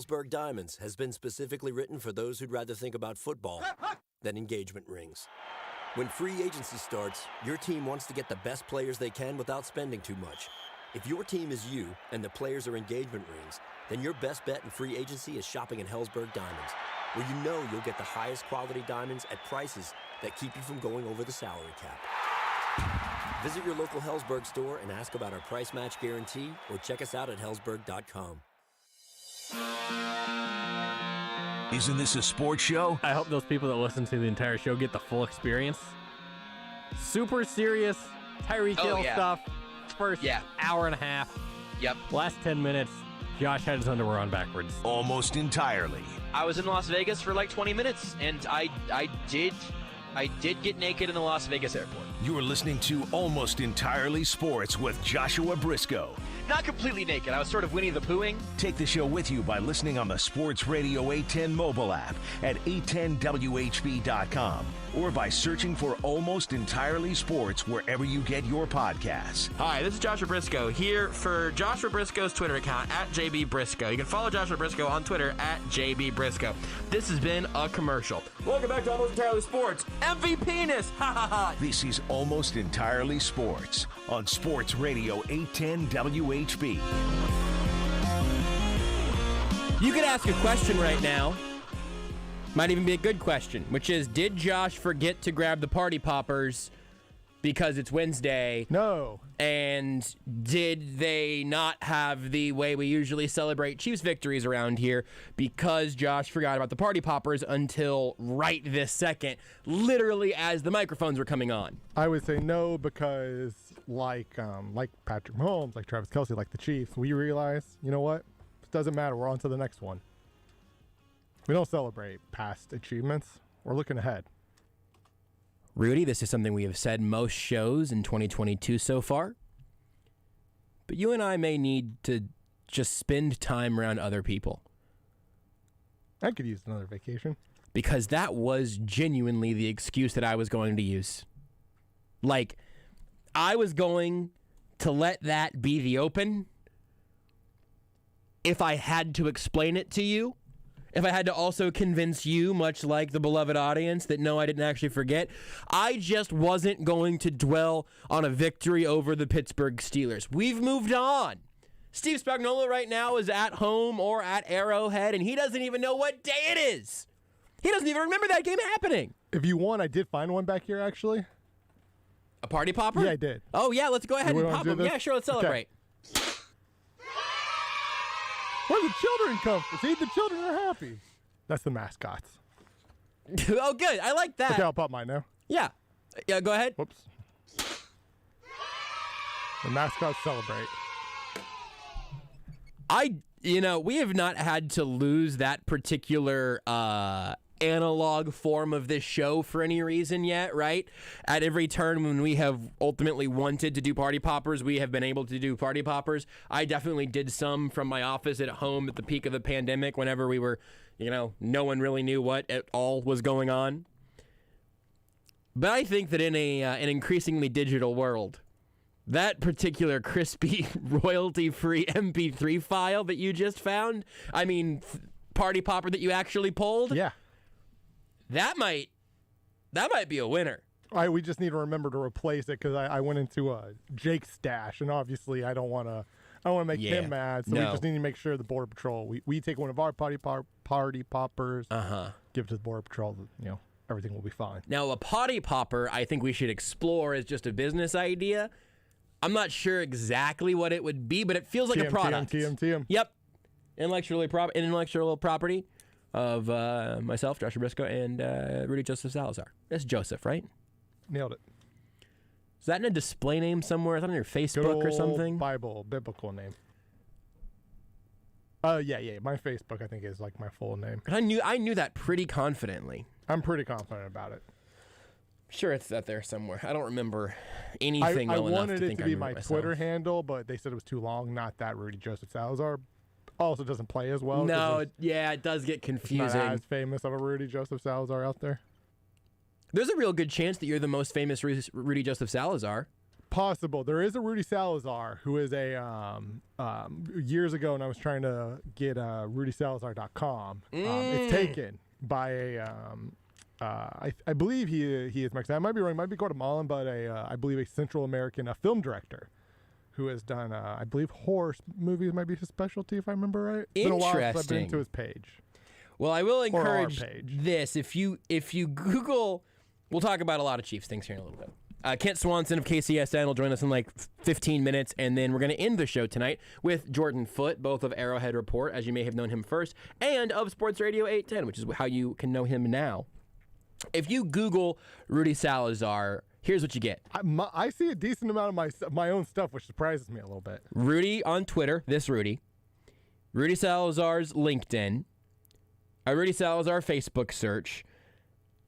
Hellsberg Diamonds has been specifically written for those who'd rather think about football than engagement rings. When free agency starts, your team wants to get the best players they can without spending too much. If your team is you and the players are engagement rings, then your best bet in free agency is shopping at Hellsberg Diamonds, where you know you'll get the highest quality diamonds at prices that keep you from going over the salary cap. Visit your local Hellsberg store and ask about our price match guarantee, or check us out at hellsberg.com. Isn't this a sports show? I hope those people that listen to the entire show get the full experience. Super serious Tyreek Hill stuff. First hour and a half. Yep. Last 10 minutes, Josh had his underwear on backwards. Almost entirely. I was in Las Vegas for like 20 minutes, and I did get naked in the Las Vegas airport. You are listening to Almost Entirely Sports with Joshua Brisco. Not completely naked. I was sort of Winnie the Poohing. Take the show with you by listening on the Sports Radio 810 mobile app at 810WHB.com or by searching for Almost Entirely Sports wherever you get your podcasts. Hi, this is Joshua Brisco here for Joshua Brisco's Twitter account at JB Brisco. You can follow Joshua Brisco on Twitter at JB Brisco. This has been a commercial. Welcome back to Almost Entirely Sports. MVP-ness! Ha ha ha! This is Almost Entirely Sports on Sports Radio 810 WHB. You could ask a question right now. Might even be a good question, which is, did Josh forget to grab the party poppers because it's Wednesday? No. And did they not have the way we usually celebrate Chiefs victories around here because Josh forgot about the party poppers until right this second, literally as the microphones were coming on? I would say no because like Patrick Mahomes, like Travis Kelce, like the Chiefs, we realize, you know what? It doesn't matter. We're on to the next one. We don't celebrate past achievements. We're looking ahead. Rudy, this is something we have said most shows in 2022 so far. But you and I may need to just spend time around other people. I could use another vacation. Because that was genuinely the excuse that I was going to use. Like, I was going to let that be the open if I had to explain it to you. If I had to also convince you, much like the beloved audience, that no, I didn't actually forget. I just wasn't going to dwell on a victory over the Pittsburgh Steelers. We've moved on. Steve Spagnuolo right now is at home or at Arrowhead, and he doesn't even know what day it is. He doesn't even remember that game happening. If you want, I did find one back here, actually. A party popper? Yeah, I did. Oh, yeah, let's go ahead and pop them. Yeah, sure, let's celebrate. Okay. Where the children come from? See, the children are happy. That's the mascots. Oh, good. I like that. Okay, I'll pop mine now. Yeah. Yeah, go ahead. Whoops. The mascots celebrate. We have not had to lose that particular analog form of this show for any reason yet, right? At every turn when we have ultimately wanted to do party poppers, we have been able to do party poppers. I definitely did some from my office at home at the peak of the pandemic whenever we were, no one really knew what at all was going on. But I think that in an increasingly digital world, that particular crispy, royalty-free MP3 file that you just found, party popper that you actually pulled, yeah, that might be a winner. We just need to remember to replace it because I went into Jake's stash, and obviously I don't want to make him mad. So we just need to make sure the Border Patrol, we take one of our party poppers, give it to the Border Patrol. Everything will be fine. Now, a potty popper, I think we should explore as just a business idea. I'm not sure exactly what it would be, but it feels like a product. TM. Yep. Intellectual property of myself, Joshua Brisco, and Rudy Joseph Salazar. That's Joseph, right? Nailed it. Is that in a display name somewhere? Is that on your Facebook or something? Biblical name. Yeah. My Facebook, I think, is like my full name. I knew that pretty confidently. I'm pretty confident about it. Sure, it's out there somewhere. I don't remember anything well enough to think I remember. I wanted it to be my myself. Twitter handle, but they said it was too long. Not that Rudy Joseph Salazar. Also doesn't play as well. No, it does get confusing. Not as famous of a Rudy Joseph Salazar out there. There's a real good chance that you're the most famous Rudy Joseph Salazar. possible. There is a Rudy Salazar who is a years ago, and I was trying to get RudySalazar.com. It's taken by a I believe he is Mexican. I might be wrong. It might be Guatemalan, but I believe a Central American film director who has done I believe horror movies might be his specialty if I remember right. It's been a while since I've been to his page. Well, I will encourage this. If you Google, we'll talk about a lot of Chiefs things here in a little bit. Kent Swanson of KCSN will join us in like 15 minutes, and then we're going to end the show tonight with Jordan Foote, both of Arrowhead Report, as you may have known him first, and of Sports Radio 810, which is how you can know him now. If you Google Rudy Salazar, here's what you get. I see a decent amount of my own stuff, which surprises me a little bit. Rudy on Twitter, this Rudy. Rudy Salazar's LinkedIn. A Rudy Salazar Facebook search.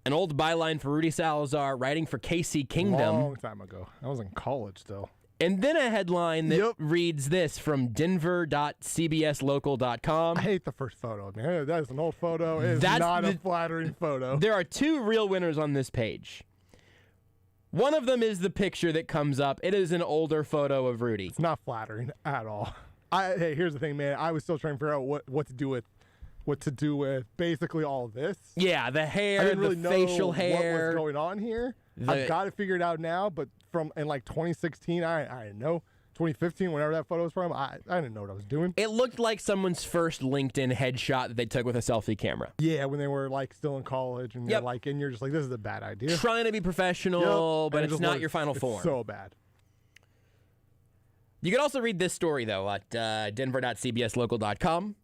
An old byline for Rudy Salazar writing for KC Kingdom. Long time ago. I was in college still. And then a headline that reads this from denver.cbslocal.com. I hate the first photo, man. That is an old photo. It is not a flattering photo. There are two real winners on this page. One of them is the picture that comes up. It is an older photo of Rudy. It's not flattering at all. Hey, here's the thing, man. I was still trying to figure out what to do with basically all of this. Yeah, the hair, I didn't really the facial hair. What was going on here? I've got it figured out now, but in like 2016, I didn't know. 2015, whenever that photo was from, I didn't know what I was doing. It looked like someone's first LinkedIn headshot that they took with a selfie camera. Yeah, when they were like still in college, and you're just like, this is a bad idea. Trying to be professional, but it's not your final form. So bad. You can also read this story though at denver.cbslocal.com.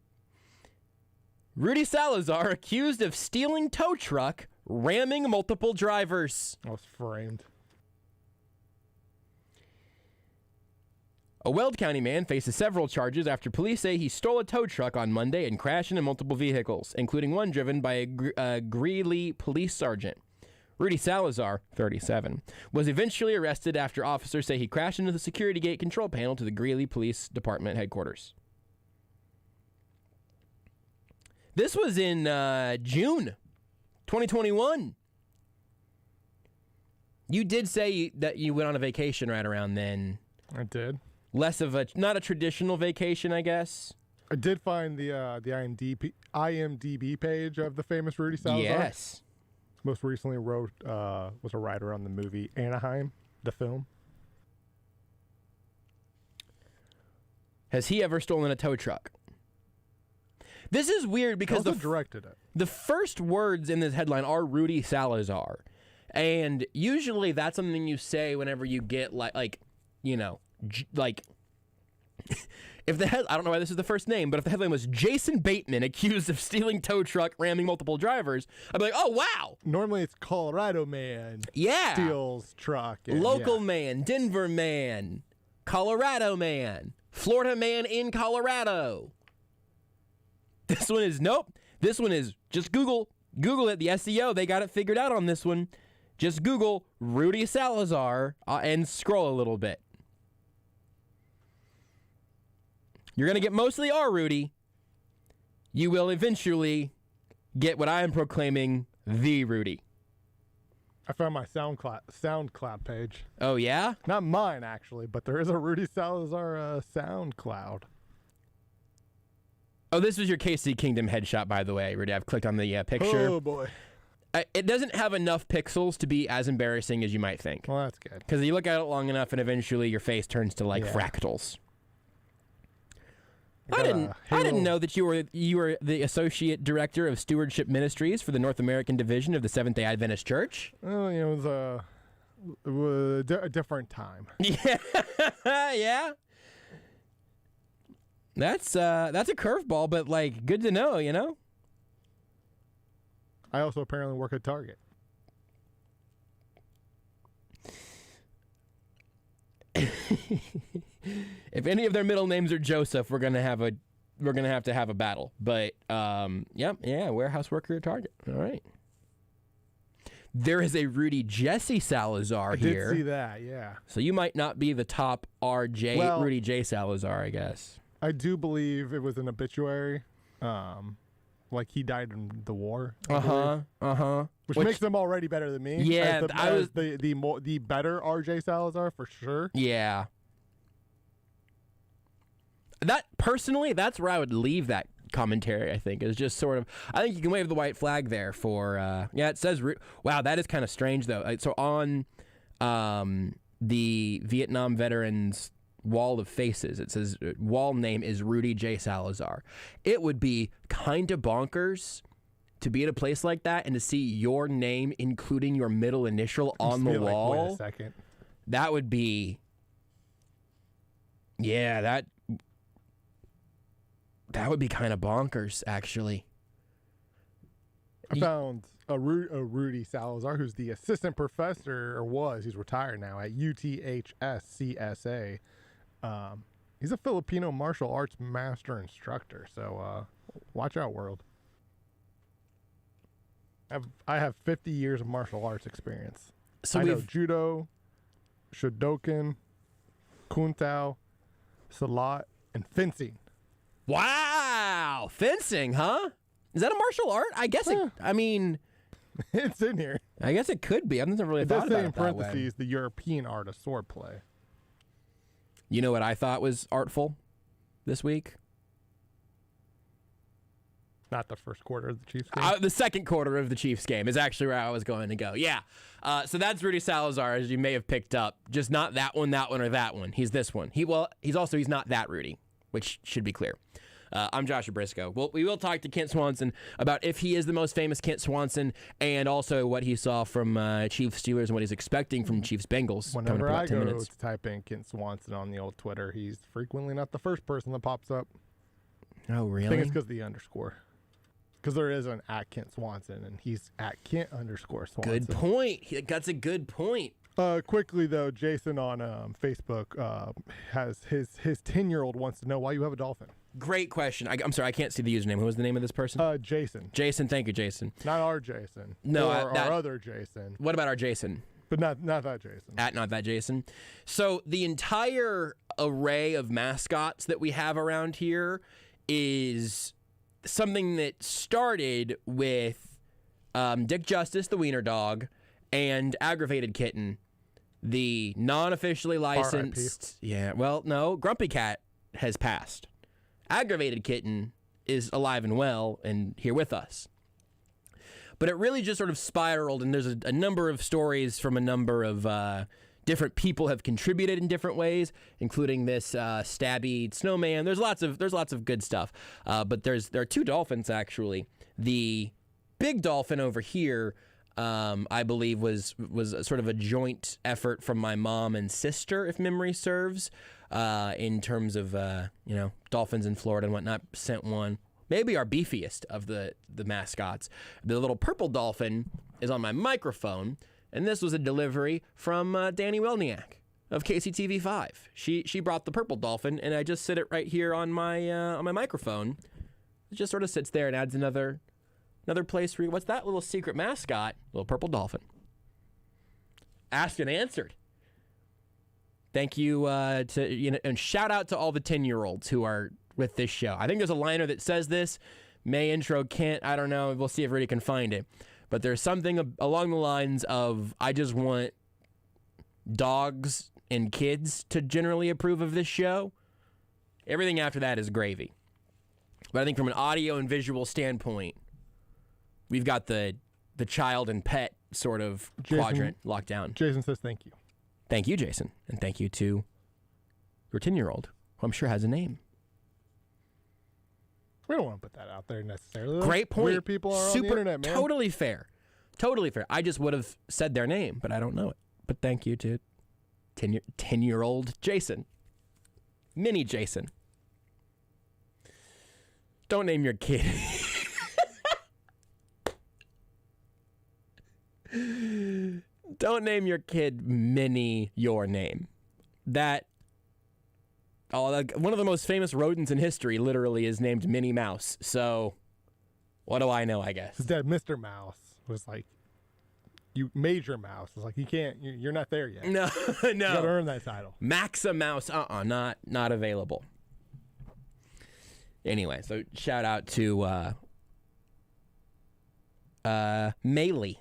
Rudy Salazar accused of stealing tow truck, ramming multiple drivers. I was framed. A Weld County man faces several charges after police say he stole a tow truck on Monday and crashed into multiple vehicles, including one driven by a Greeley police sergeant. Rudy Salazar, 37, was eventually arrested after officers say he crashed into the security gate control panel to the Greeley Police Department headquarters. This was in June 2021. You did say that you went on a vacation right around then. I did. Less of not a traditional vacation, I guess. I did find the IMDb page of the famous Rudy Salazar. Yes. Most recently was a writer on the movie Anaheim, the film. Has he ever stolen a tow truck? This is weird because he also directed it. The first words in this headline are Rudy Salazar. And usually that's something you say whenever you get like if the I don't know why this is the first name, but if the headline was Jason Bateman accused of stealing tow truck, ramming multiple drivers, I'd be like, oh, wow. Normally it's Colorado man. Yeah. Steals truck. Local man, Denver man, Colorado man, Florida man in Colorado. This one is, nope. This one is just Google it, the SEO. They got it figured out on this one. Just Google Rudy Salazar and scroll a little bit. You're going to get mostly our Rudy. You will eventually get what I am proclaiming, the Rudy. I found my SoundCloud page. Oh, yeah? Not mine, actually, but there is a Rudy Salazar SoundCloud. Oh, this was your KC Kingdom headshot, by the way, Rudy. I've clicked on the picture. Oh, boy. It doesn't have enough pixels to be as embarrassing as you might think. Well, that's good. Because you look at it long enough, and eventually your face turns to, fractals. I didn't know that you were the associate director of stewardship ministries for the North American division of the Seventh-day Adventist Church. Oh, it was a different time. Yeah, yeah. That's a curveball, but good to know, you know. I also apparently work at Target. If any of their middle names are Joseph, we're gonna have to have a battle. But warehouse worker at Target. All right. There is a Rudy Jesse Salazar here. I did see that, yeah. So you might not be the top RJ Rudy J Salazar, I guess. I do believe it was an obituary. like he died in the war. Which makes them already better than me. Yeah, I was the better RJ Salazar for sure. Yeah. That personally, that's where I would leave that commentary. I think is just sort of. I think you can wave the white flag there for. It says. Wow, that is kind of strange though. So on the Vietnam veterans wall of faces, it says wall name is Rudy J. Salazar. It would be kind of bonkers to be at a place like that and to see your name, including your middle initial, on the wall. Wait a second. That would be. Yeah, that would be kind of bonkers, actually. I found a Rudy Salazar, who's the assistant professor, or was, he's retired now, at UTHS-CSA. He's a Filipino martial arts master instructor, so watch out, world. I have 50 years of martial arts experience. So I know judo, shodokan, kuntao, salat, and fencing. Wow, fencing, huh? Is that a martial art? I guess it. I mean, it's in here. I guess it could be. I've never really thought about it that way. It does say in parentheses the European art of swordplay. You know what I thought was artful this week? Not the first quarter of the Chiefs game? The second quarter of the Chiefs game is actually where I was going to go. Yeah. So that's Rudy Salazar, as you may have picked up. Just not that one, or that one. He's this one. He's not that Rudy, which should be clear. I'm Joshua Brisco. Well, we will talk to Kent Swanson about if he is the most famous Kent Swanson, and also what he saw from Chiefs Steelers and what he's expecting from Chiefs Bengals. Whenever I go to type in Kent Swanson on the old Twitter, he's frequently not the first person that pops up. Oh, really? I think it's because of the underscore. Because there is an at Kent Swanson, and he's at Kent_Swanson. Good point. That's a good point. Quickly, though, Jason on Facebook has his 10-year-old wants to know why you have a dolphin. Great question. I'm sorry, I can't see the username. Who was the name of this person? Jason. Jason, thank you, Jason. Not our Jason. No, our other Jason. What about our Jason? But not that Jason. At not that Jason. So the entire array of mascots that we have around here is something that started with Dick Justice, the wiener dog, and Aggravated Kitten, the non-officially licensed. Yeah, well, no, Grumpy Cat has passed. Aggravated Kitten is alive and well and here with us. But it really just sort of spiraled, and there's a number of stories from a number of different people have contributed in different ways, including this stabby snowman. There's lots of good stuff. But there are two dolphins, actually. The big dolphin over here, I believe, was sort of a joint effort from my mom and sister, if memory serves, in terms of dolphins in Florida and whatnot. Sent one. Maybe our beefiest of the mascots. The little purple dolphin is on my microphone, and this was a delivery from Danny Welniak of KCTV5. She brought the purple dolphin, and I just sit it right here on my microphone. It just sort of sits there and adds another place for you. What's that little secret mascot? Little purple dolphin. Asked and answered. Thank you and shout out to all the 10-year-olds who are with this show. I think there's a liner that says this. May intro can't. I don't know. We'll see if Rudy can find it. But there's something along the lines of, I just want dogs and kids to generally approve of this show. Everything after that is gravy. But I think from an audio and visual standpoint, we've got the child and pet sort of quadrant locked down. Jason says thank you. Thank you, Jason. And thank you to your 10-year-old, who I'm sure has a name. We don't want to put that out there necessarily. Great point. Weird people are on the internet, man. Totally fair. Totally fair. I just would have said their name, but I don't know it. But thank you to 10-year-old Jason. Mini Jason. Don't name your kid. Don't name your kid Minnie your name. One of the most famous rodents in history literally is named Minnie Mouse. So, what do I know, I guess? His dad, Mr. Mouse, was like, you Major Mouse. It's like, you can't, you're not there yet. No. You gotta earn that title. Maxa Mouse, not available. Anyway, so shout out to Maley.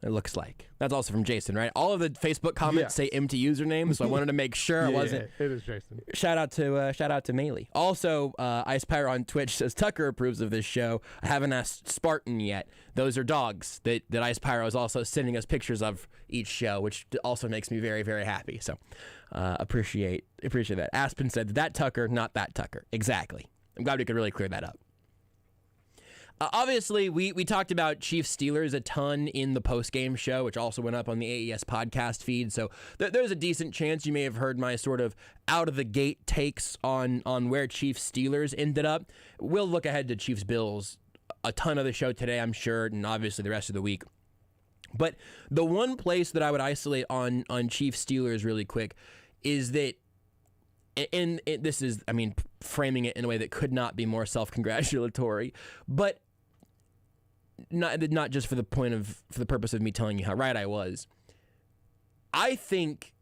It looks like. That's also from Jason, right? All of the Facebook comments say empty username, so I wanted to make sure it wasn't. It is Jason. Shout out to Maley. Also, Ice Pyro on Twitch says Tucker approves of this show. I haven't asked Spartan yet. Those are dogs that Ice Pyro is also sending us pictures of each show, which also makes me very, very happy. So appreciate that. Aspen said that Tucker, not that Tucker. Exactly. I'm glad we could really clear that up. Obviously, we talked about Chiefs Steelers a ton in the post-game show, which also went up on the AES podcast feed. So there's a decent chance you may have heard my sort of out-of-the-gate takes on where Chiefs Steelers ended up. We'll look ahead to Chiefs Bills a ton of the show today, I'm sure, and obviously the rest of the week. But the one place that I would isolate on Chiefs Steelers really quick is that, and this is, I mean, framing it in a way that could not be more self-congratulatory, but not just for the purpose of me telling you how right I was. I think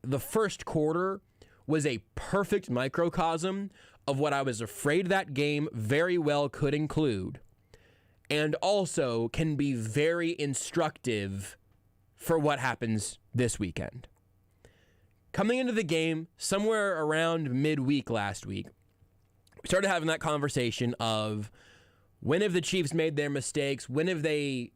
the first quarter was a perfect microcosm of what I was afraid that game very well could include, and also can be very instructive for what happens this weekend. Coming into the game, somewhere around midweek last week, we started having that conversation of when have the Chiefs made their mistakes, when have they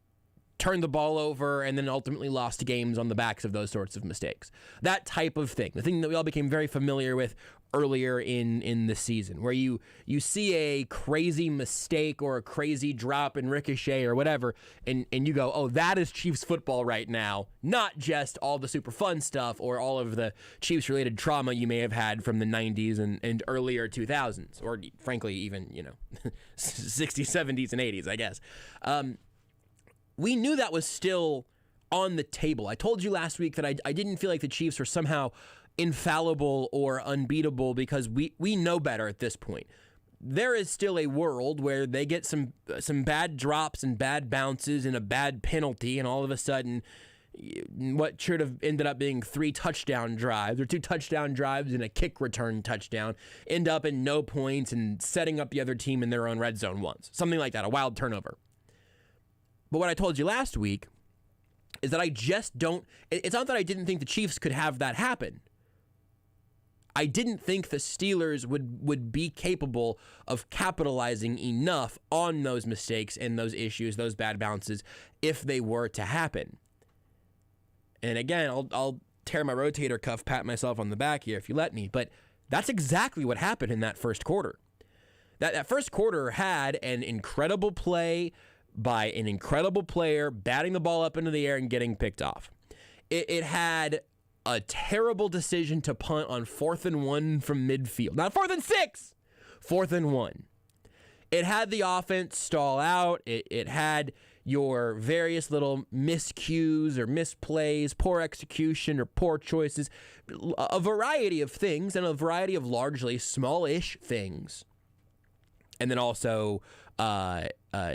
turned the ball over and then ultimately lost games on the backs of those sorts of mistakes. That type of thing, the thing that we all became very familiar with earlier in the season, where you see a crazy mistake or a crazy drop in ricochet or whatever, and you go, oh, that is Chiefs football right now, not just all the super fun stuff or all of the Chiefs-related trauma you may have had from the 90s and earlier 2000s, or frankly, even, 60s, 70s, and 80s, I guess. We knew that was still on the table. I told you last week that I didn't feel like the Chiefs were somehow infallible or unbeatable because we know better at this point. There is still a world where they get some bad drops and bad bounces and a bad penalty, and all of a sudden what should have ended up being 3 touchdown drives or 2 touchdown drives and a kick return touchdown end up in no points and setting up the other team in their own red zone once. Something like that, a wild turnover. But what I told you last week is that I just don't... It's not that I didn't think the Chiefs could have that happen. I didn't think the Steelers would be capable of capitalizing enough on those mistakes and those issues, those bad bounces, if they were to happen. And again, I'll tear my rotator cuff, pat myself on the back here if you let me, but that's exactly what happened in that first quarter. That first quarter had an incredible play by an incredible player batting the ball up into the air and getting picked off. It had a terrible decision to punt on 4th and 1 from midfield. Not 4th and 6! 4th and 1. It had the offense stall out. It had your various little miscues or misplays, poor execution or poor choices, a variety of things, and a variety of largely smallish things. And then also another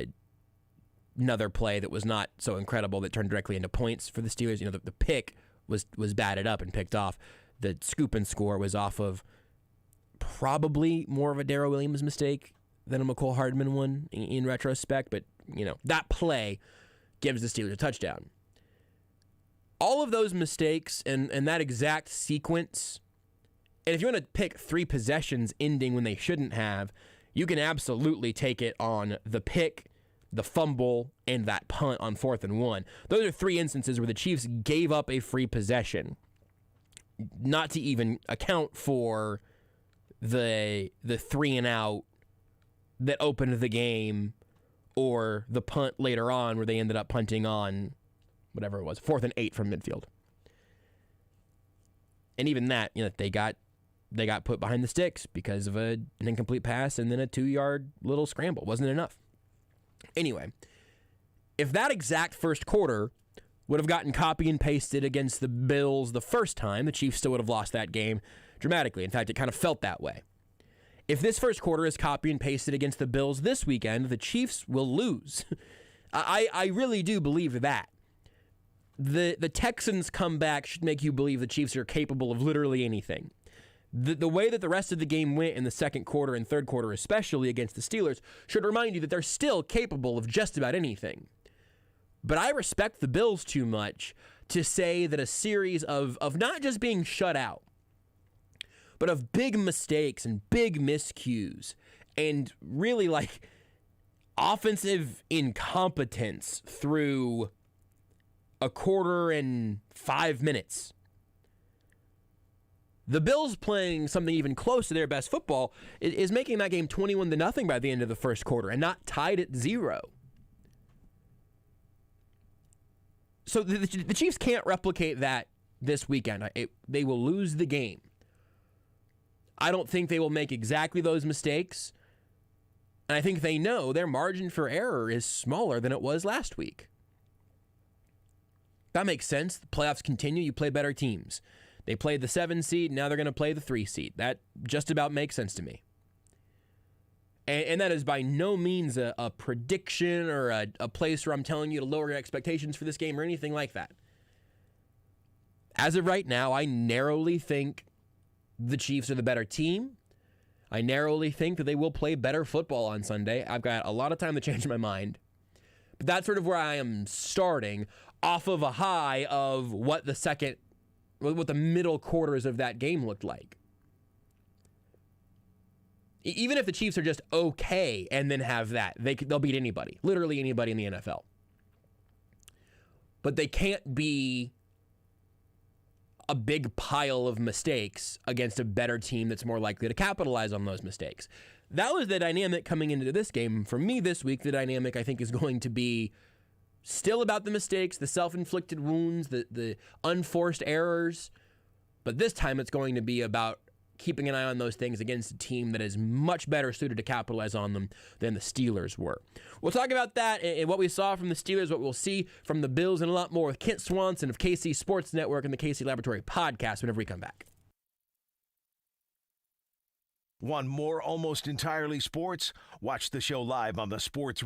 play that was not so incredible that turned directly into points for the Steelers. The pick was batted up and picked off. The scoop and score was off of probably more of a Darrell Williams mistake than a McCole Hardman one in retrospect, but that play gives the Steelers a touchdown. All of those mistakes and that exact sequence, and if you want to pick 3 possessions ending when they shouldn't have, you can absolutely take it on the pick, the fumble, and that punt on 4th and 1. Those are 3 instances where the Chiefs gave up a free possession, not to even account for the 3 and out that opened the game, or the punt later on where they ended up punting on whatever it was, 4th and 8 from midfield. And even that, they got put behind the sticks because of an incomplete pass and then a 2-yard little scramble. Wasn't enough. Anyway, if that exact first quarter would have gotten copy and pasted against the Bills the first time, the Chiefs still would have lost that game dramatically. In fact, it kind of felt that way. If this first quarter is copy and pasted against the Bills this weekend, the Chiefs will lose. I really do believe that. The Texans' comeback should make you believe the Chiefs are capable of literally anything. The way that the rest of the game went in the second quarter and third quarter, especially against the Steelers, should remind you that they're still capable of just about anything. But I respect the Bills too much to say that a series of not just being shut out, but of big mistakes and big miscues and really like offensive incompetence through a quarter and 5 minutes. The Bills playing something even close to their best football is making that game 21-0 by the end of the first quarter and not tied at 0. So the Chiefs can't replicate that this weekend. They will lose the game. I don't think they will make exactly those mistakes. And I think they know their margin for error is smaller than it was last week. That makes sense. The playoffs continue. You play better teams. They played the 7 seed. Now they're going to play the 3 seed. That just about makes sense to me. And that is by no means a prediction or a place where I'm telling you to lower your expectations for this game or anything like that. As of right now, I narrowly think the Chiefs are the better team. I narrowly think that they will play better football on Sunday. I've got a lot of time to change my mind. But that's sort of where I am starting, off of a high of what the middle quarters of that game looked like. Even if the Chiefs are just okay and then have that, they'll beat anybody, literally anybody in the NFL. But they can't be a big pile of mistakes against a better team that's more likely to capitalize on those mistakes. That was the dynamic coming into this game. For me this week, the dynamic I think is going to be still about the mistakes, the self-inflicted wounds, the unforced errors. But this time it's going to be about keeping an eye on those things against a team that is much better suited to capitalize on them than the Steelers were. We'll talk about that and what we saw from the Steelers, what we'll see from the Bills, and a lot more with Kent Swanson of KC Sports Network and the KC Laboratory Podcast whenever we come back. Want more Almost Entirely Sports? Watch the show live on the Sports...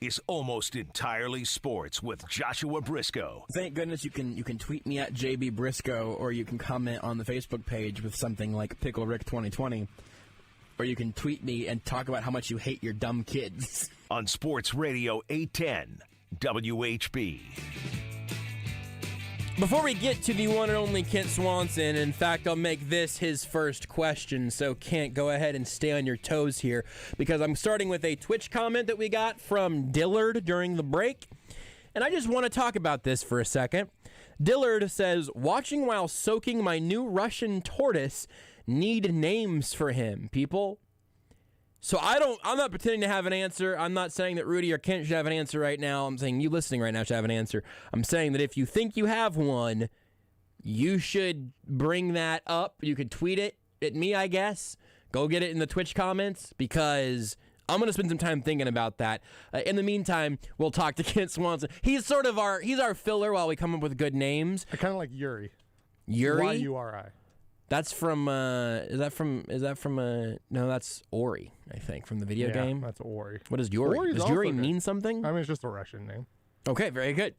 is Almost Entirely Sports with Joshua Brisco. Thank goodness you can tweet me at JB Brisco, or you can comment on the Facebook page with something like Pickle Rick 2020, or you can tweet me and talk about how much you hate your dumb kids. On Sports Radio 810 WHB. Before we get to the one and only Kent Swanson, in fact, I'll make this his first question, so Kent, go ahead and stay on your toes here, because I'm starting with a Twitch comment that we got from Dillard during the break, and I just want to talk about this for a second. Dillard says, watching while soaking my new Russian tortoise, need names for him, people. So I'm not pretending to have an answer. I'm not saying that Rudy or Kent should have an answer right now. I'm saying you listening right now should have an answer. I'm saying that if you think you have one, you should bring that up. You could tweet it at me, I guess. Go get it in the Twitch comments, because I'm going to spend some time thinking about that. In the meantime, we'll talk to Kent Swanson. He's sort of our filler while we come up with good names. I kind of like Yuri. Yuri? Y-U-R-I. That's from, no, that's Ori, I think, from the video game. That's Ori. What is Yuri? Does Yuri mean something? I mean, it's just a Russian name. Okay, very good.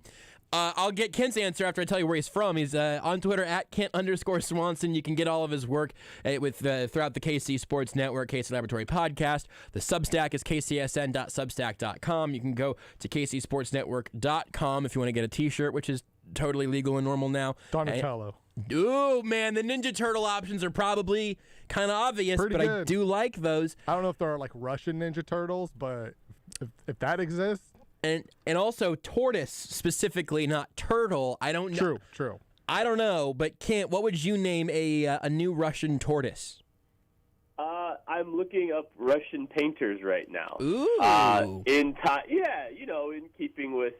I'll get Kent's answer after I tell you where he's from. He's on Twitter at Kent_Swanson. You can get all of his work throughout the KC Sports Network, KC Laboratory Podcast. The Substack is kcsn.substack.com. You can go to kcsportsnetwork.com if you want to get a T-shirt, which is totally legal and normal now. Donatello. Ooh, man, the Ninja Turtle options are probably kind of obvious, Pretty but good. I do like those. I don't know if there are like Russian Ninja Turtles, but if that exists. And also tortoise specifically, not turtle. I don't know. True. I don't know, but Kent, what would you name a new Russian tortoise? I'm looking up Russian painters right now. Ooh. In keeping with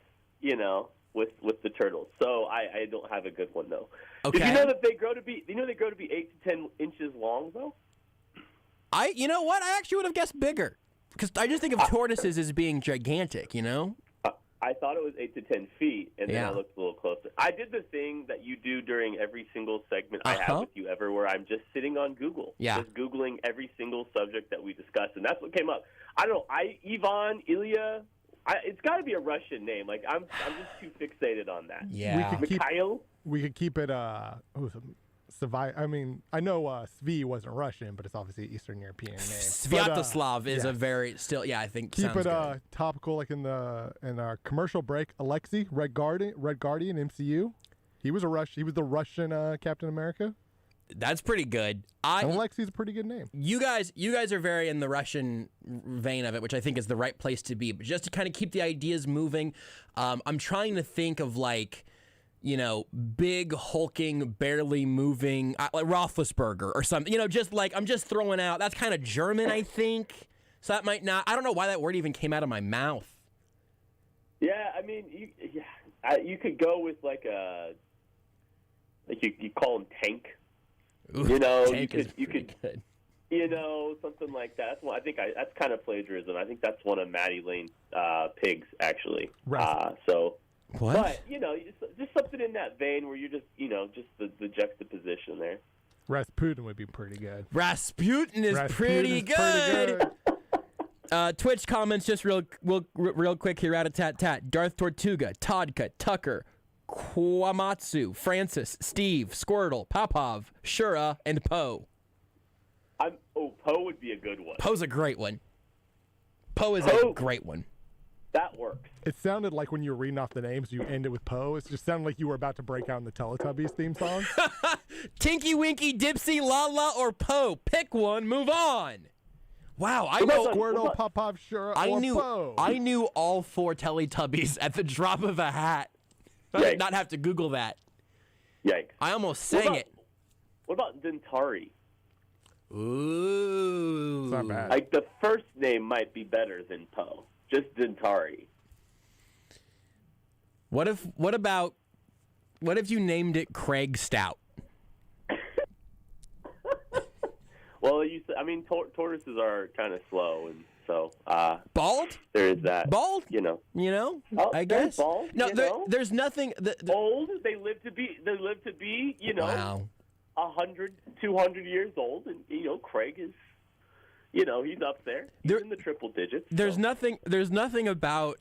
with the turtles. So I don't have a good one though. Okay. Did you know that they grow to be 8 to 10 inches long though? You know what? I actually would have guessed bigger, because I just think of tortoises as being gigantic. You know. I thought it was 8 to 10 feet, and then I looked a little closer. I did the thing that you do during every single segment I have with you ever, where I'm just sitting on Google, just Googling every single subject that we discuss, and that's what came up. I don't know. Ivan, Ilya. It's got to be a Russian name. Like I'm just too fixated on that. Yeah. We could keep it. I mean, I know Svi wasn't Russian, but it's obviously an Eastern European name. Sviatoslav is a very I think keep it good. Topical, like in our commercial break. Alexei, Red Guardian, MCU. He was the Russian Captain America. That's pretty good. Alexei's a pretty good name. You guys are very in the Russian vein of it, which I think is the right place to be. But just to kind of keep the ideas moving, I'm trying to think of big, hulking, barely moving, like Roethlisberger or something. Just like, I'm just throwing out. That's kind of German, I think. So that might not. I don't know why that word even came out of my mouth. Yeah, I mean, you could go with you call him Tank. Ooh, Tank you could good. Something like that. That's kind of plagiarism. I think that's one of Maddie Lane's pigs, actually. Right. What? But just something in that vein where you're just just the juxtaposition there. Rasputin would be pretty good. Rasputin is pretty good. Twitch comments just real quick here. Rat-a-tat-tat. Darth Tortuga, Todka, Tucker, Kwamatsu, Francis, Steve, Squirtle, Popov, Shura, and Poe. Poe would be a good one. Poe's a great one. Poe is a great one. That works. It sounded like when you were reading off the names, you ended with Poe. It just sounded like you were about to break out in the Teletubbies theme song. Tinky Winky, Dipsy, Lala, or Poe. Pick one, move on. Wow, I know Squirtle, Popov, Shura, or Poe. I knew all 4 Teletubbies at the drop of a hat. I did not have to Google that. Yikes. I almost sang it. What about Dentari? Ooh. It's not bad. Like, the first name might be better than Poe. Just Dentari. What if you named it Craig Stout? Well, tortoises are kind of slow, and so bald. There is that. Bald. I guess. Bald, no, there's nothing. Old. They live to be. Wow. 100, 200 years old, and Craig is. he's up there. He's in the triple digits. There's nothing about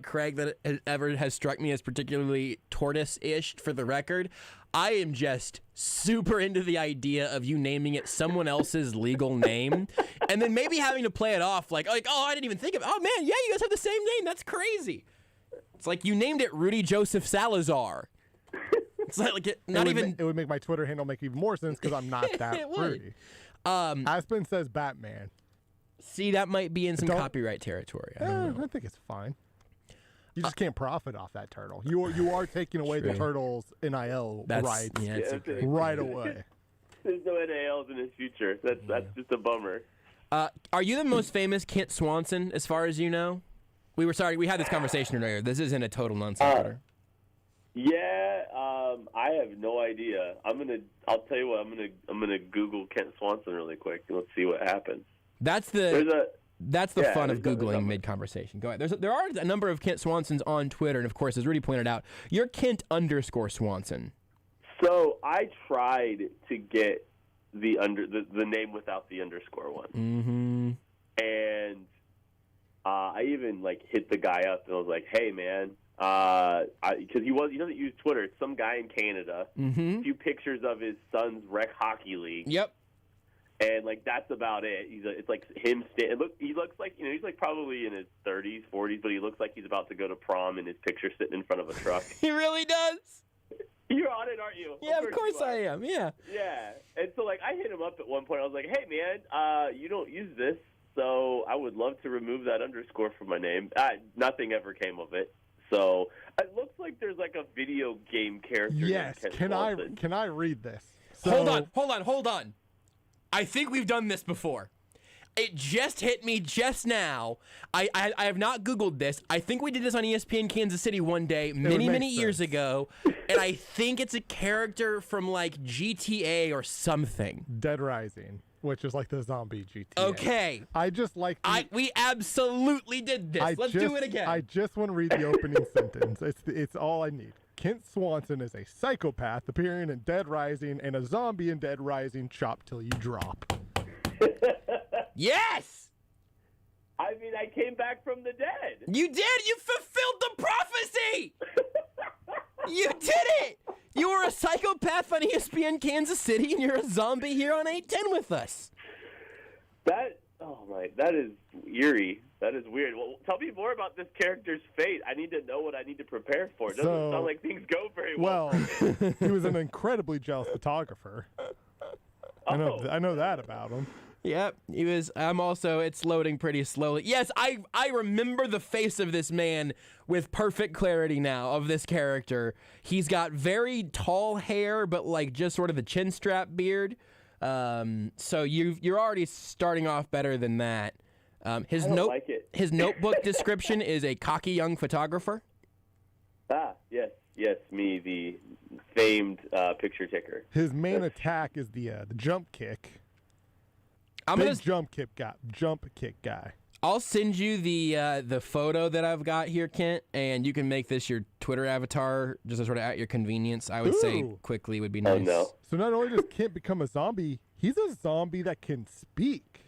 Craig that ever has struck me as particularly tortoise-ish. For the record, I am just super into the idea of you naming it someone else's legal name, and then maybe having to play it off like, oh, I didn't even think of it. Oh man, yeah, you guys have the same name. That's crazy. It's like you named it Rudy Joseph Salazar. It's like it would make my Twitter handle make even more sense because I'm not that Rudy. Aspen says Batman. See, that might be in some copyright territory. I think it's fine. You just can't profit off that turtle. You are taking away the turtle's NIL rights right away. There's no NILs in his future. That's just a bummer. Are you the most famous Kent Swanson, as far as you know? We had this conversation earlier. This isn't a total nonsense. Yeah, I have no idea. I'll tell you what. I'm gonna Google Kent Swanson really quick and let's see what happens. That's the fun of Googling mid-conversation. Go ahead. There are a number of Kent Swansons on Twitter, and of course, as Rudy pointed out, you're Kent_Swanson. So I tried to get the name without the underscore one, and I even hit the guy up and I was like, "Hey, man." Because he doesn't use Twitter. It's some guy in Canada. A few pictures of his son's rec hockey league. Yep. And that's about it. It's like him. He looks like he's probably in his 30s, 40s, but he looks like he's about to go to prom in his picture sitting in front of a truck. He really does. You're on it, aren't you? Yeah, of course I am. Yeah. Yeah. And so I hit him up at one point. I was like, "Hey, man, you don't use this, so I would love to remove that underscore from my name." Nothing ever came of it. So it looks like there's a video game character. Yes. Can I read this? So, Hold on. I think we've done this before. It just hit me just now. I have not Googled this. I think we did this on ESPN Kansas City one day many years ago, and I think it's a character from GTA or something. Dead Rising, which is the zombie GTA. Okay. I just we absolutely did this. Let's do it again. I just want to read the opening sentence. It's all I need. Kent Swanson is a psychopath appearing in Dead Rising and a zombie in Dead Rising. Chop till you drop. Yes! I mean, I came back from the dead. You did! You fulfilled the prophecy! You did it! You were a psychopath on ESPN Kansas City, and you're a zombie here on 810 with us. That is eerie. That is weird. Well, tell me more about this character's fate. I need to know what I need to prepare for. It doesn't sound like things go very well. Well, he was an incredibly jealous photographer. I know that about him. Yep, he was. It's loading pretty slowly. Yes, I remember the face of this man with perfect clarity now of this character. He's got very tall hair, but just sort of the chin strap beard. So you're already starting off better than that. His notebook description is a cocky young photographer. Yes, me, the famed picture taker. His main attack is the jump kick. Jump kick guy. I'll send you the photo that I've got here, Kent, and you can make this your Twitter avatar just sort of at your convenience. I would say quickly would be nice. Oh, no. So not only does Kent become a zombie, he's a zombie that can speak.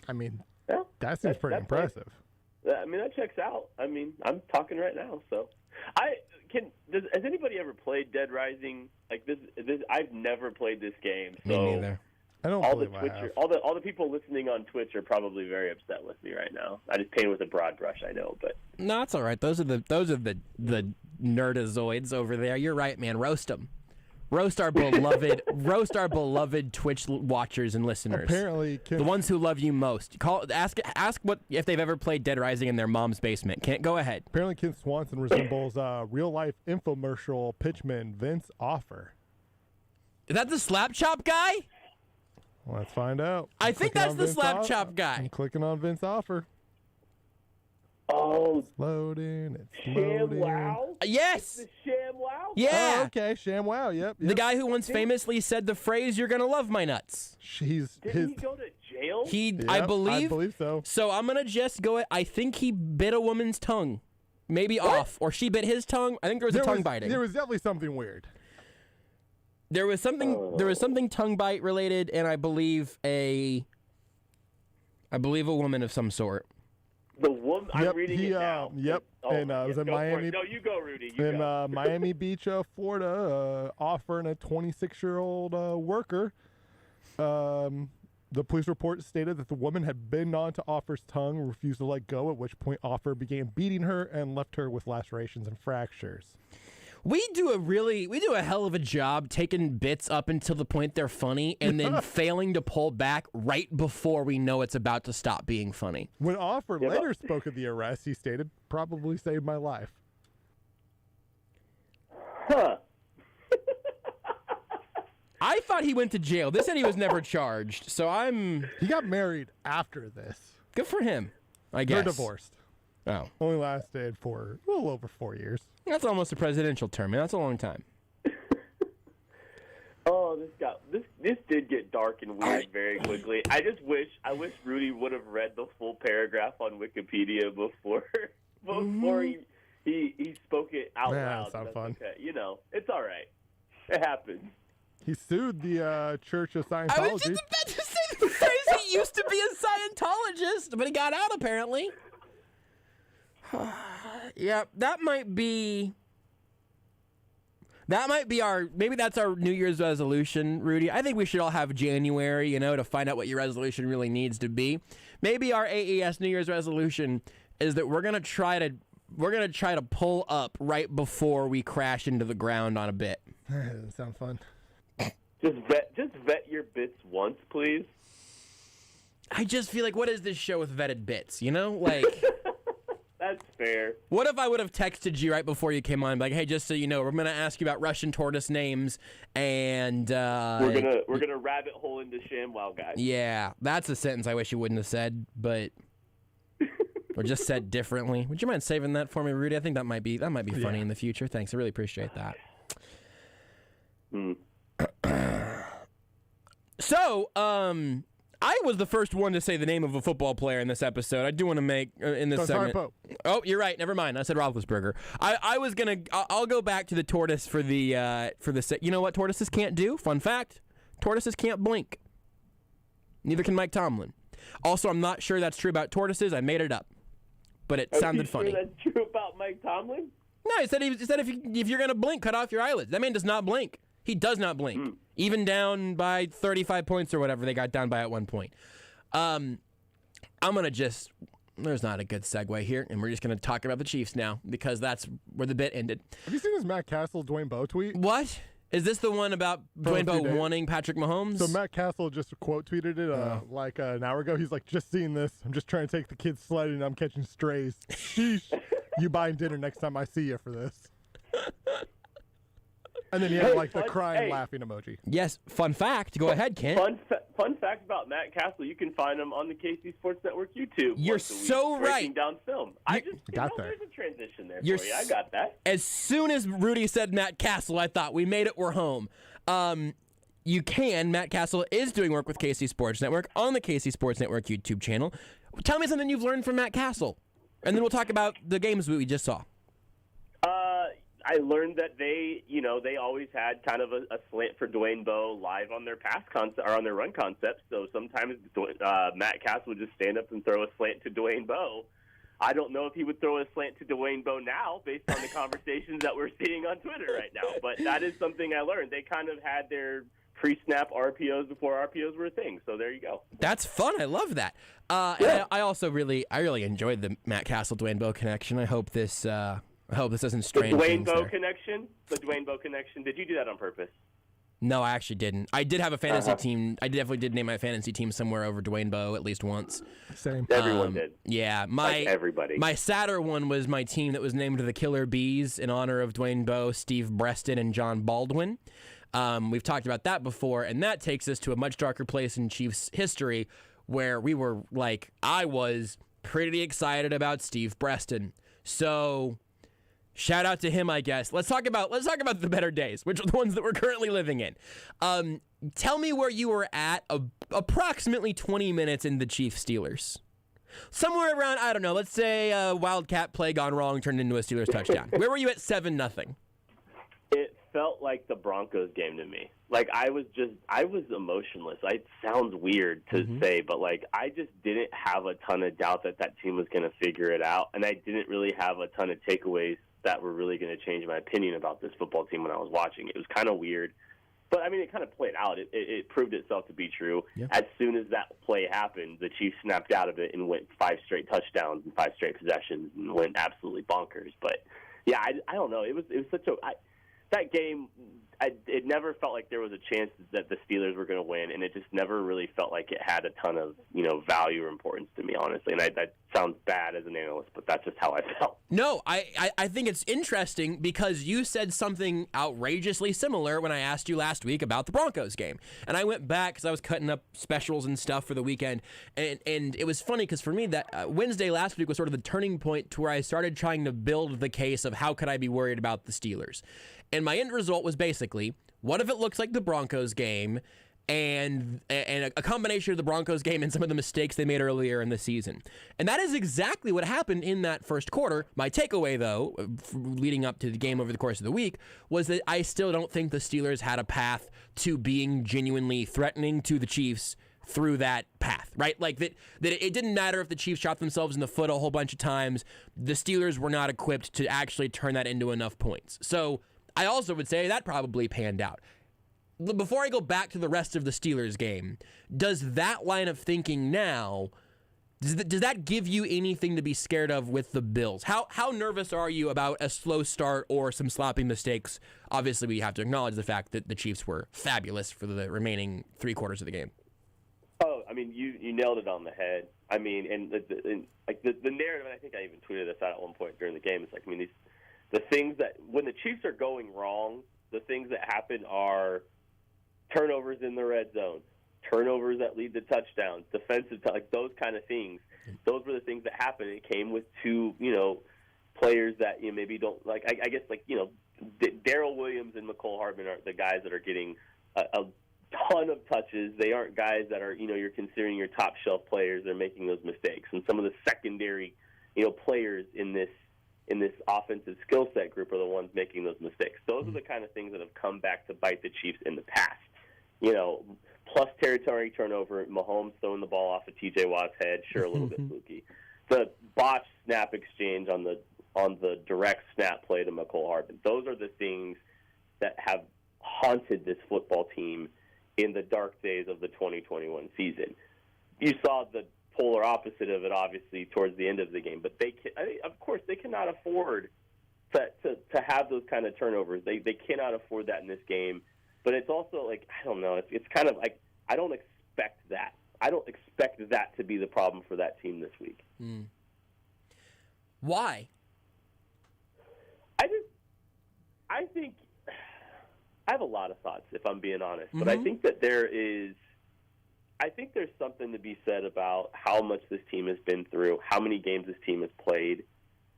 I mean, that seems pretty impressive. That checks out. I'm talking right now. So, has anybody ever played Dead Rising? This I've never played this game. So me neither. I don't believe I have. All the people listening on Twitch are probably very upset with me right now. I just painted with a broad brush, I know, but no, it's all right. Those are the nerdazoids over there. You're right, man. Roast them. Roast our beloved Twitch watchers and listeners. Apparently, the ones who love you most. Ask what if they've ever played Dead Rising in their mom's basement. Can't go ahead. Apparently, Kent Swanson resembles real life infomercial pitchman Vince Offer. Is that the Slap Chop guy? Let's find out. I think that's the Slap Chop guy. I'm clicking on Vince Offer. Oh, it's loading. ShamWow? Yes. The ShamWow? Yeah. Oh, okay, ShamWow. Yep. The guy who once famously said the phrase, "You're gonna love my nuts." Did he go to jail? I believe so. So I'm gonna just go. I think he bit a woman's tongue, maybe off, or she bit his tongue. I think there was tongue biting. There was definitely something weird. There was something tongue bite related, and I believe a I believe a woman of some sort. The woman, I'm reading it now. Yep, and it was in Miami. No, you go, Rudy. Miami Beach, Florida, offering a 26-year-old worker. The police report stated that the woman had bitten onto Offer's tongue, refused to let go, at which point Offer began beating her and left her with lacerations and fractures. We do a hell of a job taking bits up until the point they're funny and then failing to pull back right before we know it's about to stop being funny. When Offer later spoke of the arrest, he stated, "Probably saved my life." Huh. I thought he went to jail. This said he was never charged, so He got married after this. Good for him, I guess. They're divorced. Oh. Only lasted for a little over 4 years. That's almost a presidential term, man. That's a long time. Oh, this did get dark and weird very quickly. I wish Rudy would have read the full paragraph on Wikipedia before he spoke it out loud. That's not fun. Okay. It's all right. It happens. He sued the Church of Scientology. I was just about to say the phrase. He used to be a Scientologist, but he got out apparently. Yeah, that might be maybe that's our New Year's resolution, Rudy. I think we should all have January, to find out what your resolution really needs to be. Maybe our AES New Year's resolution is that we're gonna try to pull up right before we crash into the ground on a bit. That doesn't sound fun. Just vet your bits once, please. I just feel like, what is this show with vetted bits? That's fair. What if I would have texted you right before you came on, like, hey, just so you know, we're gonna ask you about Russian tortoise names, and we're gonna rabbit hole into ShamWow, guys. Yeah, that's a sentence I wish you wouldn't have said, but or just said differently. Would you mind saving that for me, Rudy? I think that might be funny in the future. Thanks, I really appreciate that. So, I was the first one to say the name of a football player in this episode. I do want to make in this segment. Oh, you're right. Never mind. I said Roethlisberger. I'll go back to the tortoise for the. You know what tortoises can't do? Fun fact: tortoises can't blink. Neither can Mike Tomlin. Also, I'm not sure that's true about tortoises. I made it up, but it sounded funny. Sure that's true about Mike Tomlin? No, he said if you're gonna blink, cut off your eyelids. That man does not blink. He does not blink. Even down by 35 points or whatever they got down by at one point. I'm going to there's not a good segue here, and we're just going to talk about the Chiefs now because that's where the bit ended. Have you seen this Matt Castle, Dwayne Bowe tweet? What? Is this the one about Dwayne Bowe wanting Patrick Mahomes? So Matt Castle just quote tweeted it like an hour ago. He's like, just seeing this. I'm just trying to take the kids sledding and I'm catching strays. Sheesh. You buying dinner next time I see you for this. And then he had the crying, laughing emoji. Yes, fun fact. Go ahead, Kent. Fun fact about Matt Castle. You can find him on the KC Sports Network YouTube. You're so right. Breaking down film. There's a transition there for you. I got that. As soon as Rudy said Matt Castle, I thought we made it. We're home. Matt Castle is doing work with KC Sports Network on the KC Sports Network YouTube channel. Tell me something you've learned from Matt Castle, and then we'll talk about the games we just saw. I learned that they always had kind of a slant for Dwayne Bowe live on their pass concept or on their run concepts. So sometimes Matt Castle would just stand up and throw a slant to Dwayne Bowe. I don't know if he would throw a slant to Dwayne Bowe now based on the conversations that we're seeing on Twitter right now. But that is something I learned. They kind of had their pre-snap RPOs before RPOs were a thing. So there you go. That's fun. I love that. And I also really enjoyed the Matt Castle Dwayne Bowe connection. I hope this doesn't strain the Dwayne Bowe connection. The Dwayne Bowe connection. Did you do that on purpose? No, I actually didn't. I did have a fantasy team. I definitely did name my fantasy team somewhere over Dwayne Bowe at least once. Same. Everyone did. Yeah, everybody. My sadder one was my team that was named the Killer Bees in honor of Dwayne Bowe, Steve Breston, and John Baldwin. We've talked about that before, and that takes us to a much darker place in Chiefs history, where I was pretty excited about Steve Breston. So. Shout out to him, I guess. Let's talk about the better days, which are the ones that we're currently living in. Tell me where you were at approximately 20 minutes in the Chiefs Steelers. Somewhere around, I don't know, let's say a Wildcat play gone wrong turned into a Steelers touchdown. Where were you at 7-0? It felt like the Broncos game to me. Like, I was emotionless. It sounds weird to say, but, like, I just didn't have a ton of doubt that team was going to figure it out, and I didn't really have a ton of takeaways that were really going to change my opinion about this football team when I was watching. It was kind of weird. But, I mean, it kind of played out. It proved itself to be true. Yeah. As soon as that play happened, the Chiefs snapped out of it and went 5 straight touchdowns and 5 straight possessions and went absolutely bonkers. But, yeah, I don't know. It was such a that game, it never felt like there was a chance that the Steelers were going to win, and it just never really felt like it had a ton of, value or importance to me, honestly. And that sounds bad as an analyst, but that's just how I felt. No, I think it's interesting because you said something outrageously similar when I asked you last week about the Broncos game. And I went back because I was cutting up specials and stuff for the weekend, and it was funny because for me, that Wednesday last week was sort of the turning point to where I started trying to build the case of how could I be worried about the Steelers. And my end result was basically, what if it looks like the Broncos game and a combination of the Broncos game and some of the mistakes they made earlier in the season? And that is exactly what happened in that first quarter. My takeaway, though, leading up to the game over the course of the week, was that I still don't think the Steelers had a path to being genuinely threatening to the Chiefs through that path, right? Like that it didn't matter if the Chiefs shot themselves in the foot a whole bunch of times. The Steelers were not equipped to actually turn that into enough points. So I also would say that probably panned out. Before I go back to the rest of the Steelers game, does that line of thinking now, does that give you anything to be scared of with the Bills? How nervous are you about a slow start or some sloppy mistakes? Obviously, we have to acknowledge the fact that the Chiefs were fabulous for the remaining 3 quarters of the game. Oh, I mean, you nailed it on the head. I mean, and the narrative, and I think I even tweeted this out at one point during the game, it's like, I mean, the things that, when the Chiefs are going wrong, the things that happen are turnovers in the red zone, turnovers that lead to touchdowns, defensive, like those kind of things. Those were the things that happened. It came with 2, players that maybe don't, like, I guess, like, Darrell Williams and McCole Hardman are the guys that are getting a ton of touches. They aren't guys that are, you're considering your top shelf players. They're making those mistakes. And some of the secondary, players in this offensive skill set group are the ones making those mistakes. Those are the kind of things that have come back to bite the Chiefs in the past. Plus territory turnover, Mahomes throwing the ball off of T.J. Watt's head, sure, a little bit fluky. The botched snap exchange on the direct snap play to McCole Hardman. Those are the things that have haunted this football team in the dark days of the 2021 season. You saw the polar opposite of it, obviously, towards the end of the game. But of course, they cannot afford to have those kind of turnovers. They cannot afford that in this game. But it's also like, I don't know. It's kind of like, I don't expect that. I don't expect that to be the problem for that team this week. Why? I think I have a lot of thoughts, if I'm being honest. But I think that there's something to be said about how much this team has been through, how many games this team has played,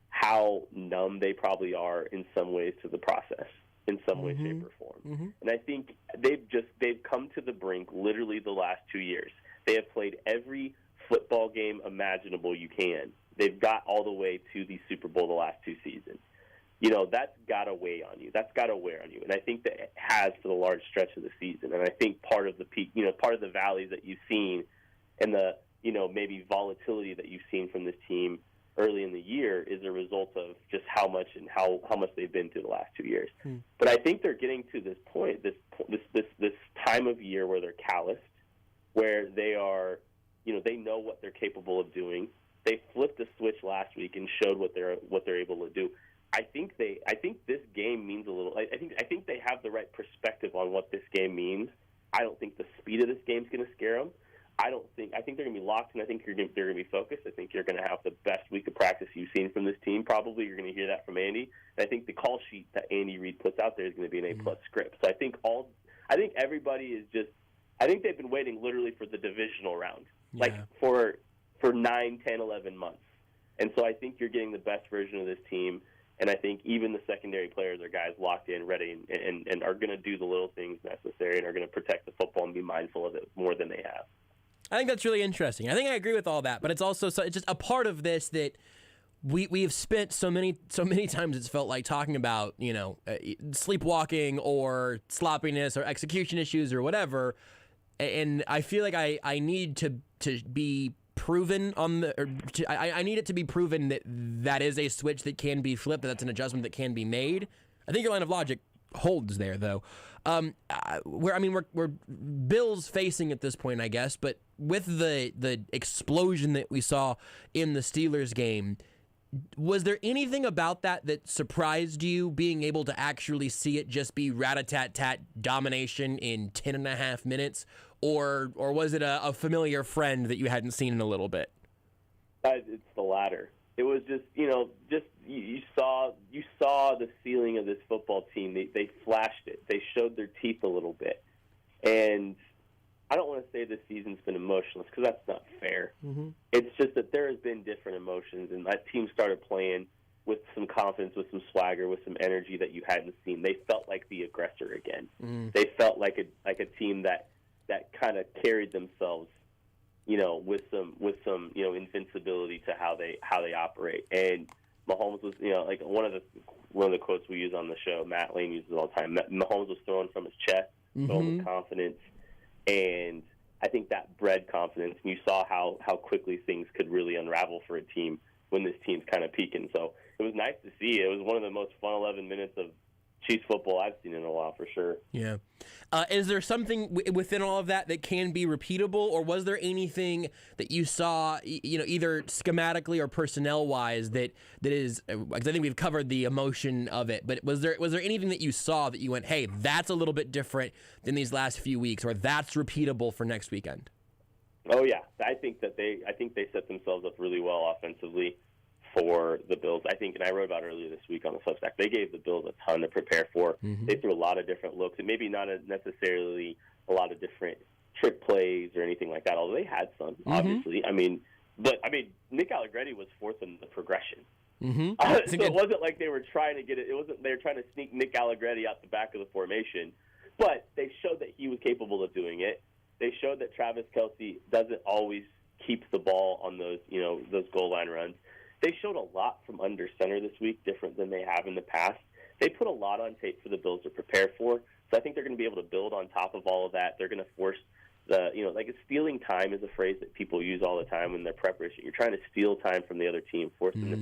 how numb they probably are in some ways to the process, in some way, shape, or form. And I think they've come to the brink literally the last 2 years. They have played every football game imaginable you can. They've got all the way to the Super Bowl the last 2 seasons. That's got to weigh on you. That's got to wear on you. And I think that it has for the large stretch of the season. And I think part of the peak, part of the valleys that you've seen and the, maybe volatility that you've seen from this team early in the year is a result of just how much they've been through the last 2 years. But I think they're getting to this point, this time of year where they're calloused, where they are, they know what they're capable of doing. They flipped the switch last week and showed what they're able to do. I think this game means a little. I think they have the right perspective on what this game means. I don't think the speed of this game is going to scare them. I think they're going to be locked, and I think they're going to be focused. I think you're going to have the best week of practice you've seen from this team. Probably you're going to hear that from Andy. And I think the call sheet that Andy Reid puts out there is going to be an A+ script. So I think everybody is just. I think they've been waiting literally for the divisional round, for 9, 10, 11 months. And so I think you're getting the best version of this team. And I think even the secondary players are guys locked in, ready, and are going to do the little things necessary and are going to protect the football and be mindful of it more than they have. I think that's really interesting. I think I agree with all that, but it's also it's just a part of this that we have spent so many times it's felt like talking about sleepwalking or sloppiness or execution issues or whatever, and I feel like I need to be proven I need it to be proven that is a switch that can be flipped, that's an adjustment that can be made. I think your line of logic holds there, though. We're Bills facing at this point, I guess, but with the explosion that we saw in the Steelers game, was there anything about that surprised you, being able to actually see it just be rat-a-tat-tat domination in 10.5 minutes, or was it a familiar friend that you hadn't seen in a little bit? It's the latter. It was just, you saw the ceiling of this football team. They flashed it. They showed their teeth a little bit. And I don't want to say this season's been emotionless, because that's not fair. Mm-hmm. It's just that there has been different emotions, and that team started playing with some confidence, with some swagger, with some energy that you hadn't seen. They felt like the aggressor again. Mm. They felt like a team that kind of carried themselves, with some invincibility to how they operate. And Mahomes was, like one of the quotes we use on the show, Matt Lane uses all the time. Mahomes was throwing from his chest, throwing with confidence. And I think that bred confidence, and you saw how quickly things could really unravel for a team when this team's kind of peaking. So it was nice to see. It was one of the most fun 11 minutes of Chiefs football I've seen in a while, for sure. Yeah. Is there something within all of that can be repeatable, or was there anything that you saw, either schematically or personnel-wise that is? Because I think we've covered the emotion of it, but was there anything that you saw that you went, hey, that's a little bit different than these last few weeks, or that's repeatable for next weekend? Oh yeah, I think they set themselves up really well offensively for the Bills. I think, and I wrote about earlier this week on the Substack, they gave the Bills a ton to prepare for. Mm-hmm. They threw a lot of different looks, and maybe not necessarily a lot of different trick plays or anything like that, although they had some, obviously. But Nick Allegretti was fourth in the progression. Mm-hmm. So it wasn't like they were trying to get it. It wasn't they were trying to sneak Nick Allegretti out the back of the formation, but they showed that he was capable of doing it. They showed that Travis Kelce doesn't always keep the ball on those goal line runs. They showed a lot from under center this week, different than they have in the past. They put a lot on tape for the Bills to prepare for, so I think they're going to be able to build on top of all of that. They're going to force stealing time is a phrase that people use all the time in their preparation. You're trying to steal time from the other team, force them to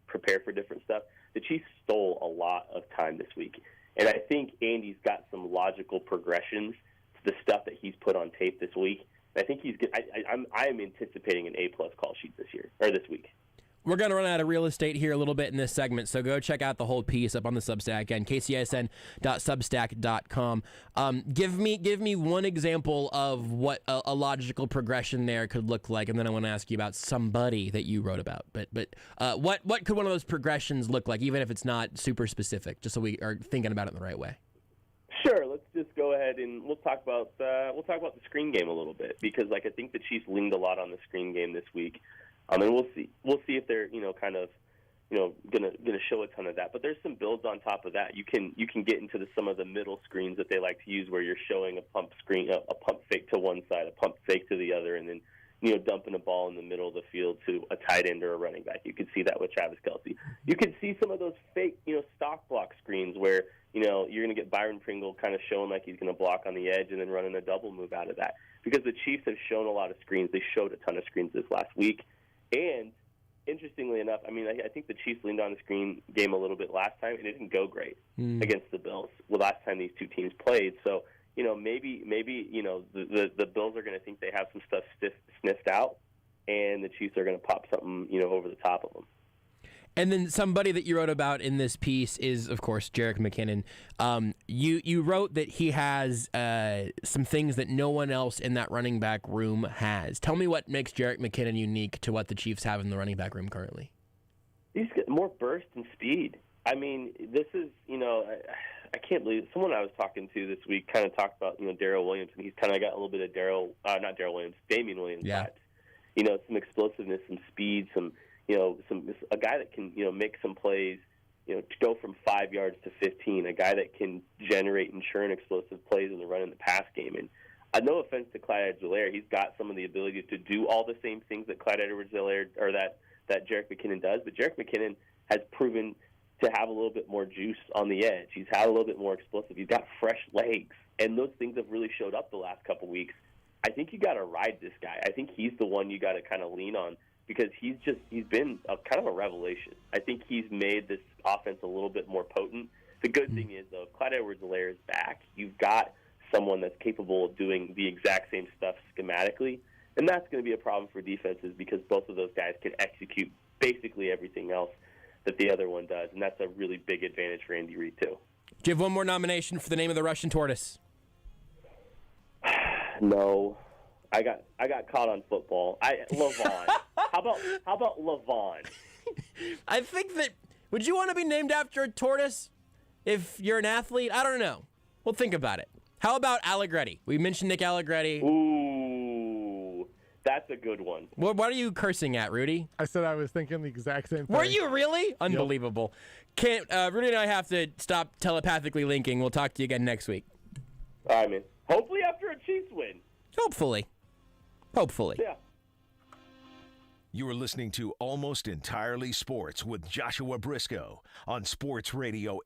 prepare for different stuff. The Chiefs stole a lot of time this week, and I think Andy's got some logical progressions to the stuff that he's put on tape this week. I think he's good. I am anticipating an A+ call sheet this week. We're going to run out of real estate here a little bit in this segment, so go check out the whole piece up on the Substack. Again, kcsn.substack.com. Give me one example of what a logical progression there could look like, and then I want to ask you about somebody that you wrote about. But what could one of those progressions look like, even if it's not super specific, just so we are thinking about it in the right way? Sure. Let's just go ahead and we'll talk about the screen game a little bit, because I think the Chiefs leaned a lot on the screen game this week. And we'll see if they're gonna show a ton of that. But there's some builds on top of that. You can get into some of the middle screens that they like to use, where you're showing a pump fake to one side, a pump fake to the other, and then dumping a ball in the middle of the field to a tight end or a running back. You could see that with Travis Kelce. You could see some of those fake stock block screens where you're going to get Byron Pringle kind of showing like he's going to block on the edge and then running a double move out of that. Because the Chiefs have shown a lot of screens. They showed a ton of screens this last week. And interestingly enough, I think the Chiefs leaned on the screen game a little bit last time, and it didn't go great against the Bills. Well, last time these two teams played, so maybe the Bills are going to think they have some stuff sniffed out, and the Chiefs are going to pop something over the top of them. And then somebody that you wrote about in this piece is, of course, Jerick McKinnon. You wrote that he has some things that no one else in that running back room has. Tell me what makes Jerick McKinnon unique to what the Chiefs have in the running back room currently. He's got more burst and speed. This is, I can't believe someone I was talking to this week kind of talked about, Darrell Williams, and he's kind of got a little bit of Damian Williams vibes. Some explosiveness, some speed, a guy that can, make some plays, to go from 5 yards to 15, a guy that can generate and churn explosive plays in the run and the pass game. And no offense to Clyde Edwards-Helaire, he's got some of the ability to do all the same things that Clyde Edwards-Helaire or that that Jerick McKinnon does, but Jerick McKinnon has proven to have a little bit more juice on the edge. He's had a little bit more explosive. He's got fresh legs, and those things have really showed up the last couple weeks. I think you got to ride this guy. I think he's the one you got to kind of lean on because he's been kind of a revelation. I think he's made this offense a little bit more potent. The good thing is, though, if Clyde Edwards-Helaire is back, you've got someone that's capable of doing the exact same stuff schematically, and that's going to be a problem for defenses because both of those guys can execute basically everything else that the other one does, and that's a really big advantage for Andy Reid, too. Do you have one more nomination for the name of the Russian tortoise? No. I got caught on football. Levon. How about Levon? I think that, would you want to be named after a tortoise if you're an athlete? I don't know. We'll think about it. How about Allegretti? We mentioned Nick Allegretti. Ooh, that's a good one. What are you cursing at, Rudy? I said I was thinking the exact same thing. Were you really? Unbelievable. Yep. Rudy and I have to stop telepathically linking. We'll talk to you again next week. All right, man. Hopefully after a Chiefs win. Hopefully. Yeah. You are listening to Almost Entirely Sports with Joshua Brisco on Sports Radio.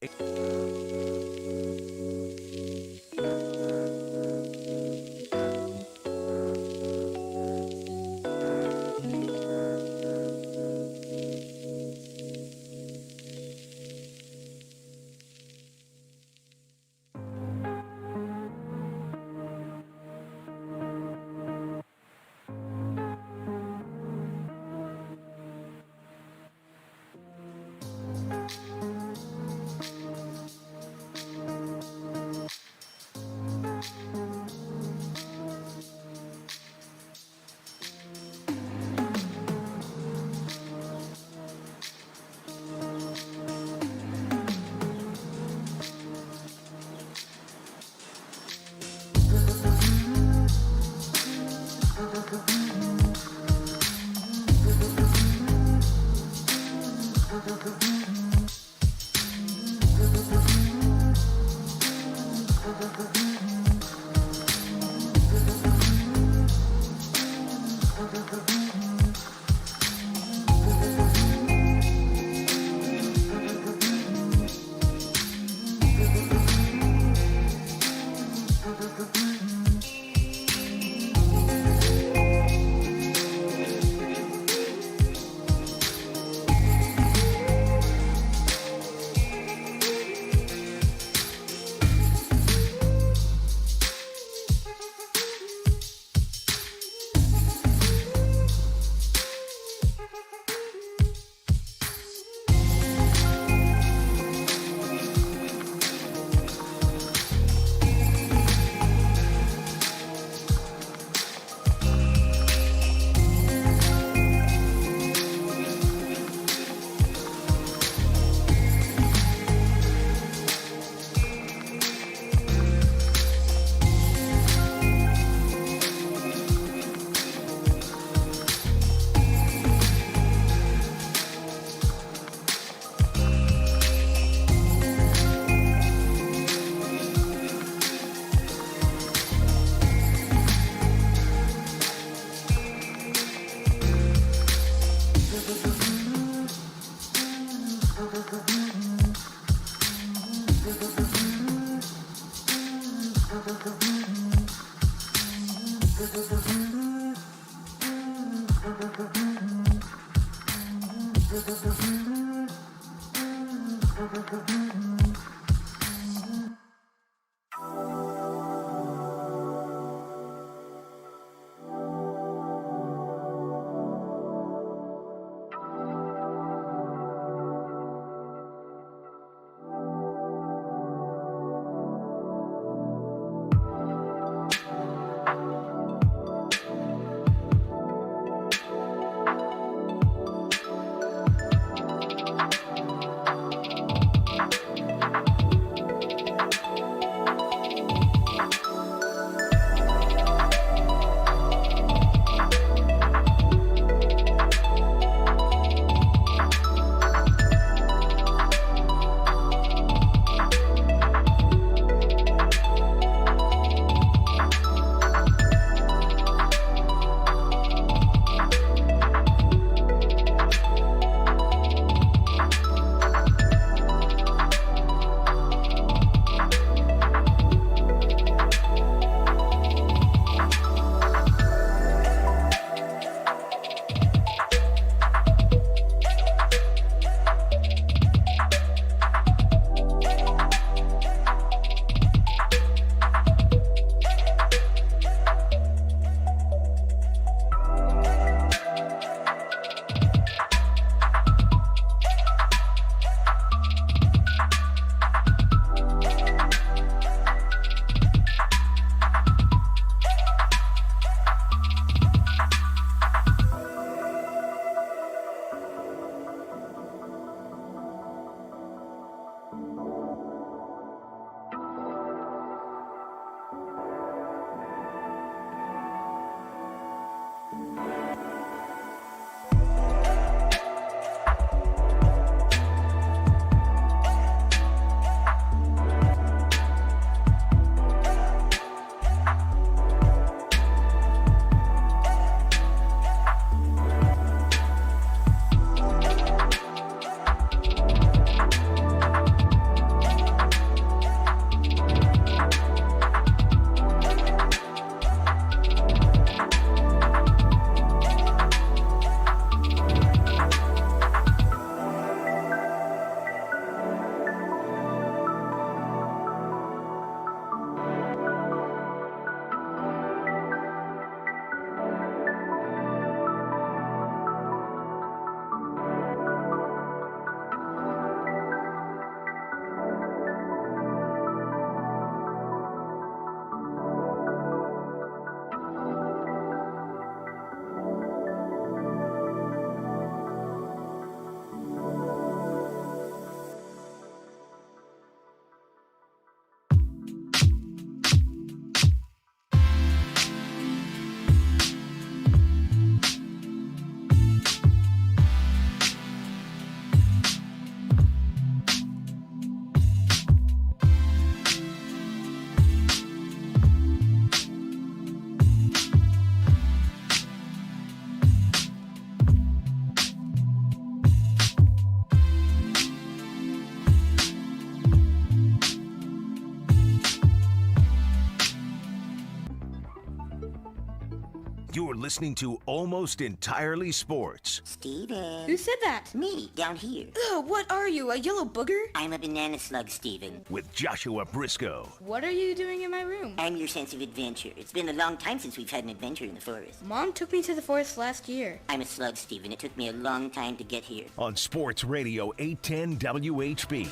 You're listening to Almost Entirely Sports. Steven. Who said that? Me, down here. Ugh, what are you, a yellow booger? I'm a banana slug, Steven. With Joshua Brisco. What are you doing in my room? I'm your sense of adventure. It's been a long time since we've had an adventure in the forest. Mom took me to the forest last year. I'm a slug, Steven. It took me a long time to get here. On Sports Radio 810 WHB.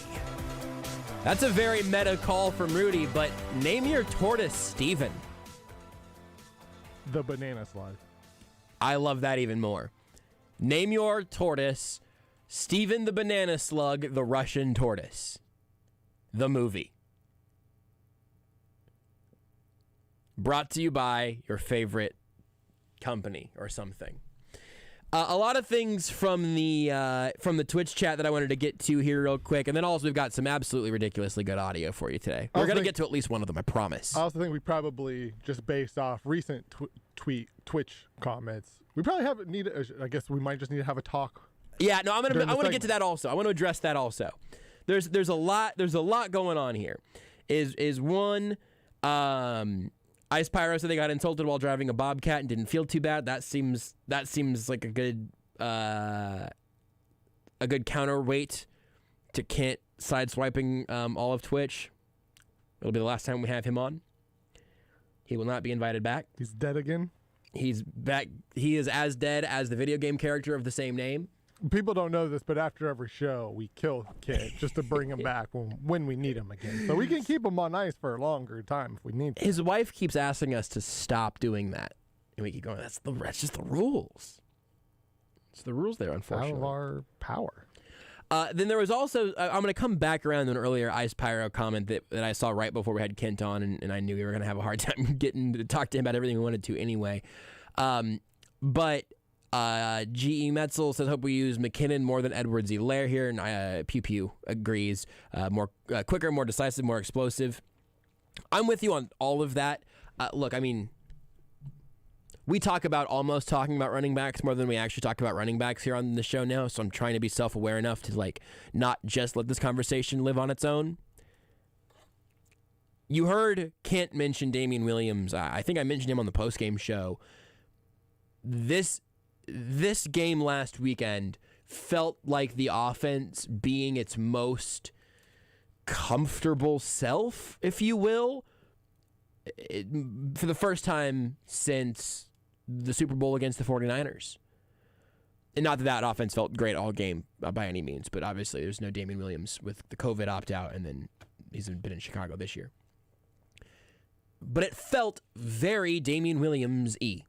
That's a very meta call from Rudy, but name your tortoise, Steven. The banana slug. I love that even more. Name your tortoise, Steven the Banana Slug, the Russian tortoise. The movie. Brought to you by your favorite company or something. A lot of things from the Twitch chat that I wanted to get to here real quick, and then also we've got some absolutely ridiculously good audio for you today. We're going to get to at least one of them, I promise. I also think we probably, just based off recent Twitch comments, we probably I guess we might just need to have a talk. Yeah, no, I want to get to that also. I want to address that also. There's a lot going on here. Is one Ice Pyro said they got insulted while driving a Bobcat and didn't feel too bad. That seems like a good counterweight to Kent sideswiping all of Twitch. It'll be the last time we have him on. He will not be invited back. He's dead again. He's back. He is as dead as the video game character of the same name. People don't know this, but after every show, we kill Kid just to bring him back when we need him again. So we can keep him on ice for a longer time if we need to. His wife keeps asking us to stop doing that. And we keep going, that's just the rules. It's the rules there, unfortunately. Out of our power. Then there was also, I'm going to come back around to an earlier Ice Pyro comment that I saw right before we had Kent on, and I knew we were going to have a hard time getting to talk to him about everything we wanted to anyway. But G.E. Metzel says, hope we use McKinnon more than Edwards-Helaire here, and Pew Pew agrees. More quicker, more decisive, more explosive. I'm with you on all of that. Look, I mean, we talk about almost talking about running backs more than we actually talk about running backs here on the show now, so I'm trying to be self-aware enough to not just let this conversation live on its own. You heard Kent mention Damian Williams. I think I mentioned him on the post-game show. This game last weekend felt like the offense being its most comfortable self, if you will, for the first time since the Super Bowl against the 49ers. And not that offense felt great all game by any means, but obviously there's no Damian Williams with the COVID opt-out, and then he's been in Chicago this year. But it felt very Damian Williams-y,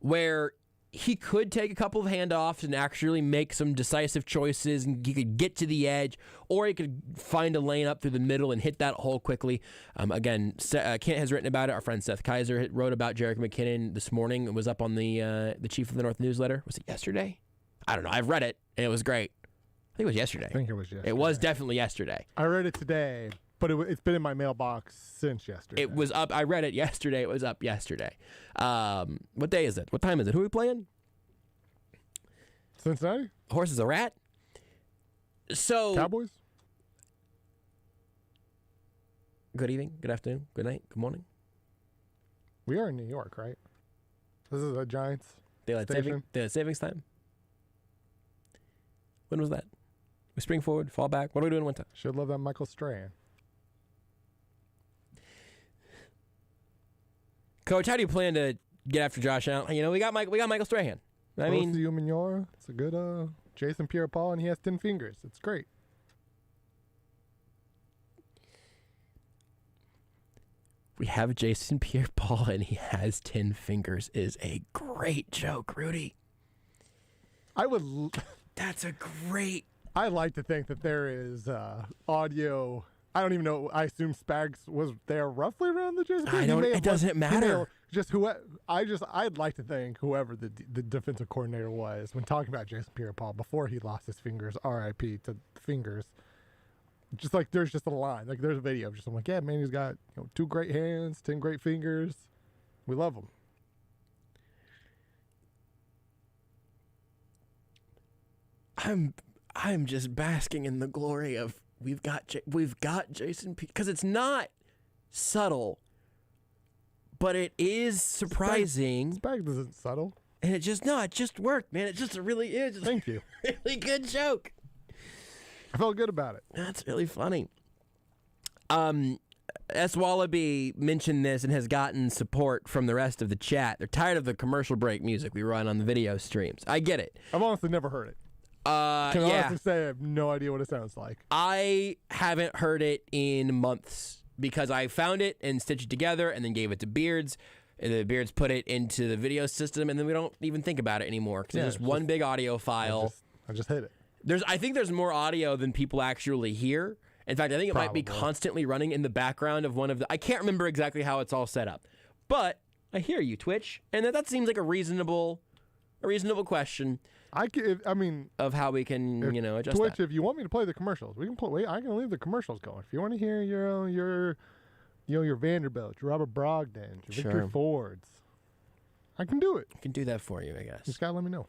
where he could take a couple of handoffs and actually make some decisive choices, and he could get to the edge, or he could find a lane up through the middle and hit that hole quickly. Again, Kent has written about it. Our friend Seth Kaiser wrote about Jerick McKinnon this morning. It was up on the Chief of the North newsletter. Was it yesterday? I don't know. I've read it, and it was great. I think it was yesterday. I think it was yesterday. It was definitely yesterday. I read it today, but it's been in my mailbox since yesterday. It was up. I read it yesterday. It was up yesterday. What day is it? What time is it? Who are we playing? Cincinnati? Horse is a rat? So Cowboys? Good evening, good afternoon, good night, good morning. We are in New York, right? This is a Giants Daylight savings time? When was that? We spring forward, fall back. What are we doing in winter? Should love that Michael Strahan. Coach, how do you plan to get after Josh Allen? You know, we got Michael Strahan. I mean, it's a good Jason Pierre-Paul, and he has 10 fingers. It's great. We have Jason Pierre-Paul, and he has 10 fingers is a great joke, Rudy. That's a great. I like to think that there is audio. I don't even know. I assume Spags was there roughly around the Jason. It doesn't matter. I'd like to think whoever the defensive coordinator was when talking about Jason Pierre-Paul before he lost his fingers, R.I.P. to fingers. Just like there's just a line, like there's a video of just I'm like, yeah, man, he's got 2 great hands, 10 great fingers. We love him. I'm just basking in the glory of we've got Jason P, because it's not subtle, but it is surprising. This bag isn't subtle. And it just worked, man. It just really is. Thank you. Really good joke. I felt good about it. That's really funny. S. Wallaby mentioned this and has gotten support from the rest of the chat. They're tired of the commercial break music we run on the video streams. I get it. I've honestly never heard it. Can I honestly say I have no idea what it sounds like? I haven't heard it in months because I found it and stitched it together and then gave it to Beards. And the Beards put it into the video system, and then we don't even think about it anymore because it's just one big audio file. I just hit it. I think there's more audio than people actually hear. In fact, I think it might be constantly running in the background of one of the... I can't remember exactly how it's all set up. But I hear you, Twitch, and that seems like a reasonable question. Of how we can, adjust Twitch, that. if you want me to play the commercials, we can play. I can leave the commercials going. If you want to hear your Vanderbilt, your Robert Brogdon, your Victor Fords, I can do it. I can do that for you, I guess. Just gotta let me know.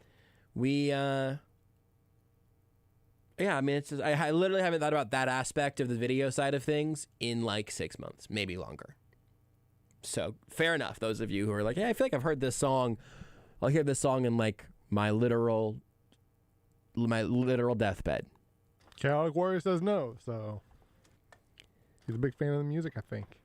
It's just, I literally haven't thought about that aspect of the video side of things in like 6 months, maybe longer. So fair enough. Those of you who are like, hey, I feel like I've heard this song. I'll hear this song in like my literal deathbed. Chaotic Warrior says no, so he's a big fan of the music, I think.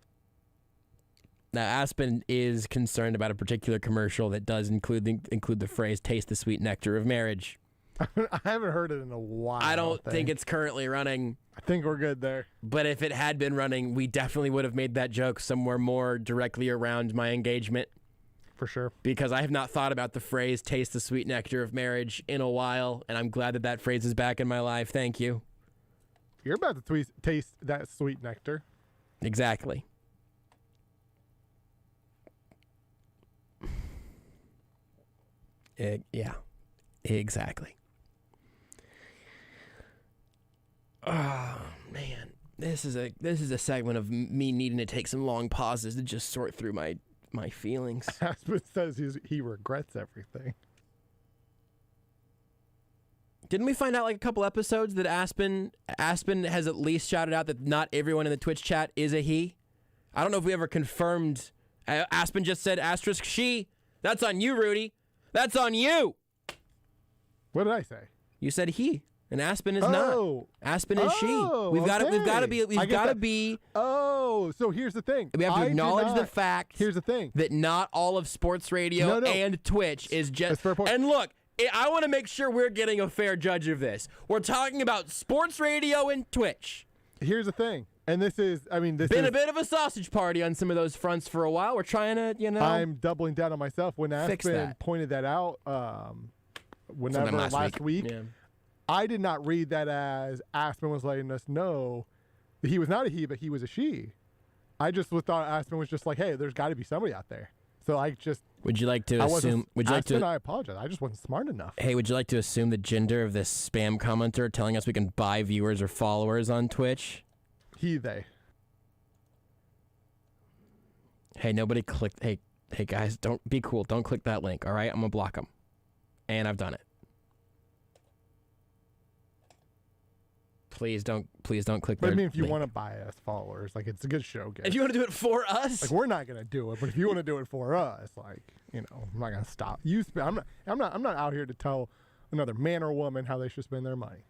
Now, Aspen is concerned about a particular commercial that does include the phrase "taste the sweet nectar of marriage." I haven't heard it in a while. I don't think it's currently running. I think we're good there. But if it had been running, we definitely would have made that joke somewhere more directly around my engagement. For sure. Because I have not thought about the phrase "taste the sweet nectar of marriage" in a while, and I'm glad that phrase is back in my life. Thank you. You're about to taste that sweet nectar. Exactly. Yeah, exactly. Oh man, this is a segment of me needing to take some long pauses to just sort through my feelings. Aspen says he regrets everything. Didn't we find out like a couple episodes that Aspen has at least shouted out that not everyone in the Twitch chat is a he? I don't know if we ever confirmed. Aspen just said asterisk she. That's on you, Rudy. That's on you. What did I say? You said he, and Aspen is not. Aspen is she. We've got to be. Oh, so here's the thing. We have to acknowledge the fact. Here's the thing. That not all of sports radio and Twitch is just. That's a fair point. And look, I want to make sure we're getting a fair judge of this. We're talking about sports radio and Twitch. Here's the thing. And this is a bit of a sausage party on some of those fronts for a while. We're trying to, I'm doubling down on myself. When Aspen pointed that out, last week, I did not read that as Aspen was letting us know that he was not a he, but he was a she. I just thought Aspen was just like, hey, there's got to be somebody out there. So I just. Would you like to assume? I apologize. I just wasn't smart enough. Hey, would you like to assume the gender of this spam commenter telling us we can buy viewers or followers on Twitch? He, they. Hey, nobody clicked. Hey guys, don't be cool. Don't click that link, all right? I'm going to block them. And I've done it. Please don't click But their I mean, if you link. want to buy us followers, like, it's a good show, guys. If you want to do it for us? Like, we're not going to do it, but if you want to do it for us, like, I'm not going to stop. I'm not out here to tell another man or woman how they should spend their money.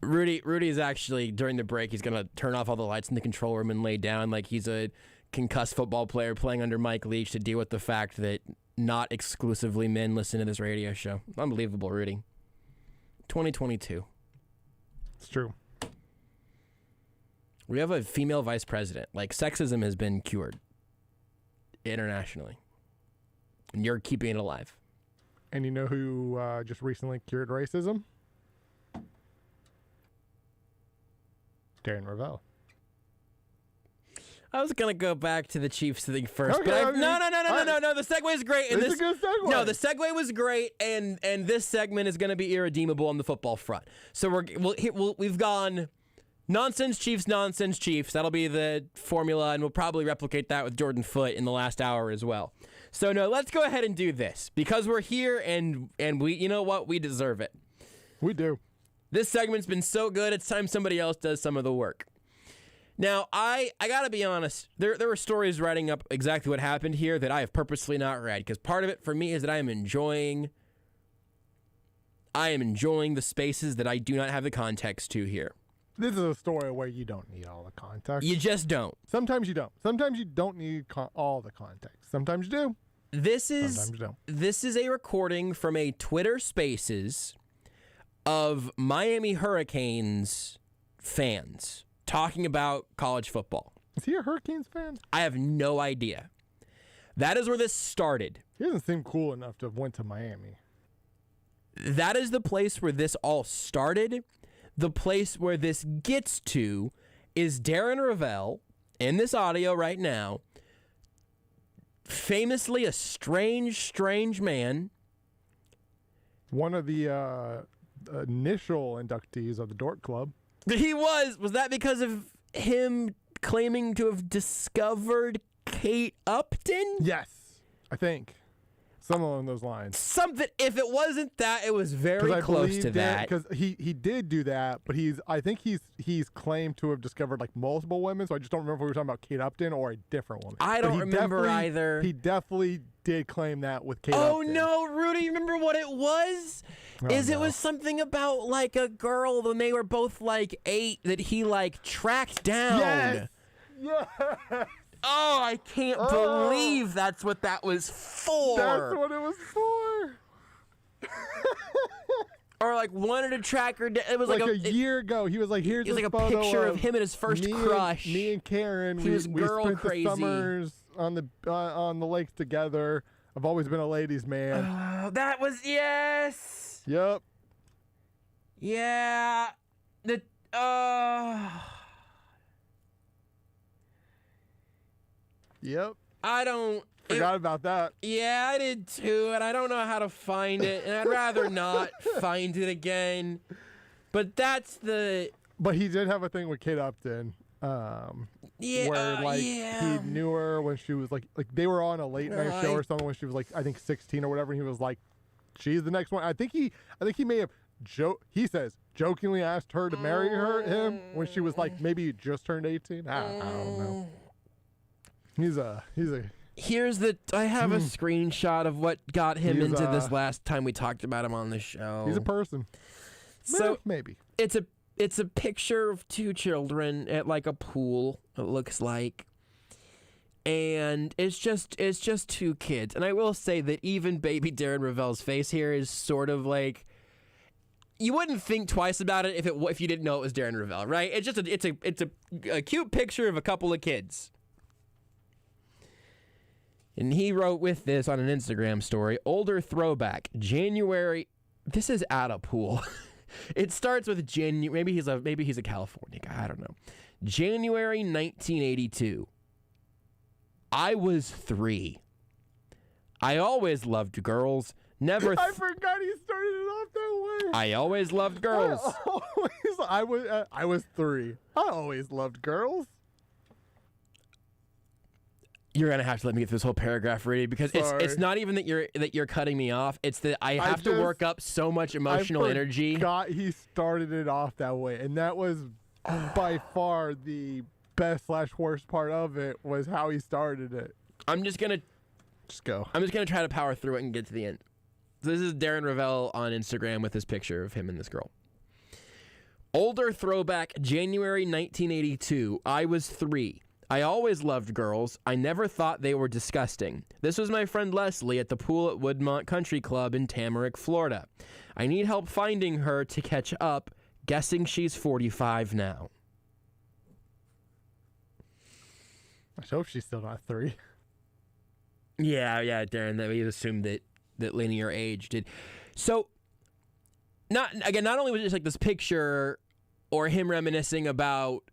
Rudy's actually, during the break, he's going to turn off all the lights in the control room and lay down like he's a concussed football player playing under Mike Leach to deal with the fact that not exclusively men listen to this radio show. Unbelievable, Rudy. 2022. It's true. We have a female vice president. Like, sexism has been cured internationally. And you're keeping it alive. And you know who just recently cured racism? Darren Ravel. I was going to go back to the Chiefs thing first, okay, but no. The segue is great. This is a good segue. No, the segue was great, and this segment is going to be irredeemable on the football front. So we've gone nonsense Chiefs. That'll be the formula, and we'll probably replicate that with Jordan Foote in the last hour as well. So no, let's go ahead and do this because we're here, and we, you know what, we deserve it. We do. This segment's been so good, it's time somebody else does some of the work. Now, I gotta be honest, there were stories writing up exactly what happened here that I have purposely not read, because part of it for me is that I am enjoying the spaces that I do not have the context to here. This is a story where you don't need all the context. You just don't. Sometimes you don't. Sometimes you don't need all the context. Sometimes you do. This is a recording from a Twitter Spaces of Miami Hurricanes fans talking about college football. Is he a Hurricanes fan? I have no idea. That is where this started. He doesn't seem cool enough to have went to Miami. That is the place where this all started. The place where this gets to is Darren Rovell, in this audio right now, famously a strange man. One of the initial inductees of the Dork Club. He was. Was that because of him claiming to have discovered Kate Upton? Yes, I think. Something along those lines. Something. If it wasn't that, it was very close to that. Because he did do that, but I think he's claimed to have discovered like multiple women. So I just don't remember if we were talking about Kate Upton or a different woman. I don't remember either. He definitely did claim that with Kate Upton. Oh no, Rudy! You remember what it was? It was something about like a girl when they were both like 8 that he like tracked down. Yes. Yes. Oh, I can't believe that's what that was for. That's what it was for. Or like wanted to track her down. It was like a year ago. He was like, here's like a picture of him and his first crush. Me and Karen. He was girl spent crazy. The summers on the lakes together. I've always been a ladies' man. That was yes. Yep. Yeah. Yep. I forgot about that. Yeah, I did too, and I don't know how to find it, and I'd rather not find it again. But But he did have a thing with Kate Upton. Where he knew her when she was like they were on a late night show or something when she was like I think 16 or whatever. And he was like, she's the next one. I think he may have he says jokingly asked her to marry him when she was like maybe just turned 18. I don't know. I have a screenshot of what got him into this last time we talked about him on the show. He's a person. So maybe it's a picture of 2 children at like a pool. It looks like, and it's just 2 kids. And I will say that even baby Darren Rovell's face here is sort of like, you wouldn't think twice about it if you didn't know it was Darren Rovell, right? It's just it's a cute picture of a couple of kids. And he wrote with this on an Instagram story, older throwback, January. This is at a pool. It starts with maybe he's a California guy. I don't know. January 1982. I was 3. I always loved girls. Never. I forgot he started it off that way. I always loved girls. I was 3. I always loved girls. You're gonna have to let me get through this whole paragraph, Rudy, because it's not even that you're cutting me off. It's that I have to work up so much emotional energy. He started it off that way, and that was by far the best / worst part of it was how he started it. I'm just gonna go. I'm just gonna try to power through it and get to the end. So this is Darren Rovell on Instagram with this picture of him and this girl. Older throwback, January 1982. I was 3. I always loved girls. I never thought they were disgusting. This was my friend Leslie at the pool at Woodmont Country Club in Tamarack, Florida. I need help finding her to catch up, guessing she's 45 now. I hope she's still not 3. Yeah, Darren, that we assumed that linear age did. So, not only was it just like this picture or him reminiscing about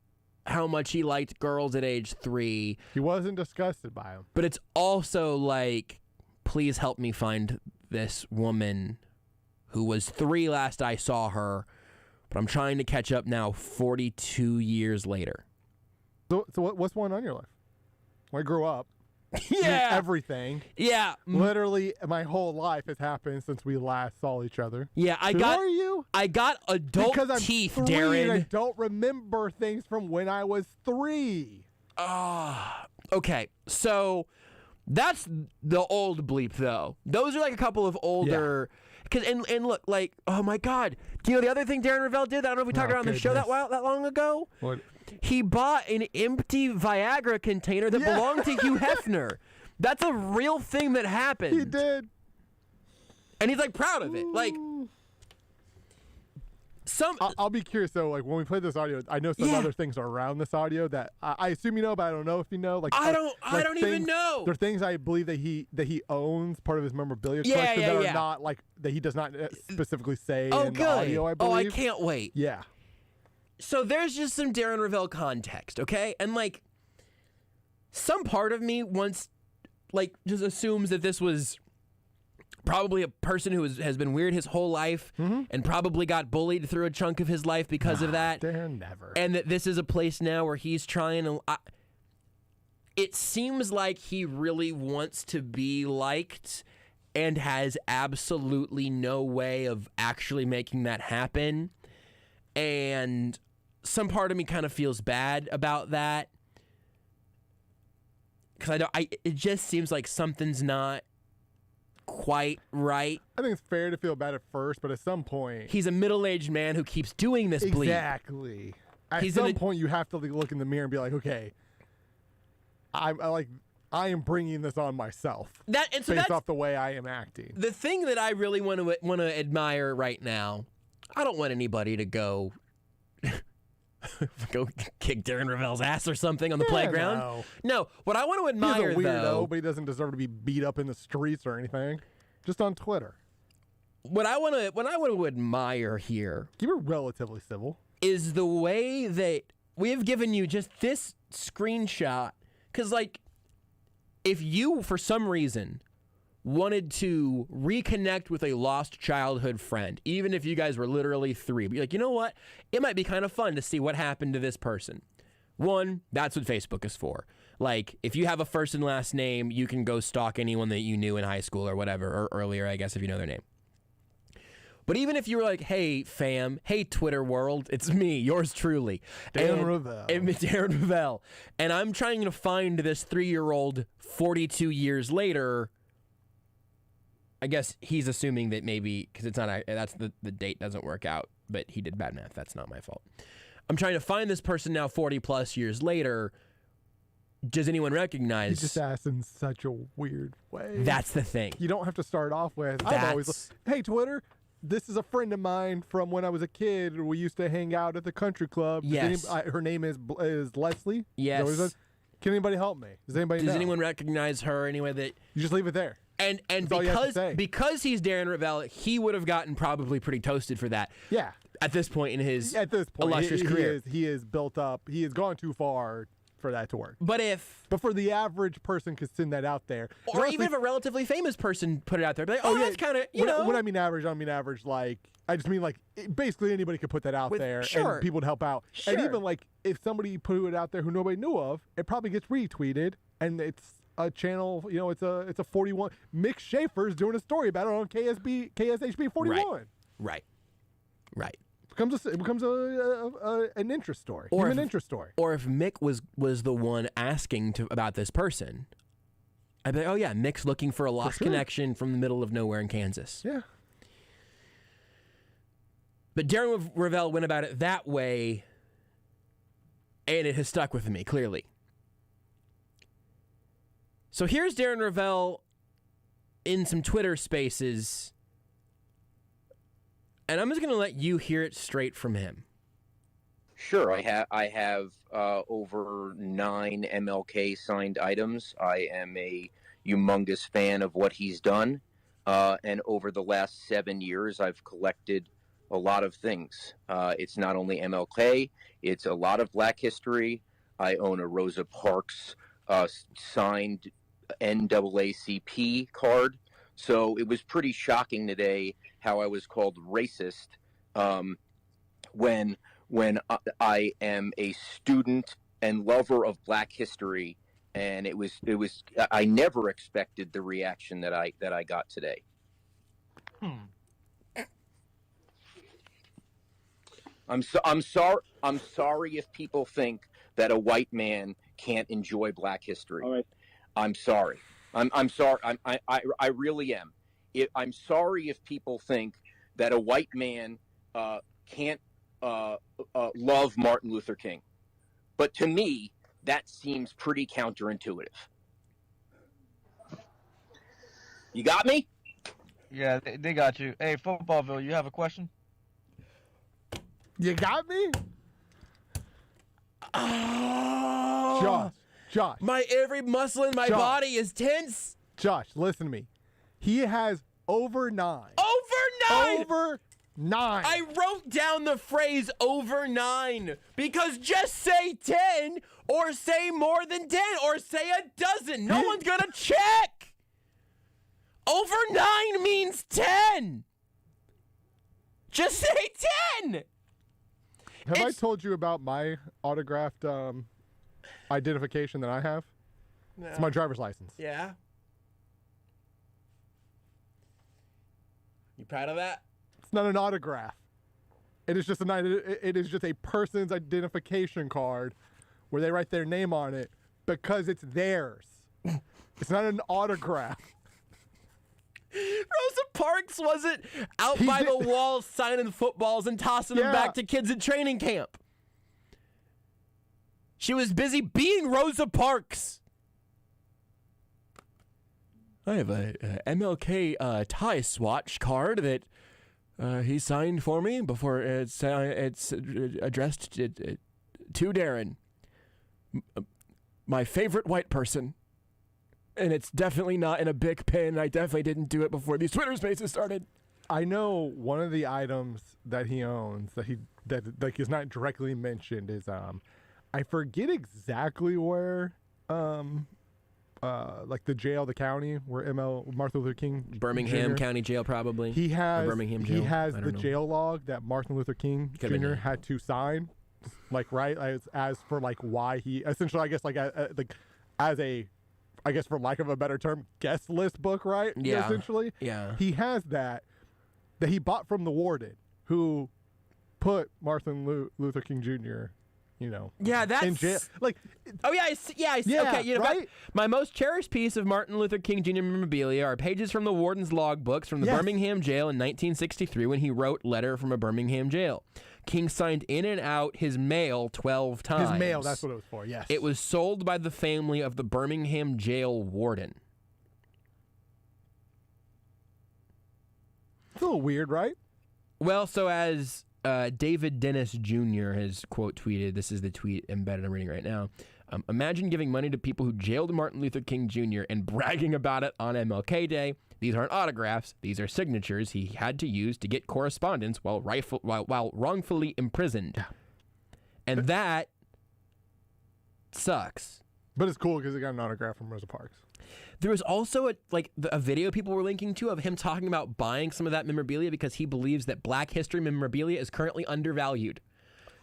how much he liked girls at age 3. He wasn't disgusted by them. But it's also like, please help me find this woman who was 3 last I saw her, but I'm trying to catch up now 42 years later. So what's going on in your life? Why grow up? Yeah. Everything. Yeah. Literally, my whole life has happened since we last saw each other. Yeah, Who are you? I got adult because I'm teeth, 3 Darren. And I don't remember things from when I was 3. Okay, so that's the old bleep, though. Those are like a couple of older. And look, like, oh my God, do you know the other thing Darren Ravel did? I don't know if we talked about on the show that long ago. What? He bought an empty Viagra container that belonged to Hugh Hefner. That's a real thing that happened. He did, and he's like proud of it. Like, I'll be curious though. Like when we play this audio, I know some other things are around this audio that I assume you know, but I don't know if you know. Like I don't even know. There are things I believe that he owns, part of his memorabilia collection that are not like that he does not specifically say in the audio. I believe. Oh, I can't wait. Yeah. So there's just some Darren Ravel context, okay? And like some part of me just assumes that this was probably a person who has been weird his whole life and probably got bullied through a chunk of his life because of that. Darren never. And that this is a place now where he's trying to... it seems like he really wants to be liked and has absolutely no way of actually making that happen. And some part of me kind of feels bad about that. Because it just seems like something's not quite right. I think it's fair to feel bad at first, but at some point... He's a middle-aged man who keeps doing this bleep. Exactly. At some point, you have to look in the mirror and be like, okay, I am bringing this on myself based off the way I am acting. The thing that I really want to admire right now, I don't want anybody to go kick Darren Ravel's ass or something on the playground. No, what I want to admire, he's a weirdo, though, but he doesn't deserve to be beat up in the streets or anything. Just on Twitter. What I want to admire here, keep it relatively civil, is the way that we have given you just this screenshot. Because, like, if you, for some reason, wanted to reconnect with a lost childhood friend, even if you guys were literally 3, but you're like, you know what? It might be kind of fun to see what happened to this person. One, that's what Facebook is for. Like, if you have a first and last name, you can go stalk anyone that you knew in high school or whatever, or earlier, I guess, if you know their name. But even if you were like, hey, fam, hey, Twitter world, it's me, yours truly. Darren Ravel. Darren Ravel. And I'm trying to find this 3-year-old 42 years later. I guess he's assuming that maybe, because it's not, that's the date doesn't work out, but he did bad math. That's not my fault. I'm trying to find this person now 40 plus years later. Does anyone recognize? He just asked in such a weird way. That's the thing. You don't have to start off with, I've always, hey, Twitter, this is a friend of mine from when I was a kid. We used to hang out at the country club. Yes. Her name is Leslie. Yes. Can anybody help me? Does anyone recognize her anyway? That you just leave it there. And because he's Darren Ravel, he would have gotten probably pretty toasted for that. Yeah. At this point in his illustrious career. He is built up. He has gone too far for that to work. But for the average person could send that out there. Or even if a relatively famous person put it out there, be like, that's kind of, When I mean average, like, I just mean like, basically anybody could put that out there and people would help out. Sure. And even like, if somebody put it out there who nobody knew of, it probably gets retweeted and it's a channel, it's a 41. Mick Schaefer's doing a story about it on KSHB 41. Right. It becomes an interest story. Or an interest story. Or if Mick was the one asking about this person, I'd be like, oh yeah, Mick's looking for a lost connection from the middle of nowhere in Kansas. Yeah. But Darren Ravel went about it that way, and it has stuck with me, clearly. So here's Darren Ravel in some Twitter spaces, and I'm just going to let you hear it straight from him. Sure, I have over 9 MLK signed items. I am a humongous fan of what he's done, and over the last 7 years, I've collected a lot of things. It's not only MLK, it's a lot of Black history. I own a Rosa Parks signed NAACP card. So it was pretty shocking today how I was called racist when I am a student and lover of Black history and it was. I never expected the reaction that I got today. I'm sorry if people think that a white man can't enjoy Black history. All right. I'm sorry. I'm sorry. I really am. I'm sorry if people think that a white man can't love Martin Luther King. But to me, that seems pretty counterintuitive. You got me? Yeah, they got you. Hey, Footballville, you have a question? You got me? Oh, Josh. My every muscle in my body is tense. Josh, listen to me. He has over 9. Over 9! I wrote down the phrase over 9 because just say 10 or say more than 10 or say a dozen. No one's going to check. Over 9 means 10. Just say 10. Have I told you about my autographed identification that I have? No. It's my driver's license. Yeah. You proud of that? It's not an autograph. It is just a person's identification card where they write their name on it because it's theirs. It's not an autograph. Rosa Parks wasn't out by the wall signing footballs and tossing them back to kids at training camp. She was busy being Rosa Parks. I have a MLK tie swatch card that he signed for me before it's addressed to Darren, my favorite white person. And it's definitely not in a big pen. I definitely didn't do it before these Twitter Spaces started. I know one of the items that he owns that is not directly mentioned is I forget exactly where like the jail, the county where Martin Luther King Birmingham County Jail probably. He has Birmingham Jail. He has the jail log that Martin Luther King Jr. had to sign, like as for like why he essentially as a I guess for lack of a better term, guest list book, right? Yeah. Essentially. Yeah. He has that he bought from the warden who put Martin Luther King Jr., yeah, that's in jail. Like, oh yeah, I see. Yeah, okay, right? My most cherished piece of Martin Luther King Jr. memorabilia are pages from the warden's logbooks from the Birmingham jail in 1963 when he wrote "Letter from a Birmingham Jail." King signed in and out his mail 12 times. His mail, that's what it was for, yes. It was sold by the family of the Birmingham jail warden. It's a little weird, right? Well, so as David Dennis Jr. has quote tweeted, this is the tweet embedded I'm reading right now. Imagine giving money to people who jailed Martin Luther King Jr. and bragging about it on MLK Day. These aren't autographs. These are signatures he had to use to get correspondence while wrongfully imprisoned. Yeah. And that sucks. But it's cool because he got an autograph from Rosa Parks. There was also a video people were linking to of him talking about buying some of that memorabilia because he believes that Black history memorabilia is currently undervalued.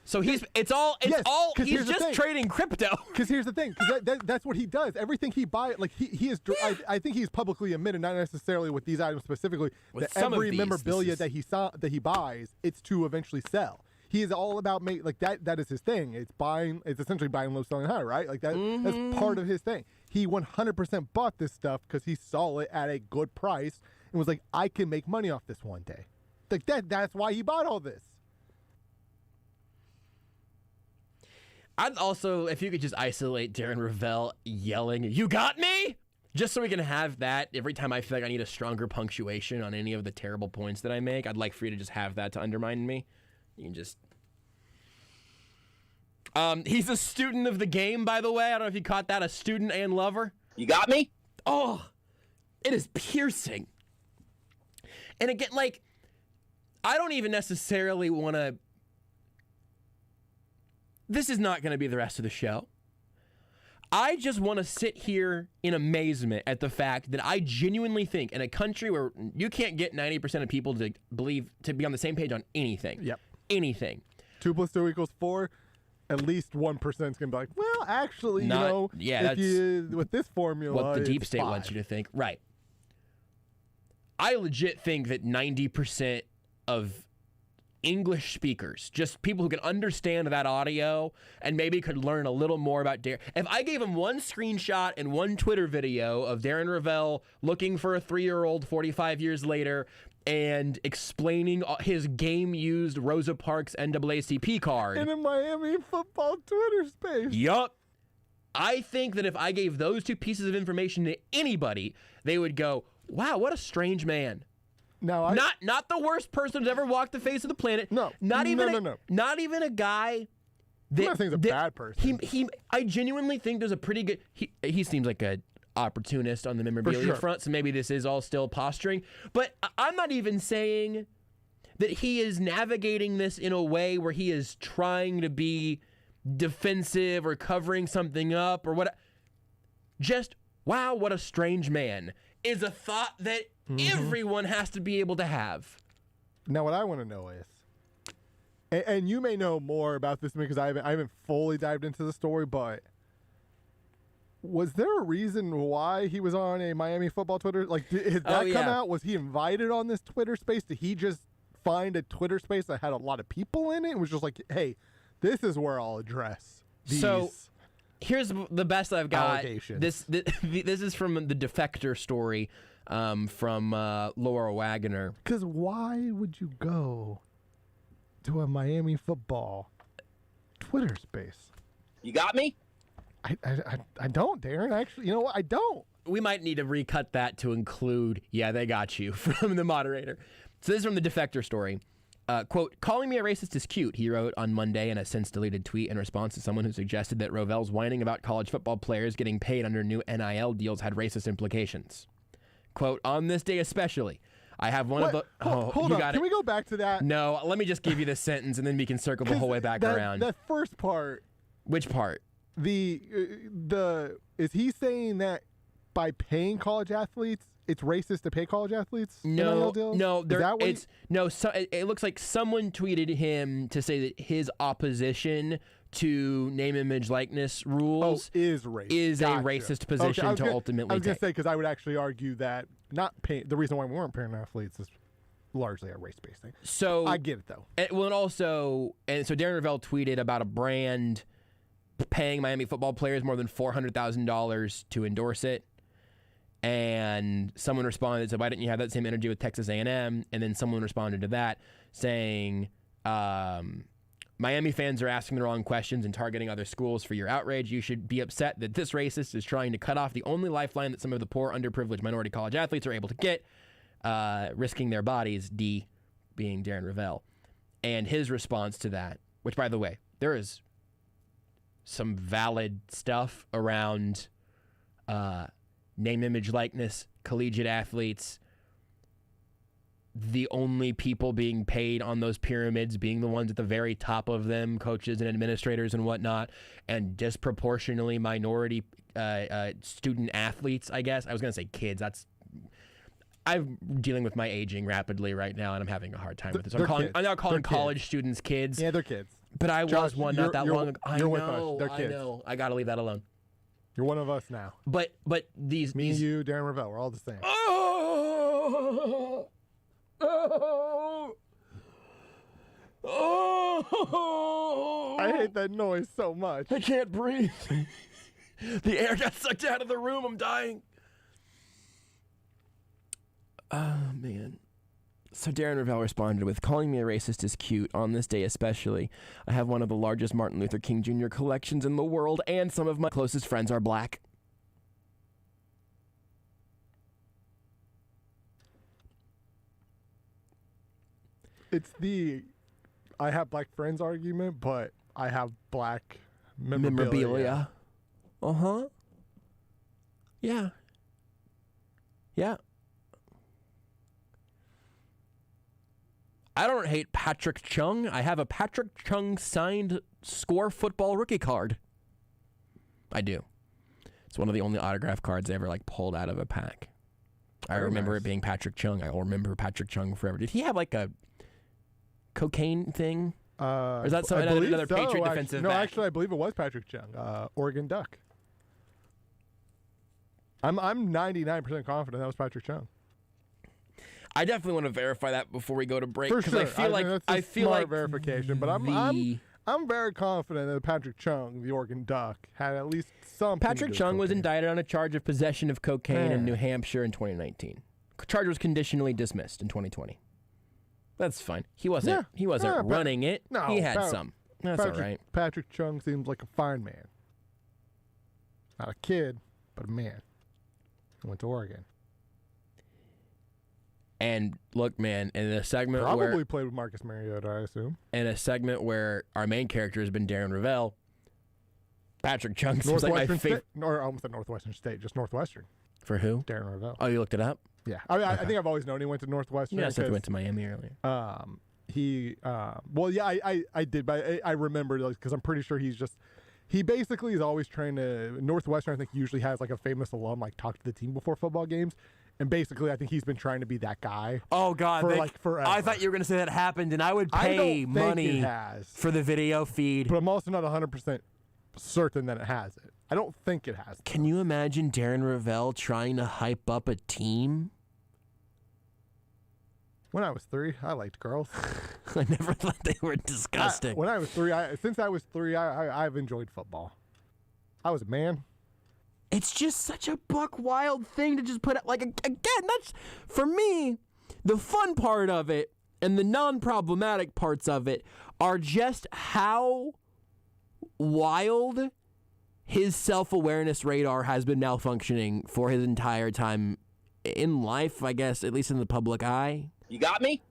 So he's just trading crypto. Because here's the thing, because that's what he does. Everything he buys, like he is. Yeah. I think he's publicly admitted, not necessarily with these items specifically, that every memorabilia that he buys, it's to eventually sell. He is all about that. That is his thing. It's buying. It's essentially buying low, selling high, right? Like that. Mm-hmm. That's part of his thing. He 100% bought this stuff because he saw it at a good price and was like, I can make money off this one day. Like that. That's why he bought all this. I'd also, if you could just isolate Darren Ravel yelling, "You got me!" Just so we can have that every time I feel like I need a stronger punctuation on any of the terrible points that I make. I'd like for you to just have that to undermine me. You can just... he's a student of the game, by the way. I don't know if you caught that. A student and lover. You got me? Oh, it is piercing. And again, I don't even necessarily want to... This is not going to be the rest of the show. I just want to sit here in amazement at the fact that I genuinely think in a country where you can't get 90% of people to be on the same page on anything. Yep. Anything. 2 + 2 = 4. at least 1% is going to be like, well, actually, with this formula, what the deep state 5. wants you to think. Right. I legit think that 90% of English speakers, just people who can understand that audio and maybe could learn a little more about Darren. If I gave them one screenshot and one Twitter video of Darren Rovell looking for a 3-year-old 45 years later and explaining his game-used Rosa Parks NAACP card. In a Miami football Twitter space. Yup. I think that if I gave those 2 pieces of information to anybody, they would go, wow, what a strange man. No, not the worst person who's ever walked the face of the planet. No, not even a guy. I'm not saying he's a bad person. I genuinely think there's a pretty good. He seems like a opportunist on the memorabilia front, so maybe this is all still posturing. But I'm not even saying that he is navigating this in a way where he is trying to be defensive or covering something up or what. Just wow, what a strange man is a thought that everyone has to be able to have. Now, what I want to know is, and you may know more about this because I haven't fully dived into the story, but was there a reason why he was on a Miami football Twitter? Like, did that come out? Was he invited on this Twitter space? Did he just find a Twitter space that had a lot of people in it and was just like, hey, this is where I'll address these here's the best I've got. Allegations. This is from the Defector story from Laura Wagoner. Because why would you go to a Miami football Twitter space? You got me? I don't, Darren. Actually, you know what? I don't. We might need to recut that to include, they got you, from the moderator. So this is from the Defector story. Quote, calling me a racist is cute, he wrote on Monday in a since-deleted tweet in response to someone who suggested that Rovell's whining about college football players getting paid under new NIL deals had racist implications. Quote, on this day especially, I have one of the... Hold on, can we go back to that? No, let me just give you this sentence and then we can circle the whole way back around. That first part... Which part? Is he saying that by paying college athletes, it's racist to pay college athletes? No, it looks like someone tweeted him to say that his opposition to name, image, likeness rules is a racist position to ultimately I was going to say, because I would actually argue that the reason why we weren't paying athletes is largely a race-based thing. So I get it, though. So Darren Rovell tweeted about a brand paying Miami football players more than $400,000 to endorse it. And someone responded, said, why didn't you have that same energy with Texas A&M? And then someone responded to that saying, Miami fans are asking the wrong questions and targeting other schools for your outrage. You should be upset that this racist is trying to cut off the only lifeline that some of the poor, underprivileged minority college athletes are able to get, risking their bodies, D being Darren Rovell. And his response to that, which, by the way, there is some valid stuff around name, image, likeness, collegiate athletes, the only people being paid on those pyramids being the ones at the very top of them, coaches and administrators and whatnot, and disproportionately minority student athletes, I guess. I was going to say kids. I'm dealing with my aging rapidly right now, and I'm having a hard time with this. I'm now calling college students kids. Yeah, they're kids. But I was one not that long ago. You're with us. They're kids. I know. I got to leave that alone. You're one of us now. But these... Me and you, Darren Rovell, we're all the same. I hate that noise so much. I can't breathe. The air got sucked out of the room. I'm dying. Oh, man. So Darren Rovell responded with, calling me a racist is cute, on this day especially. I have one of the largest Martin Luther King Jr. collections in the world, and some of my closest friends are black. It's the I have black friends argument, but I have black memorabilia. Uh-huh. Yeah. Yeah. I don't hate Patrick Chung. I have a Patrick Chung signed Score football rookie card. I do. It's one of the only autograph cards I ever pulled out of a pack. I remember it being Patrick Chung. I will remember Patrick Chung forever. Did he have a cocaine thing? Or is that another Patriot defensive back? No, actually, I believe it was Patrick Chung, Oregon Duck. I'm 99% confident that was Patrick Chung. I definitely want to verify that before we go to break because I feel like verification, but I'm very confident that Patrick Chung, the Oregon Duck, had at least something. Patrick Chung was indicted on a charge of possession of cocaine in New Hampshire in 2019. Charge was conditionally dismissed in 2020. That's fine. He wasn't running it. No, he had some. That's all right. Patrick Chung seems like a fine man. Not a kid, but a man. He went to Oregon. And look, man, in a segment probably played with Marcus Mariota, I assume. In a segment where our main character has been Darren Ravel, Patrick Chung seems like my favorite. Or I almost said Northwestern State, just Northwestern. For who? Darren Ravel. Oh, you looked it up? Yeah. I think I've always known he went to Northwestern. Yeah, I said he went to Miami earlier. I did, but I remember because I'm pretty sure he basically is always trying to. Northwestern, I think, usually has like a famous alum like talk to the team before football games. And basically, I think he's been trying to be that guy. Oh, God. Forever. I thought you were going to say that happened, and I would pay money for the video feed. But I'm also not 100% certain that it has it. I don't think it has it. Can you imagine Darren Ravel trying to hype up a team? When I was 3, I liked girls. I never thought they were disgusting. When I was 3, since I was 3, I've enjoyed football. I was a man. It's just such a buck wild thing to just put out. Like, again, that's, for me, the fun part of it and the non-problematic parts of it are just how wild his self-awareness radar has been malfunctioning for his entire time in life, I guess, at least in the public eye. You got me?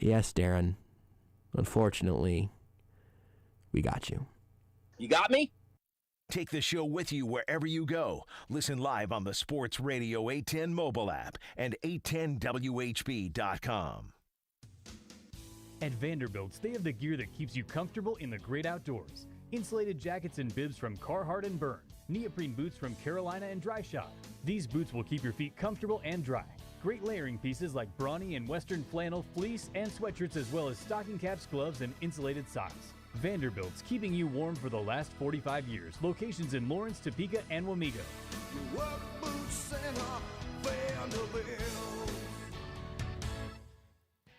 Yes, Darren. Unfortunately, we got you. You got me? Take the show with you wherever you go. Listen live on the Sports Radio 810 mobile app and 810WHB.com. At Vanderbilt's, they have the gear that keeps you comfortable in the great outdoors. Insulated jackets and bibs from Carhartt and Byrne. Neoprene boots from Carolina and Dry Shop. These boots will keep your feet comfortable and dry. Great layering pieces like brawny and western flannel, fleece, and sweatshirts, as well as stocking caps, gloves, and insulated socks. Vanderbilt's, keeping you warm for the last 45 years. Locations in Lawrence, Topeka, and Wamego.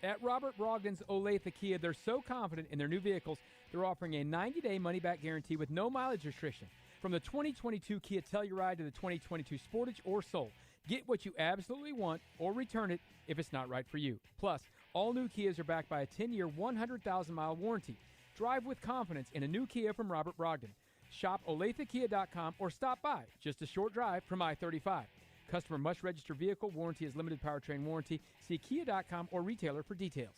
At Robert Brogdon's Olathe Kia, they're so confident in their new vehicles, they're offering a 90-day money-back guarantee with no mileage restriction. From the 2022 Kia Telluride to the 2022 Sportage or Soul, get what you absolutely want or return it if it's not right for you. Plus, all new Kias are backed by a 10-year, 100,000-mile warranty. Drive with confidence in a new Kia from Robert Brogdon. Shop OlatheKia.com or stop by. Just a short drive from I-35. Customer must register vehicle. Warranty is limited powertrain warranty. See Kia.com or retailer for details.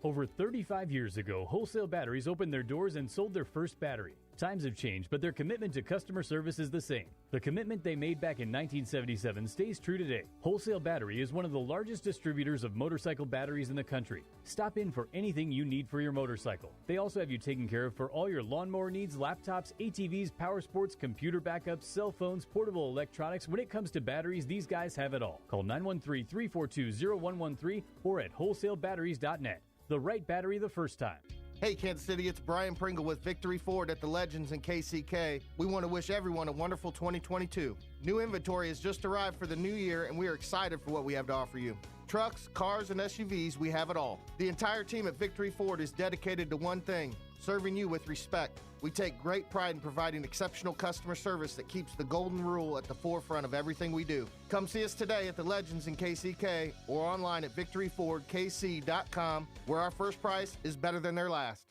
Over 35 years ago, Wholesale Batteries opened their doors and sold their first battery. Times have changed, but their commitment to customer service is the same. The commitment they made back in 1977 stays true today. Wholesale Battery is one of the largest distributors of motorcycle batteries in the country. Stop in for anything you need for your motorcycle. They also have you taken care of for all your lawnmower needs, laptops, ATVs, power sports, computer backups, cell phones, portable electronics. When it comes to batteries, these guys have it all. Call 913-342-0113 or at wholesalebatteries.net. The right battery the first time. Hey, Kansas City, it's Brian Pringle with Victory Ford at the Legends in KCK. We want to wish everyone a wonderful 2022. New inventory has just arrived for the new year, and we are excited for what we have to offer you. Trucks, cars, and SUVs, we have it all. The entire team at Victory Ford is dedicated to one thing, serving you with respect. We take great pride in providing exceptional customer service that keeps the golden rule at the forefront of everything we do. Come see us today at the Legends in KCK or online at victoryfordkc.com, where our first price is better than their last.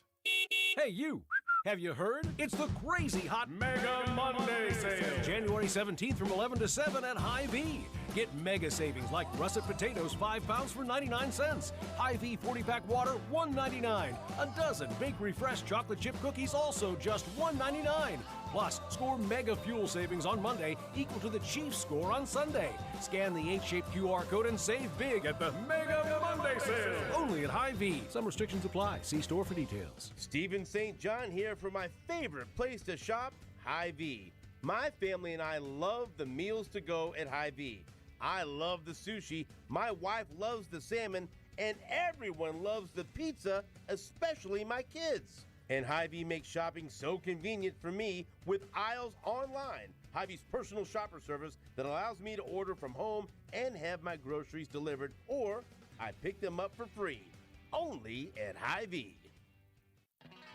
Hey, you! Have you heard? It's the crazy hot Mega Monday sale. January 17th from 11 to 7 at Hy-Vee. Get mega savings like russet potatoes 5 pounds for 99 cents. Hy-Vee 40-pack water, $1.99. A dozen Bakery Fresh chocolate chip cookies also just $1.99. Plus, score mega fuel savings on Monday equal to the Chiefs score on Sunday. Scan the 8-shaped QR code and save big at the Mega Monday sale. Only at Hy-Vee. Some restrictions apply. See store for details. Stephen St. John here for my favorite place to shop, Hy-Vee. My family and I love the meals to go at Hy-Vee. I love the sushi, my wife loves the salmon, and everyone loves the pizza, especially my kids. And Hy-Vee makes shopping so convenient for me with Aisles Online, Hy-Vee's personal shopper service that allows me to order from home and have my groceries delivered, or I pick them up for free. Only at Hy-Vee.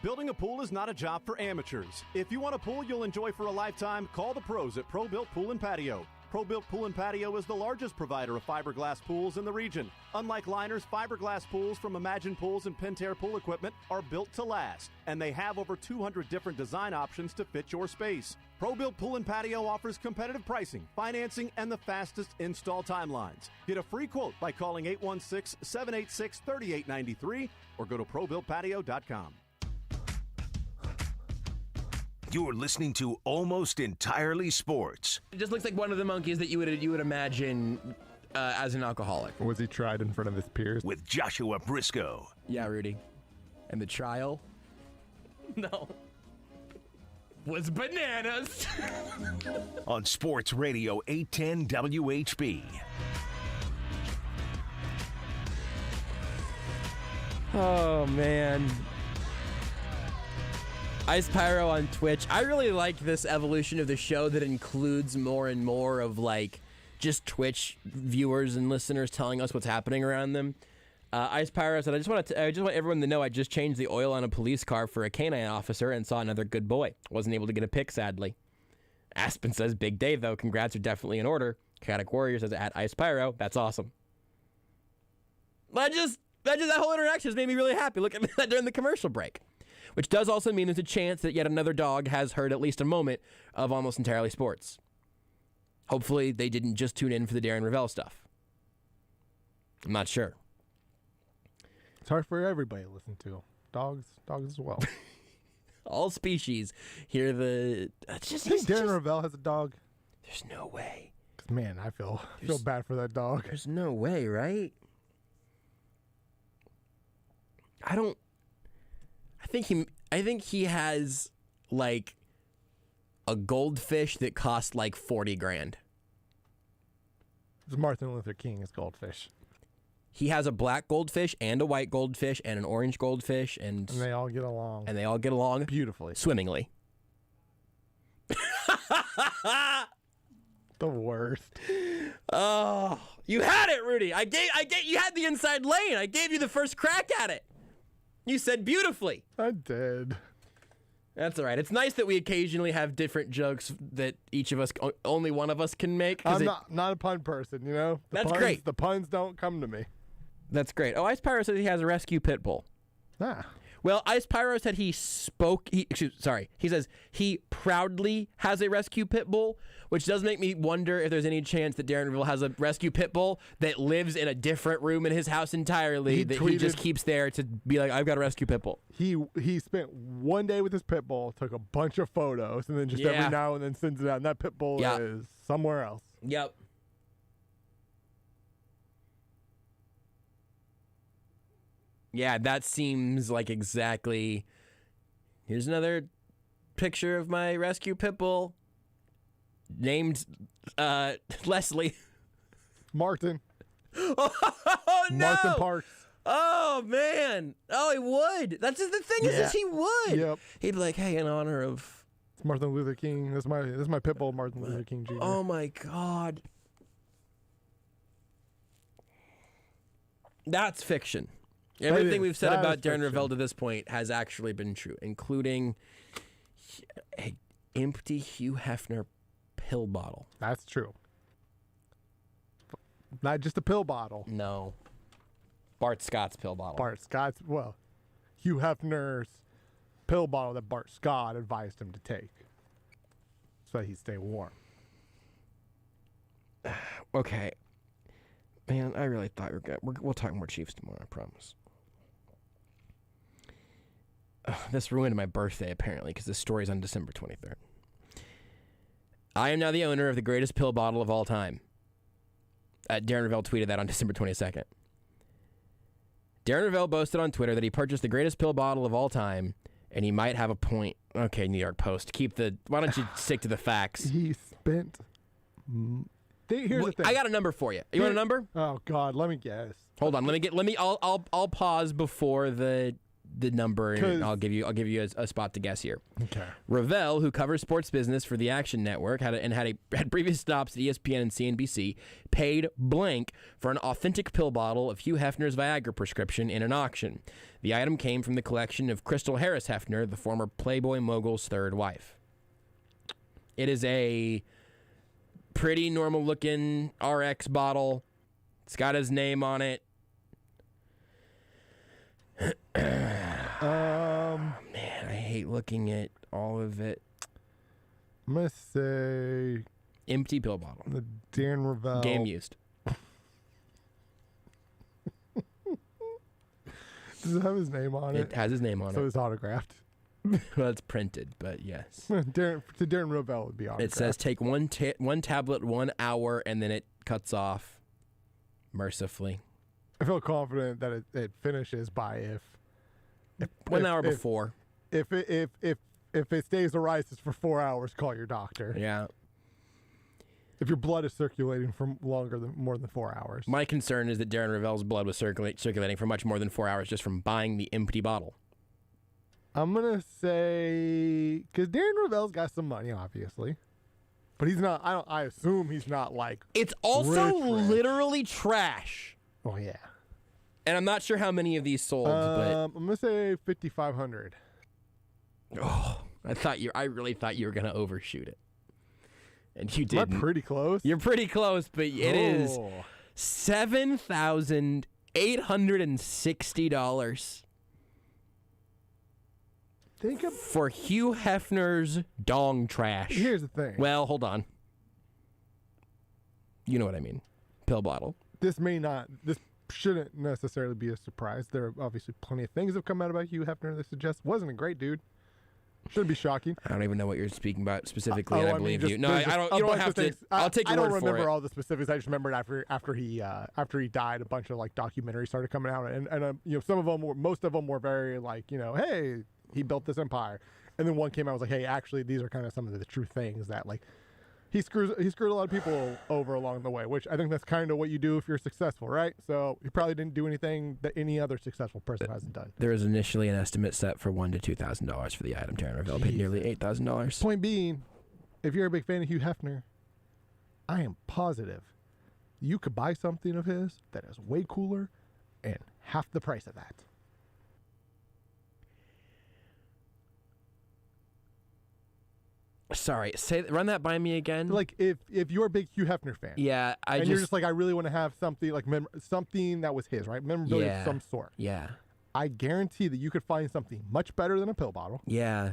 Building a pool is not a job for amateurs. If you want a pool you'll enjoy for a lifetime, call the pros at ProBuilt Pool and Patio. ProBuilt Pool and Patio is the largest provider of fiberglass pools in the region. Unlike liners, fiberglass pools from Imagine Pools and Pentair Pool Equipment are built to last, and they have over 200 different design options to fit your space. ProBuilt Pool and Patio offers competitive pricing, financing, and the fastest install timelines. Get a free quote by calling 816-786-3893 or go to ProBuiltPatio.com. You're listening to Almost Entirely Sports. It just looks like one of the monkeys that you would imagine as an alcoholic. Was he tried in front of his peers? With Joshua Brisco. Yeah, Rudy. And the trial? No. Was bananas. On Sports Radio 810 WHB. Oh, man. Ice Pyro on Twitch. I really like this evolution of the show that includes more and more of like just Twitch viewers and listeners telling us what's happening around them. Ice Pyro said, I just want everyone to know I just changed the oil on a police car for a canine officer and saw another good boy. Wasn't able to get a pic, sadly. Aspen says, big day though. Congrats are definitely in order. Chaotic Warrior says, at Ice Pyro. That's awesome. That whole interaction has made me really happy. Look at that during the commercial break. Which does also mean there's a chance that yet another dog has heard at least a moment of Almost Entirely Sports. Hopefully they didn't just tune in for the Darren Ravel stuff. I'm not sure. It's hard for everybody to listen to. Dogs as well. All species hear the... I think Darren Ravel has a dog. There's no way. 'Cause, man, I feel bad for that dog. There's no way, right? I think he has like a goldfish that costs like $40,000. It's Martin Luther King's goldfish. He has a black goldfish and a white goldfish and an orange goldfish, and they all get along. And they all get along beautifully, swimmingly. The worst. Oh, you had it, Rudy. You had the inside lane. I gave you the first crack at it. You said beautifully. I did. That's all right. It's nice that we occasionally have different jokes that each of us, only one of us can make. I'm not a pun person, you know? That's great. The puns don't come to me. That's great. Oh, Ice Pyro says he has a rescue pit bull. Ah. Well, Ice Pyro said he says he proudly has a rescue pit bull, which does make me wonder if there's any chance that Darren Ravel has a rescue pit bull that lives in a different room in his house entirely he just keeps there to be like, I've got a rescue pit bull. He spent one day with his pit bull, took a bunch of photos, and then just every now and then sends it out, and that pit bull is somewhere else. Yep. Yeah, that seems like exactly... Here's another picture of my rescue pit bull named Leslie. Martin. Oh, no! Martin Parks. Oh, man. Oh, he would. That's just the thing is he would. Yep. He'd be like, hey, in honor of... It's Martin Luther King. This is my pit bull, Martin Luther King Jr. Oh, my God. That's fiction. Everything we've said about Darren Ravel to this point has actually been true, including an empty Hugh Hefner pill bottle. That's true. Not just a pill bottle. No. Bart Scott's pill bottle. Hugh Hefner's pill bottle that Bart Scott advised him to take so that he'd stay warm. Okay. Man, I really thought we'll talk more Chiefs tomorrow, I promise. This ruined my birthday, apparently, because this story's on December 23rd. I am now the owner of the greatest pill bottle of all time. Darren Ravel tweeted that on December 22nd. Darren Ravel boasted on Twitter that he purchased the greatest pill bottle of all time, and he might have a point. Okay, New York Post, why don't you stick to the facts? He spent Here's the thing. I got a number for you. You want a number? Oh God, let me guess. Hold on. I'll pause before the number, and I'll give you a spot to guess here. Okay. Ravel, who covers sports business for the Action Network, had previous stops at ESPN and CNBC, paid blank for an authentic pill bottle of Hugh Hefner's Viagra prescription in an auction. The item came from the collection of Crystal Harris Hefner, the former Playboy mogul's third wife. It is a pretty normal-looking RX bottle. It's got his name on it. Man, I hate looking at all of it. I'm gonna say empty pill bottle. The Dan Ravel game used. Does it have his name on it? It has his name on it. So it's autographed. Well, it's printed, but yes. Darren Ravel would be autographed. It says take one tablet 1 hour, and then it cuts off mercifully. I feel confident that it finishes by if 1 hour before. If it stays arises for 4 hours, call your doctor. Yeah. If your blood is circulating for more than 4 hours. My concern is that Darren Ravel's blood was circulating for much more than 4 hours just from buying the empty bottle. I'm gonna say because Darren Ravel's got some money, obviously, but he's not. I assume he's not like. It's also rich. Literally trash. Oh yeah. And I'm not sure how many of these sold, but I'm gonna say 5,500. Oh, I really thought you were gonna overshoot it, and you didn't. Am I pretty close? You're pretty close, but it is $7,860. For Hugh Hefner's dong trash. Here's the thing. Well, hold on. You know what I mean. Pill bottle. This shouldn't necessarily be a surprise. There are obviously plenty of things that have come out about Hugh Hefner that suggest wasn't a great dude. Shouldn't be shocking. I don't even know what you're speaking about specifically, and I believe you. No, I don't. You don't have to. I'll take your word for it. I don't remember all the specifics. I just remembered after he died, a bunch of like documentaries started coming out, and some of them most of them were very like hey, he built this empire, and then one came out was like, hey, actually these are kind of some of the true things that like he screwed a lot of people over along the way, which I think that's kind of what you do if you're successful, right? So he probably didn't do anything that any other successful person hasn't done. There was initially an estimate set for $1,000 to $2,000 for the item. Darren Ravel paid nearly $8,000. Point being, if you're a big fan of Hugh Hefner, I am positive you could buy something of his that is way cooler and half the price of that. Sorry, run that by me again. Like if you're a big Hugh Hefner fan, yeah, you're just like I really want to have something like something that was his, right? Memorabilia of some sort. Yeah, I guarantee that you could find something much better than a pill bottle. Yeah,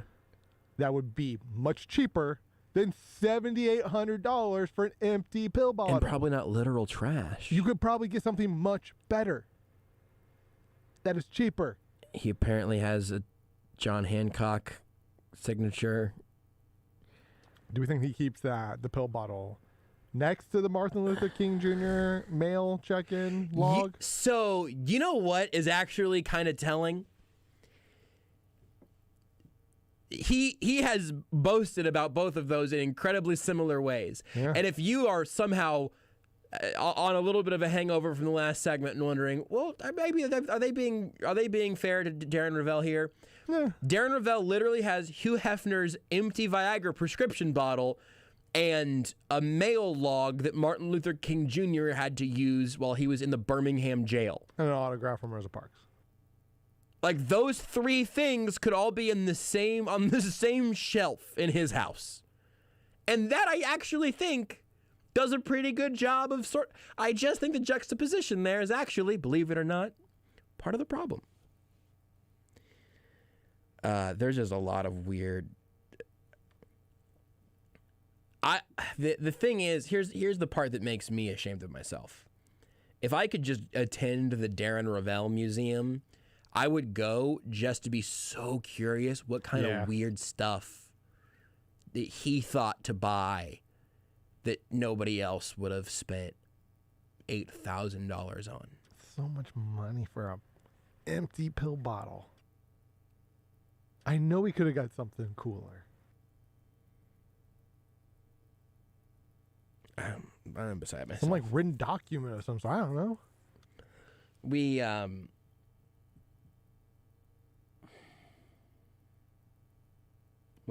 that would be much cheaper than $7,800 for an empty pill bottle, and probably not literal trash. You could probably get something much better that is cheaper. He apparently has a John Hancock signature. Do we think he keeps the pill bottle next to the Martin Luther King Jr. mail check-in log? So, you know what is actually kind of telling? He has boasted about both of those in incredibly similar ways. Yeah. And if you are somehow on a little bit of a hangover from the last segment and wondering, well, maybe are they being fair to Darren Ravel here? Yeah. Darren Ravel literally has Hugh Hefner's empty Viagra prescription bottle and a mail log that Martin Luther King Jr. had to use while he was in the Birmingham jail. And an autograph from Rosa Parks. Like those three things could all be on the same shelf in his house. And that I actually think does a pretty good job of I just think the juxtaposition there is actually, believe it or not, part of the problem. There's just a lot of weird. The thing is, here's the part that makes me ashamed of myself. If I could just attend the Darren Ravel Museum, I would go just to be so curious what kind of weird stuff that he thought to buy that nobody else would have spent $8,000 on. So much money for an empty pill bottle. I know we could have got something cooler. I'm beside myself. Some like written document or something. I don't know. We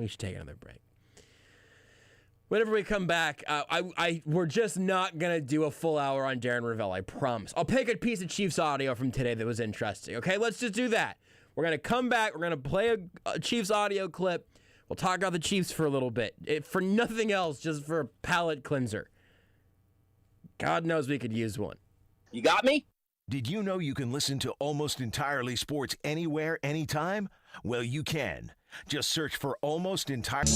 should take another break. Whenever we come back, we're just not going to do a full hour on Darren Rovell, I promise. I'll pick a piece of Chiefs audio from today that was interesting, okay? Let's just do that. We're going to come back. We're going to play a Chiefs audio clip. We'll talk about the Chiefs for a little bit. For nothing else, just for a palate cleanser. God knows we could use one. You got me? Did you know you can listen to Almost Entirely Sports anywhere, anytime? Well, you can. Just search for Almost Entirely.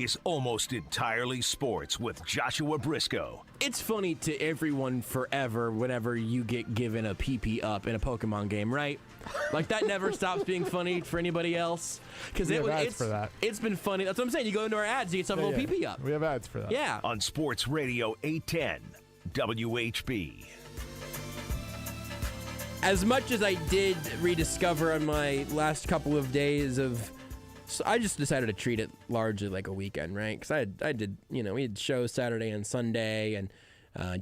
is Almost Entirely Sports with Joshua Brisco. It's funny to everyone forever whenever you get given a PP up in a Pokemon game, right? Like, that never stops being funny for anybody else. Because it's been funny. That's what I'm saying. You go into our ads, you get some little PP up. We have ads for that. Yeah. On Sports Radio 810 WHB. As much as I did rediscover on my last couple of days of... So I just decided to treat it largely like a weekend, right? Because I did, we had shows Saturday and Sunday, and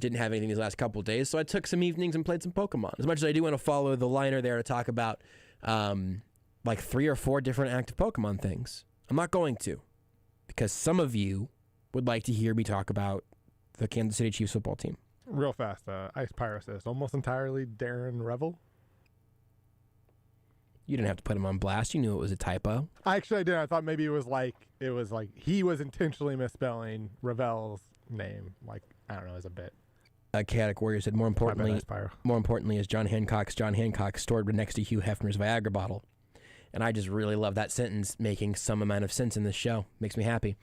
didn't have anything these last couple of days. So I took some evenings and played some Pokemon. As much as I do want to follow the liner there to talk about like 3 or 4 different active Pokemon things, I'm not going to. Because some of you would like to hear me talk about the Kansas City Chiefs football team. Real fast, Ice Pyrocyst, almost entirely Darren Revel. You didn't have to put him on blast. You knew it was a typo. Actually, I didn't. I thought maybe it was like he was intentionally misspelling Revel's name. Like, I don't know, as a bit. Chaotic Warrior said, more importantly is John Hancock stored next to Hugh Hefner's Viagra bottle. And I just really love that sentence making some amount of sense in this show. Makes me happy.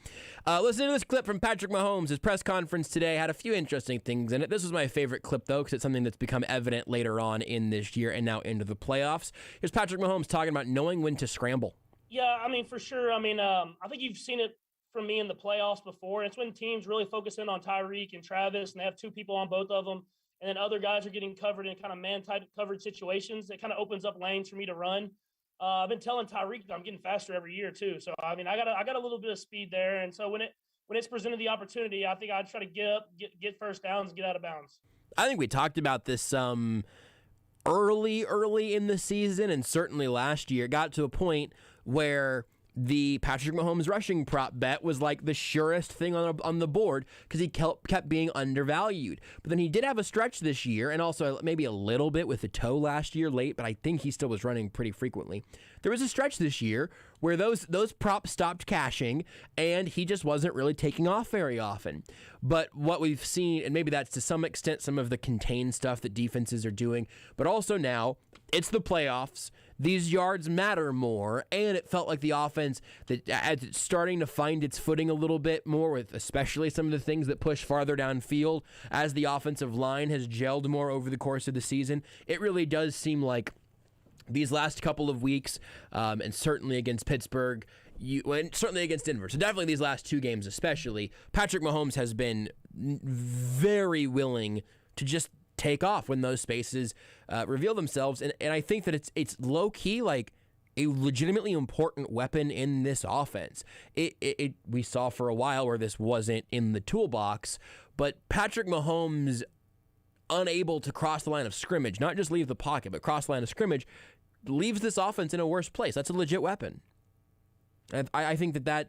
Listen to this clip from Patrick Mahomes. His press conference today had a few interesting things in it. This was my favorite clip, though, because it's something that's become evident later on in this year and now into the playoffs. Here's Patrick Mahomes talking about knowing when to scramble. Yeah, I mean, for sure. I mean, I think you've seen it from me in the playoffs before. It's when teams really focus in on Tyreek and Travis, and they have 2 people on both of them, and then other guys are getting covered in kind of man-type coverage situations. It kind of opens up lanes for me to run. I've been telling Tyreek I'm getting faster every year too. So I mean, I got a little bit of speed there, and so when it's presented the opportunity, I think I'd try to get up, get first downs, and get out of bounds. I think we talked about this early in the season, and certainly last year. It got to a point where the Patrick Mahomes rushing prop bet was like the surest thing on the board because he kept being undervalued. But then he did have a stretch this year, and also maybe a little bit with the toe last year late, but I think he still was running pretty frequently. There was a stretch this year where those props stopped cashing, and he just wasn't really taking off very often. But what we've seen, and maybe that's to some extent some of the contained stuff that defenses are doing, but also now it's the playoffs. These yards matter more, and it felt like the offense that as it's starting to find its footing a little bit more, with especially some of the things that push farther downfield as the offensive line has gelled more over the course of the season. It really does seem like these last couple of weeks, and certainly against Pittsburgh, and certainly against Denver, so definitely these last 2 games especially, Patrick Mahomes has been very willing to just take off when those spaces reveal themselves, and I think that it's low key like a legitimately important weapon in this offense. We saw for a while where this wasn't in the toolbox, but Patrick Mahomes unable to cross the line of scrimmage, not just leave the pocket, but cross the line of scrimmage, leaves this offense in a worse place. That's a legit weapon. And I think that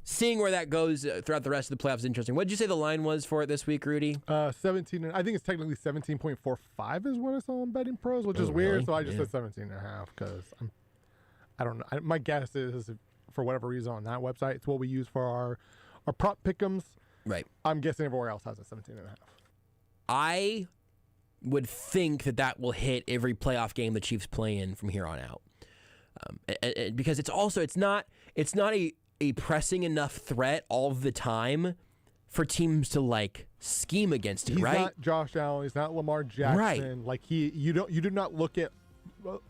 seeing where that goes throughout the rest of the playoffs is interesting. What did you say the line was for it this week, Rudy? 17. I think it's technically 17.45 is what I saw on Betting Pros, which is weird. Really? So I just said 17.5 because I don't know. My guess is for whatever reason on that website, it's what we use for our prop pick'ems. Right. I'm guessing everywhere else has a 17.5. I would think that will hit every playoff game the Chiefs play in from here on out, because it's not a pressing enough threat all the time for teams to like scheme against it. He's right? Not Josh Allen. He's not Lamar Jackson. Right. Like you do not look at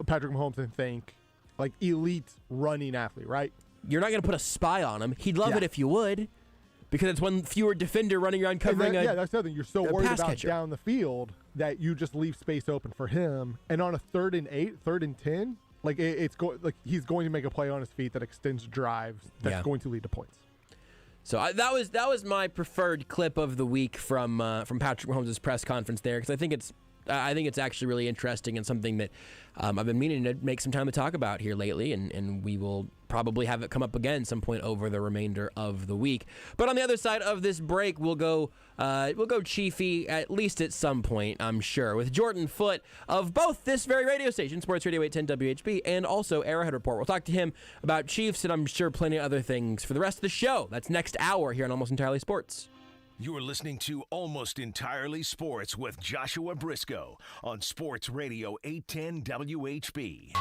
Patrick Mahomes and think like elite running athlete. Right. You're not going to put a spy on him. He'd love it if you would. Because it's one fewer defender running around covering that's the other thing. You're so worried about catcher down the field that you just leave space open for him. And on a 3rd and 8, 3rd and 10, like he's going to make a play on his feet that extends drives that's going to lead to points. So that was my preferred clip of the week from Patrick Mahomes' press conference there, because I think it's actually really interesting and something that I've been meaning to make some time to talk about here lately, and we will probably have it come up again some point over the remainder of the week. But on the other side of this break, we'll go Chiefy at least at some point, I'm sure, with Jordan Foote of both this very radio station, Sports Radio 810 WHB, and also Arrowhead Report. We'll talk to him about Chiefs and I'm sure plenty of other things for the rest of the show. That's next hour here on Almost Entirely Sports. You're listening to Almost Entirely Sports with Joshua Brisco on Sports Radio 810 WHB.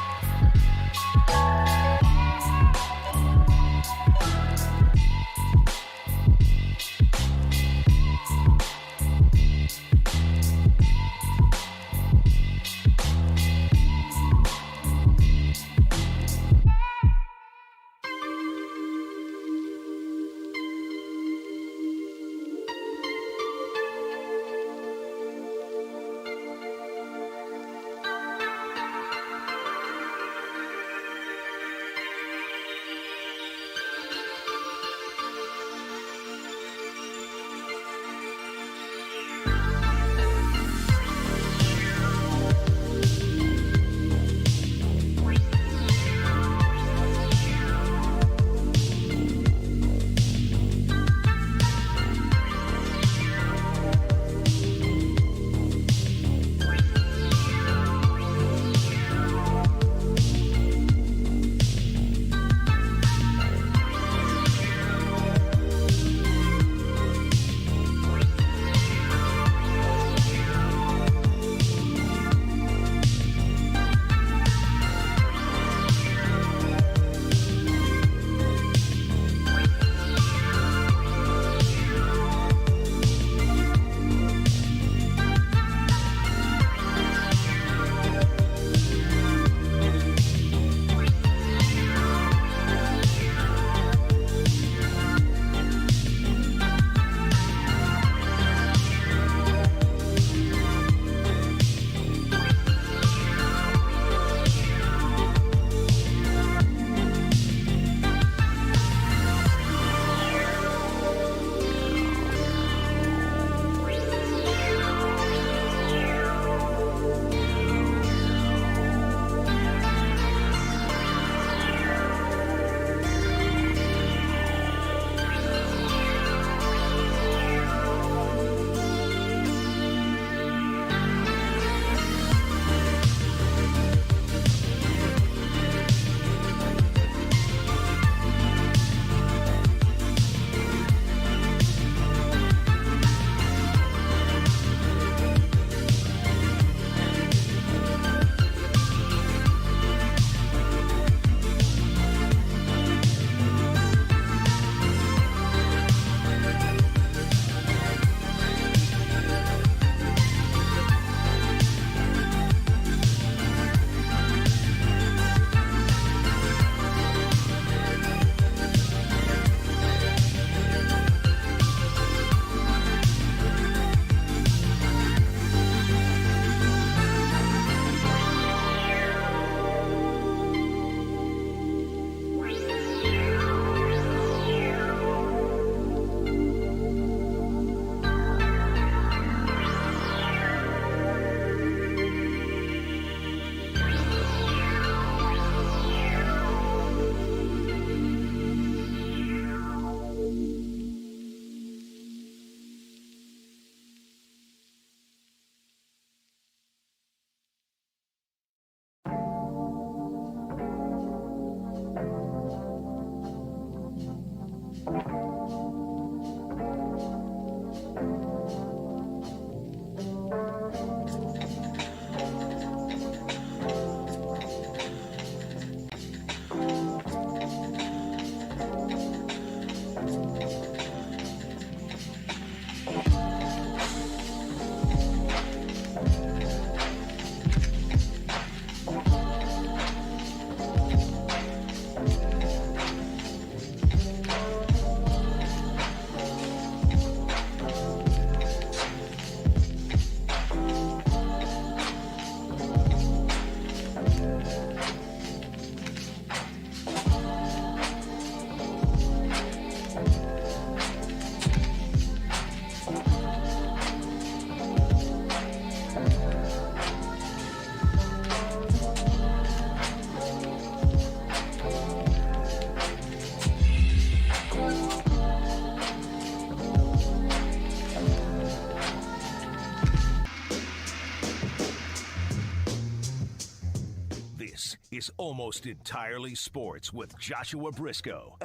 This is Almost Entirely Sports with Joshua Brisco.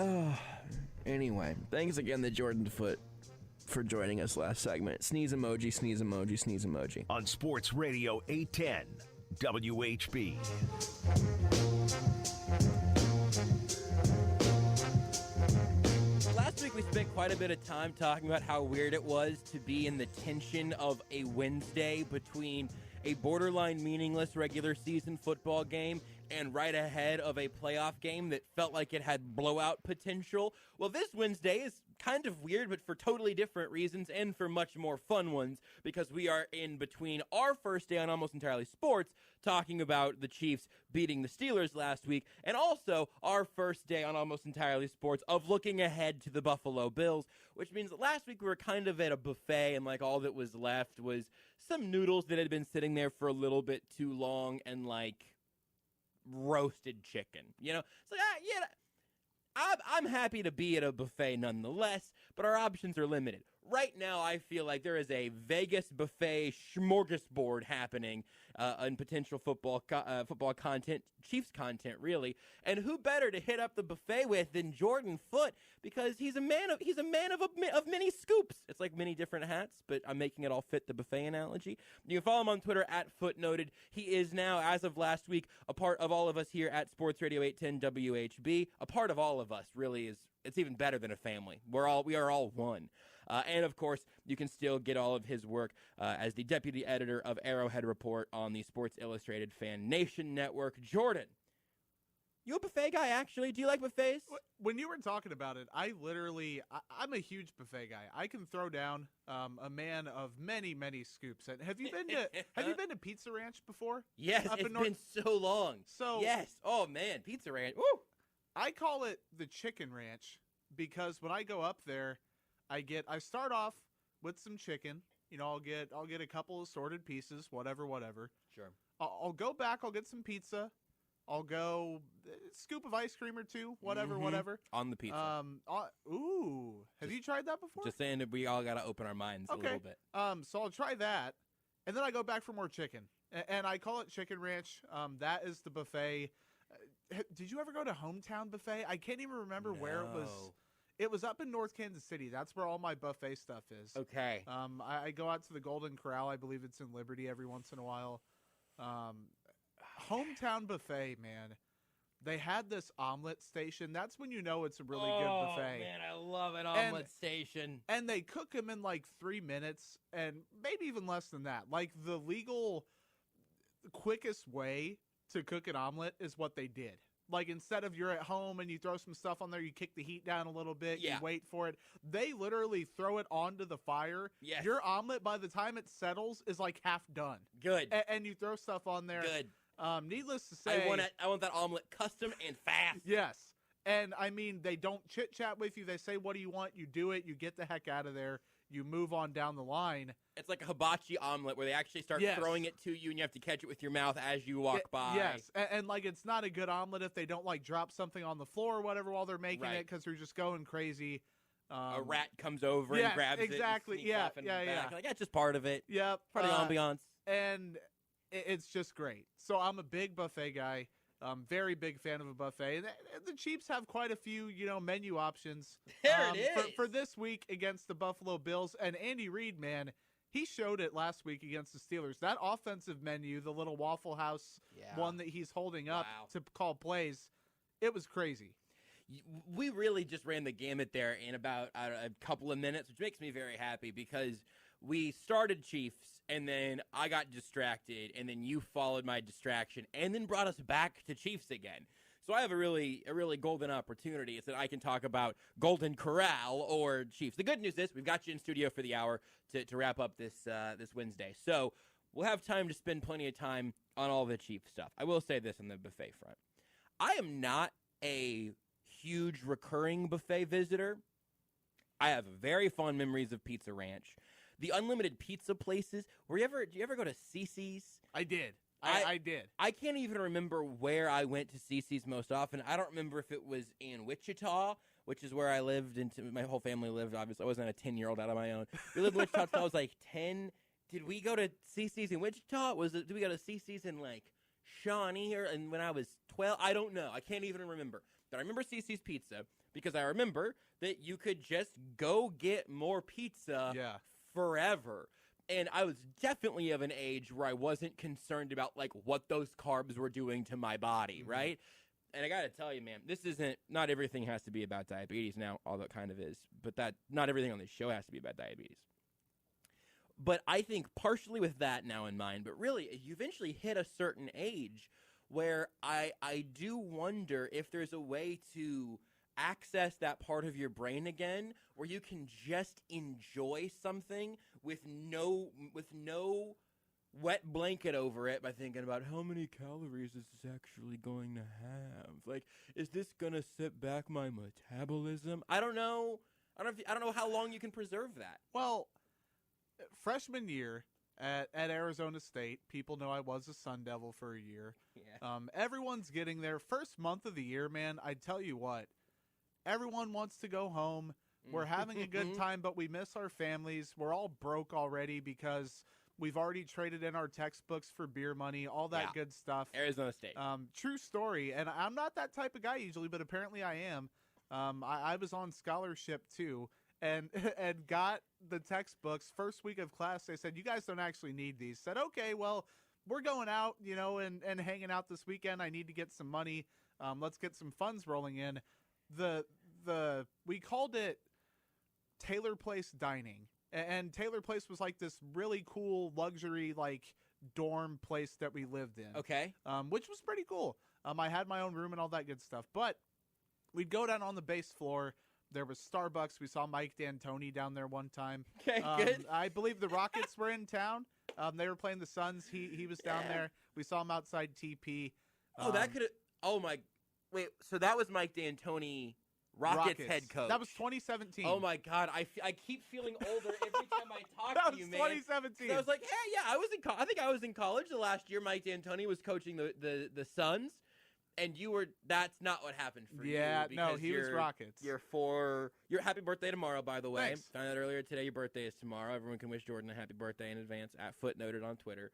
Anyway, thanks again to Jordan Foote for joining us last segment. Sneeze emoji, sneeze emoji, sneeze emoji. On Sports Radio 810 WHB. Last week we spent quite a bit of time talking about how weird it was to be in the tension of a Wednesday between a borderline meaningless regular season football game and right ahead of a playoff game that felt like it had blowout potential. Well, this Wednesday is kind of weird, but for totally different reasons and for much more fun ones, because we are in between our first day on Almost Entirely Sports talking about the Chiefs beating the Steelers last week, and also our first day on Almost Entirely Sports of looking ahead to the Buffalo Bills, which means that last week we were kind of at a buffet, and like all that was left was some noodles that had been sitting there for a little bit too long and like roasted chicken. You know, it's like, I'm happy to be at a buffet nonetheless, but our options are limited. Right now, I feel like there is a Vegas buffet smorgasbord happening on potential football content, Chiefs content, really. And who better to hit up the buffet with than Jordan Foote, because he's a man of many scoops. It's like many different hats, but I'm making it all fit the buffet analogy. You can follow him on Twitter at Footnoted. He is now, as of last week, a part of all of us here at Sports Radio 810 WHB. A part of all of us really is. It's even better than a family. We are all one. And, of course, you can still get all of his work as the deputy editor of Arrowhead Report on the Sports Illustrated Fan Nation Network. Jordan, you a buffet guy, actually? Do you like buffets? When you were talking about it, I'm a huge buffet guy. I can throw down a man of many, many scoops. And have you been to Pizza Ranch before? Yes, it's been so long. Yes. Oh, man, Pizza Ranch. Woo! I call it the Chicken Ranch because when I go up there, I start off with some chicken. You know, I'll get a couple assorted pieces, whatever. Sure. I'll go back. I'll get some pizza. I'll go a scoop of ice cream or two, whatever. On the pizza. Have you tried that before? Just saying that we all got to open our minds a little bit. So I'll try that, and then I go back for more chicken, and I call it Chicken Ranch. That is the buffet. Did you ever go to Hometown Buffet? I can't even remember where it was. It was up in North Kansas City. That's where all my buffet stuff is. Okay. I go out to the Golden Corral. I believe it's in Liberty every once in a while. Hometown Buffet, man. They had this omelet station. That's when you know it's a really good buffet. Oh, man, I love an omelet station. And they cook them in like 3 minutes and maybe even less than that. Like the legal quickest way to cook an omelet is what they did. Like, instead of you're at home and you throw some stuff on there, you kick the heat down a little bit, you wait for it. They literally throw it onto the fire. Yes. Your omelet, by the time it settles, is like half done. Good. And you throw stuff on there. Good. Needless to say, I want that omelet custom and fast. Yes. And, I mean, they don't chit-chat with you. They say, what do you want? You do it. You get the heck out of there. You move on down the line. It's like a hibachi omelet where they actually start throwing it to you and you have to catch it with your mouth as you walk by. Yes, and like it's not a good omelet if they don't like drop something on the floor or whatever while they're making it because they're just going crazy. A rat comes over and grabs exactly. it. Exactly. Like, that's just part of it. Yep. Part of the ambiance. And it's just great. So I'm a big buffet guy. Very big fan of a buffet. And the Chiefs have quite a few, menu options. There it is. For this week against the Buffalo Bills. And Andy Reid, man, he showed it last week against the Steelers. That offensive menu, the little Waffle House one that he's holding up to call plays, it was crazy. We really just ran the gamut there in about a couple of minutes, which makes me very happy because we started Chiefs, and then I got distracted, and then you followed my distraction, and then brought us back to Chiefs again. So I have a really golden opportunity. It's that I can talk about Golden Corral or Chiefs. The good news is we've got you in studio for the hour to wrap up this Wednesday. So we'll have time to spend plenty of time on all the Chiefs stuff. I will say this on the buffet front. I am not a huge recurring buffet visitor. I have very fond memories of Pizza Ranch. The unlimited pizza places. Do you ever go to CiCi's? I did. I did. I can't even remember where I went to CiCi's most often. I don't remember if it was in Wichita, which is where I lived, and my whole family lived. Obviously, I wasn't a 10-year-old out of my own. We lived in Wichita until I was like 10. Did we go to CiCi's in Wichita? Did we go to CiCi's in like Shawnee, and when I was 12, I don't know. I can't even remember. But I remember CC's Pizza because I remember that you could just go get more pizza forever. And I was definitely of an age where I wasn't concerned about, like, what those carbs were doing to my body, right? And I got to tell you, man, this isn't – not everything has to be about diabetes now, although it kind of is. But not everything on this show has to be about diabetes. But I think partially with that now in mind, but really you eventually hit a certain age where I do wonder if there's a way to access that part of your brain again where you can just enjoy something with no wet blanket over it by thinking about how many calories is this actually going to have? Like, is this going to set back my metabolism? I don't know. I don't know how long you can preserve that. Well, freshman year at Arizona State, people know I was a Sun Devil for a year. Yeah. Everyone's getting there. First month of the year, man, I tell you what, everyone wants to go home. We're having a good time, but we miss our families. We're all broke already because we've already traded in our textbooks for beer money, all that good stuff. Arizona State. True story. And I'm not that type of guy usually, but apparently I am. I was on scholarship too. And got the textbooks. First week of class, they said, you guys don't actually need these. Said, okay, well, we're going out, and hanging out this weekend. I need to get some money. Let's get some funds rolling in. We called it Taylor Place Dining. And Taylor Place was like this really cool luxury, like, dorm place that we lived in. Okay. Which was pretty cool. I had my own room and all that good stuff. But we'd go down on the base floor. There was Starbucks. We saw Mike D'Antoni down there one time. Okay, good. I believe the Rockets were in town. They were playing the Suns. He was down there. We saw him outside TP. That could have – oh, my – wait, so that was Mike D'Antoni, Rockets head coach. That was 2017. Oh, my God. I keep feeling older every time I talk to you, man. That was 2017. So I was like, hey, yeah, I think I was in college the last year Mike D'Antoni was coaching the Suns. And that's not what happened for you. Yeah, no, he was Rockets. Your happy birthday tomorrow, by the way. Thanks. Found out earlier today your birthday is tomorrow. Everyone can wish Jordan a happy birthday in advance at Foote noted on Twitter.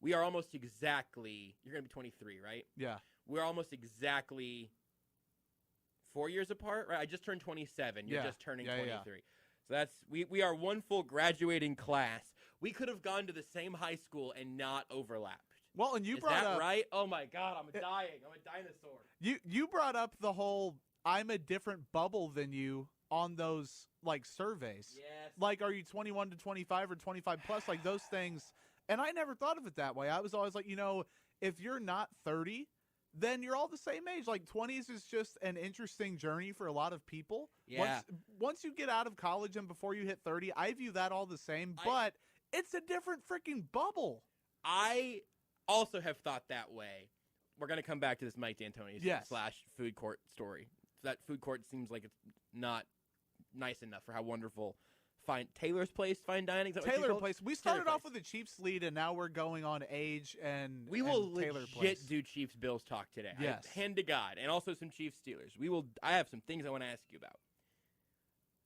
We are almost exactly, you're going to be 23, right? Yeah. We're almost exactly 4 years apart, right? I just turned 27. You're just turning 23. Yeah. So that's, we are one full graduating class. We could have gone to the same high school and not overlapped. Well, and you brought that up right? Oh my God, I'm dying. I'm a dinosaur. You brought up the whole I'm a different bubble than you on those like surveys. Yes. Like, are you 21 to 25 or 25 plus? Like those things. And I never thought of it that way. I was always like, if you're not 30, then you're all the same age. Like 20s is just an interesting journey for a lot of people. Yeah. Once you get out of college and before you hit 30, I view that all the same. But it's a different freaking bubble. I also have thought that way. We're going to come back to this Mike D'Antoni / food court story. That food court seems like it's not nice enough for how wonderful Taylor's Place fine dining. Taylor Place. We started off with a Chiefs lead, and now we're going on age and we will Taylor legit Place. Do Chiefs Bills talk today. Yes, hand to God, and also some Chiefs Steelers. I have some things I want to ask you about.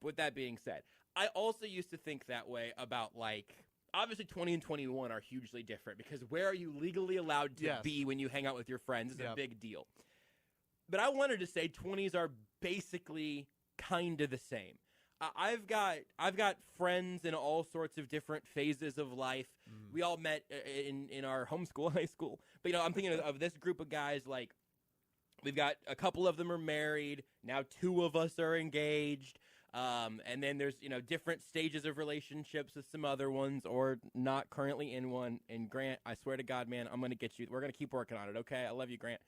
With that being said, I also used to think that way about obviously 20 and 21 are hugely different because where are you legally allowed to be when you hang out with your friends is a big deal. But I wanted to say 20s are basically kind of the same. I've got friends in all sorts of different phases of life. We all met in our homeschool, high school. But I'm thinking of this group of guys. Like, we've got a couple of them are married now. 2 of us are engaged. And then there's different stages of relationships with some other ones or not currently in one. And Grant, I swear to God, man, I'm gonna get you. We're gonna keep working on it. Okay, I love you, Grant.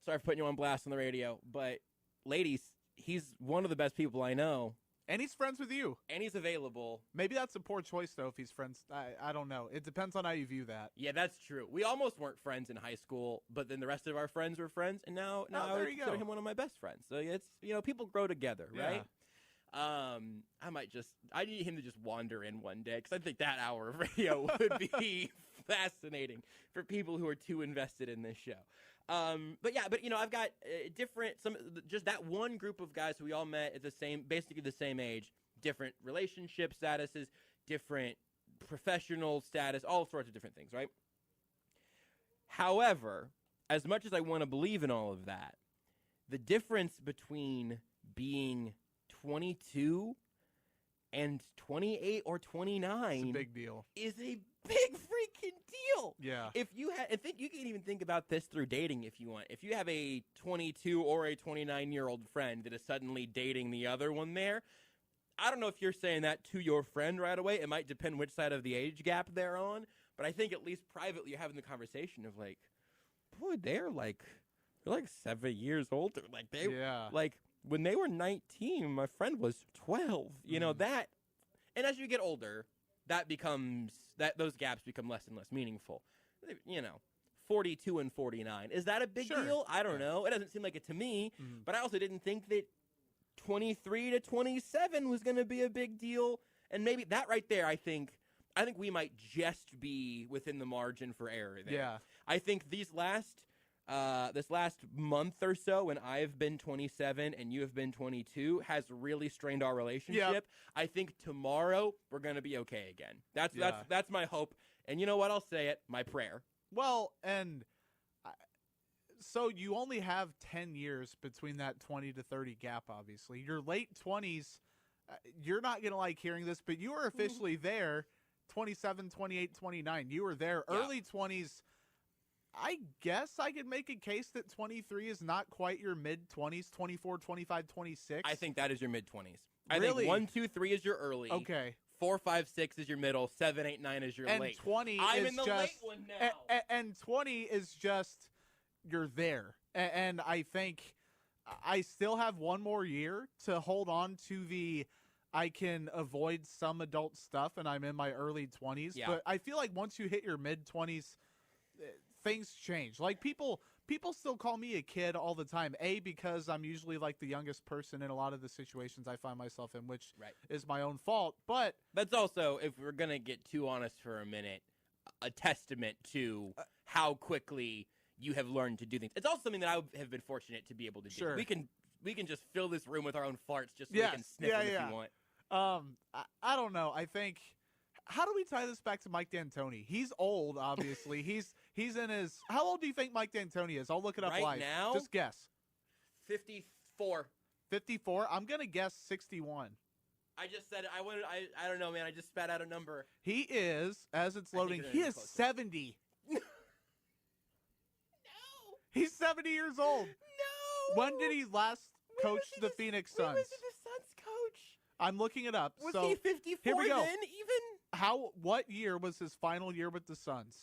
Sorry for putting you on blast on the radio, but ladies, he's one of the best people I know. And he's friends with you. And he's available. Maybe that's a poor choice, though, if he's friends. I don't know. It depends on how you view that. Yeah, that's true. We almost weren't friends in high school, but then the rest of our friends were friends, and now I would consider him one of my best friends. So it's, people grow together, right? I need him to just wander in one day, because I think that hour of radio would be fascinating for people who are too invested in this show. But I've got just that one group of guys who we all met at basically the same age, different relationship statuses, different professional status, all sorts of different things, right? However, as much as I want to believe in all of that, the difference between being 22 and 28 or 29 it's a big deal. Is a big freaking deal. Yeah. If you you can even think about this through dating if you want. If you have a 22 or a 29-year-old friend that is suddenly dating the other one there, I don't know if you're saying that to your friend right away. It might depend which side of the age gap they're on, but I think at least privately you're having the conversation of like, boy, they're like 7 years older. Like they like when they were 19, my friend was 12. You know that, and as you get older, those gaps become less and less meaningful. 42 and 49. Is that a big deal? I don't know. It doesn't seem like it to me, but I also didn't think that 23 to 27 was going to be a big deal. And maybe that right there, I think we might just be within the margin for error there. Yeah. I think this last month or so when I've been 27 and you have been 22 has really strained our relationship. Yep. I think tomorrow we're going to be okay again. That's my hope. And you know what? I'll say it, my prayer. Well, and so you only have 10 years between that 20 to 30 gap, obviously. Your late 20s, you're not going to like hearing this, but you were officially there 27, 28, 29. You were there. Yeah. Early 20s, I guess I could make a case that 23 is not quite your mid-20s, 24, 25, 26. I think that is your mid-20s. Really? I think 1, 2, 3 is your early. Okay. 4, 5, 6 is your middle. 7, 8, 9 is your and late. 20 I'm is in the just, late one now. And 20 is just you're there. And I think I still have one more year to hold on to I can avoid some adult stuff, and I'm in my early 20s. Yeah. But I feel like once you hit your mid-20s, things change. Like people still call me a kid all the time. Because I'm usually like the youngest person in a lot of the situations I find myself in, which is my own fault. But that's also, if we're gonna get too honest for a minute, a testament to how quickly you have learned to do things. It's also something that I have been fortunate to be able to do. Sure. We can just fill this room with our own farts just so we can sniff them if you want. I don't know. I think. How do we tie this back to Mike D'Antoni? He's old, obviously. he's in his. How old do you think Mike D'Antoni is? I'll look it up right live. now. Just guess. 54. 54. I'm gonna guess 61. I just said it. I don't know, man. I just spat out a number. He is, as it's loading. He is 70. No. He's 70 years old. No. When did he last coach the Phoenix Suns? When was he the Suns coach? I'm looking it up. Was he 54 here we go. then? Even? What year was his final year with the Suns?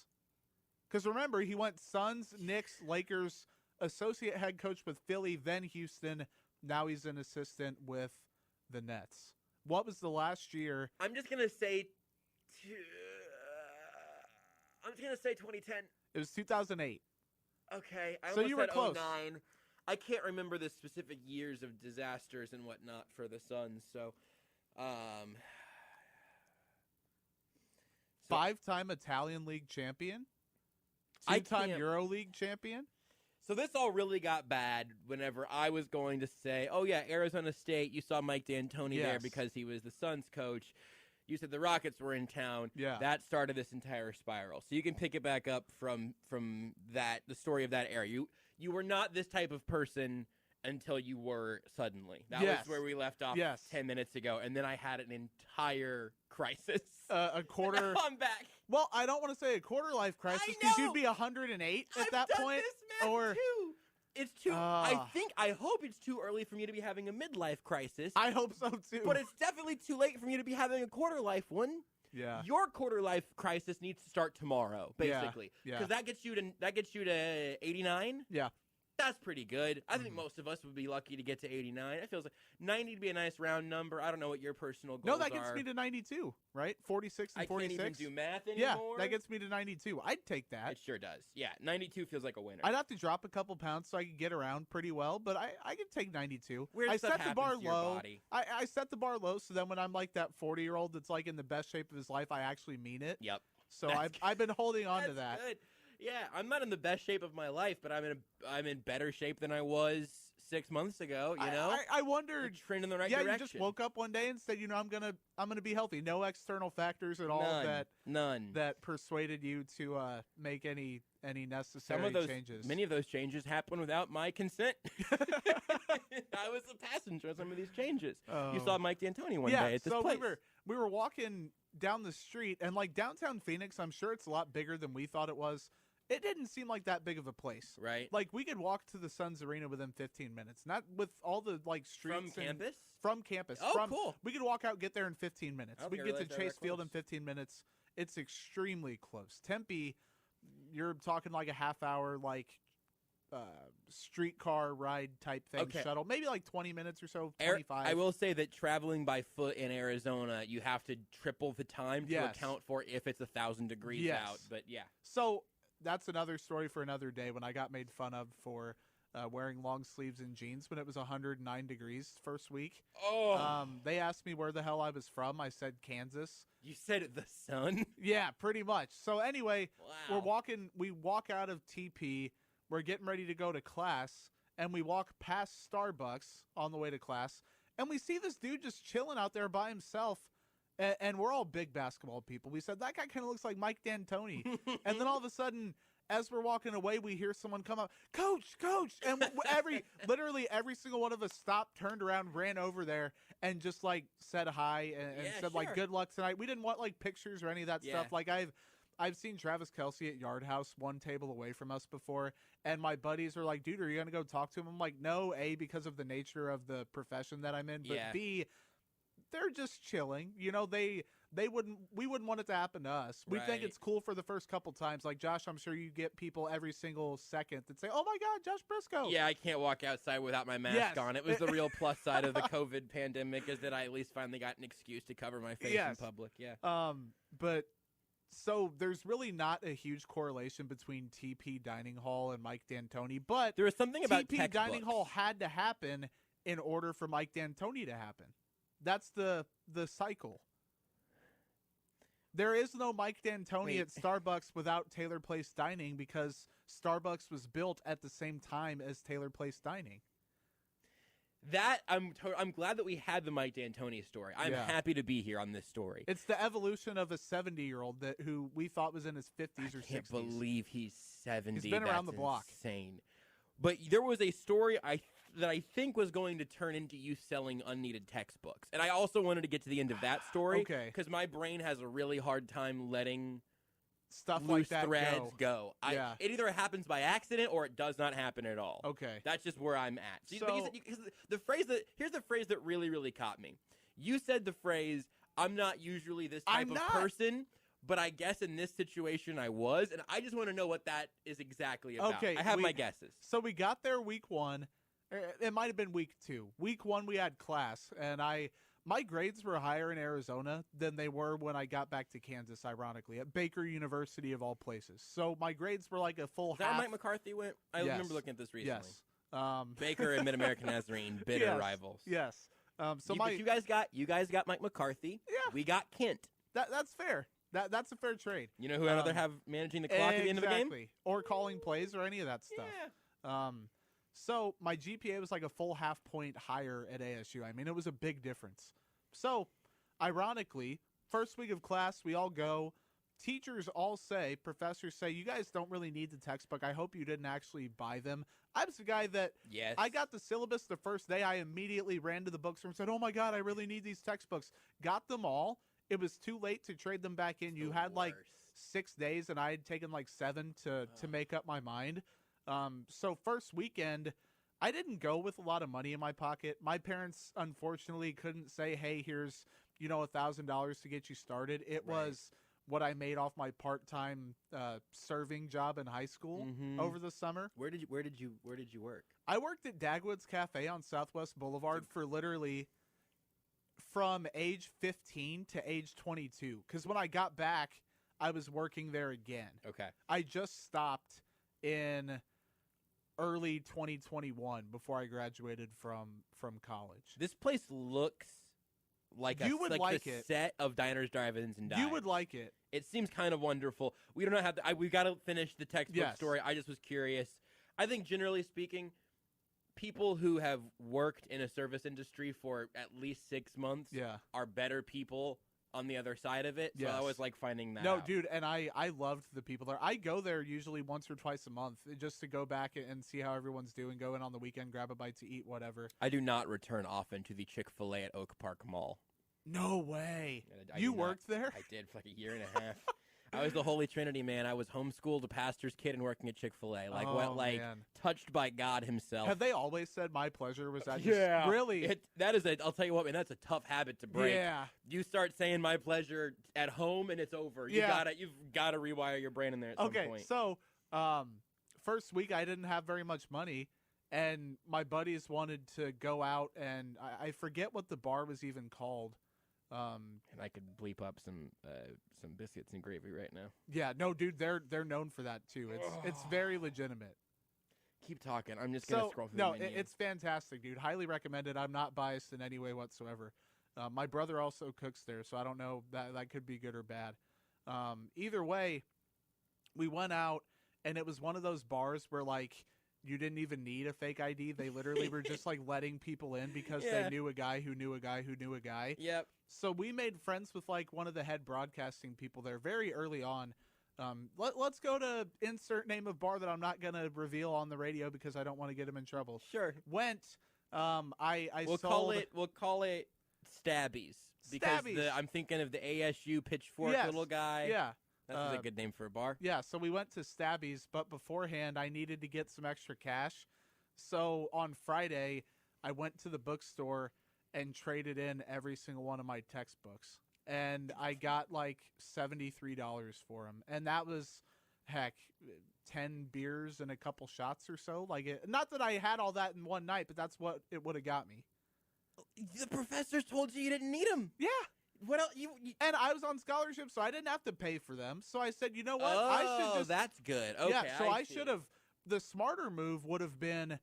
Because remember, he went Suns, Knicks, Lakers, associate head coach with Philly, then Houston. Now he's an assistant with the Nets. What was the last year? I'm just gonna say 2010. It was 2008. Okay, I so almost you were said close. 09. I can't remember the specific years of disasters and whatnot for the Suns. So, five-time Italian League champion, two-time EuroLeague champion. So this all really got bad whenever I was going to say, oh, yeah, Arizona State, you saw Mike D'Antoni there because he was the Suns coach. You said the Rockets were in town. Yeah. That started this entire spiral. So you can pick it back up from that, the story of that era. You were not this type of person until you were suddenly. That was where we left off 10 minutes ago. And then I had an entire crisis. A quarter. Now I'm back. Well, I don't want to say a quarter life crisis because you'd be 108 at that point. Too. It's too. I hope it's too early for me to be having a midlife crisis. I hope so too. But it's definitely too late for me to be having a quarter life one. Yeah. Your quarter life crisis needs to start tomorrow, basically. Because that gets you to 89. Yeah. That's pretty good. I think most of us would be lucky to get to 89. It feels like 90 to be a nice round number. I don't know what your personal goals are. No, that gets me to 92, right? 46 and 46. I can't even do math anymore. Yeah, that gets me to 92. I'd take that. It sure does. Yeah, 92 feels like a winner. I'd have to drop a couple pounds so I could get around pretty well, but I could take 92. Weird stuff happens to your body. I set the bar low, so then when I'm like that 40-year-old that's like in the best shape of his life, I actually mean it. Yep. So I've been holding on to that. Good. Yeah, I'm not in the best shape of my life, but I'm in better shape than I was 6 months ago. You know, I wondered. Trend in the right direction. You just woke up one day and said, I'm gonna be healthy. No external factors at all that persuaded you to make any necessary changes. Many of those changes happened without my consent. I was a passenger on some of these changes. You saw Mike D'Antoni one day at this place. We were walking down the street, and like downtown Phoenix, I'm sure it's a lot bigger than we thought it was. It didn't seem like that big of a place. Right. Like, we could walk to the Suns Arena within 15 minutes. Not with all the, like, streets. From campus? From campus. Oh, cool. We could walk out, get there in 15 minutes. We could get to Chase Field in 15 minutes. It's extremely close. Tempe, you're talking like a half-hour, like, streetcar ride type thing, shuttle. Maybe like 20 minutes or so, 25. I will say that traveling by foot in Arizona, you have to triple the time to account for if it's 1,000 degrees out. But, yeah. So that's another story for another day when I got made fun of for wearing long sleeves and jeans when it was 109 degrees first week. They asked me where the hell I was from. I said Kansas. You said the sun? Yeah, pretty much. So anyway, we walk out of TP. We're getting ready to go to class, and we walk past Starbucks on the way to class, and we see this dude just chilling out there by himself. And we're all big basketball people. We said, that guy kind of looks like Mike D'Antoni. And then all of a sudden, as we're walking away, we hear someone come up, Coach! And literally every single one of us stopped, turned around, ran over there, and just, like, said hi and said, like, good luck tonight. We didn't want, like, pictures or any of that stuff. Like, I've seen Travis Kelce at Yard House one table away from us before, and my buddies are like, dude, are you going to go talk to him? I'm like, no, A, because of the nature of the profession that I'm in, but B, they're just chilling. You know, we wouldn't want it to happen to us. We think it's cool for the first couple times. Like, Josh, I'm sure you get people every single second that say, oh my God, Josh Brisco. Yeah, I can't walk outside without my mask on. It was the real plus side of the COVID pandemic is that I at least finally got an excuse to cover my face in public. Yeah. But so there's really not a huge correlation between TP Dining Hall and Mike D'Antoni, but there was something about TP Dining Hall had to happen in order for Mike D'Antoni to happen. That's the cycle. There is no Mike D'Antoni at Starbucks without Taylor Place Dining because Starbucks was built at the same time as Taylor Place Dining. That I'm glad that we had the Mike D'Antoni story. I'm happy to be here on this story. It's the evolution of a 70-year-old who we thought was in his 50s or 60s. I can't believe he's 70. He's been around the block. Insane. But there was a story that I think was going to turn into you selling unneeded textbooks. And I also wanted to get to the end of that story. Okay. Because my brain has a really hard time letting stuff loose like that threads go. Yeah. It either happens by accident or it does not happen at all. Okay. That's just where I'm at. Here's the phrase that really, really caught me. You said the phrase, I'm not usually this type of person, but I guess in this situation I was, and I just want to know what that is exactly about. Okay, I have my guesses. So we got there week 1. It might have been week 2. Week 1 we had class, and my grades were higher in Arizona than they were when I got back to Kansas, ironically, at Baker University of all places. So my grades were like a full half. Is that where Mike McCarthy went? I remember looking at this recently. Yes. Baker and Mid-American Nazarene, bitter rivals. Yes. But you guys got Mike McCarthy. Yeah. We got Kent. That's fair. That's a fair trade. You know who I'd rather have managing the clock at the end of the game? Or calling plays or any of that stuff. Yeah. So my GPA was like a full half point higher at ASU. I mean, it was a big difference. So, ironically, first week of class, we all go. Teachers all say, professors say, you guys don't really need the textbook. I hope you didn't actually buy them. I was the guy that I got the syllabus the first day. I immediately ran to the bookstore and said, oh my God, I really need these textbooks. Got them all. It was too late to trade them back in. You had like 6 days, and I had taken like 7 to make up my mind. So first weekend, I didn't go with a lot of money in my pocket. My parents, unfortunately, couldn't say, hey, here's, $1,000 to get you started. It was what I made off my part-time serving job in high school over the summer. Where did you work? I worked at Dagwood's Cafe on Southwest Boulevard for literally from age 15 to age 22. Because when I got back, I was working there again. Okay. I just stopped in early 2021 before I graduated from college. This place looks like you would like the it. set of diners, drive-ins, and dives. You would like it. It seems kind of wonderful. We don't have to. We've got to finish the textbook story. I just was curious. I think generally speaking, people who have worked in a service industry for at least 6 months are better people on the other side of it. So I always like finding that out. Dude, and I loved the people there. I go there usually once or twice a month just to go back and see how everyone's doing, go in on the weekend, grab a bite to eat, whatever. I do not return often to the Chick-fil-A at Oak Park Mall. No way. You worked there? I did for like a year and a half. I was the Holy Trinity, man. I was homeschooled, a pastor's kid, and working at Chick-fil-A. Man. Touched by God himself. Have they always said my pleasure? Was that just really? I'll tell you what, man, that's a tough habit to break. Yeah. You start saying my pleasure at home, and it's over. You've got to rewire your brain in there at some point. Okay, so first week I didn't have very much money, and my buddies wanted to go out, and I forget what the bar was even called. And I could bleep up some biscuits and gravy right now. Yeah, no, dude, they're known for that too. It's very legitimate. Keep talking. I'm just gonna scroll through. No, the menu. It's fantastic, dude. Highly recommended. I'm not biased in any way whatsoever. My brother also cooks there, so I don't know that could be good or bad. Either way, we went out, and it was one of those bars where like you didn't even need a fake ID. They literally were just like letting people in because they knew a guy who knew a guy who knew a guy. Yep. So we made friends with like one of the head broadcasting people there very early on. Let's go to insert name of bar that I'm not going to reveal on the radio because I don't want to get him in trouble. Sure. We'll call it Stabbies because I'm thinking of the ASU pitchfork little guy. Yeah. That's a good name for a bar. Yeah, so we went to Stabbies, but beforehand I needed to get some extra cash. So on Friday, I went to the bookstore and traded in every single one of my textbooks. And I got like $73 for them. And that was, 10 beers and a couple shots or so. Not that I had all that in one night, but that's what it would have got me. The professors told you didn't need them. Yeah. What else? And I was on scholarship, so I didn't have to pay for them. So I said, you know what? I should just. That's good. Okay. Yeah. So I should have. The smarter move would have been,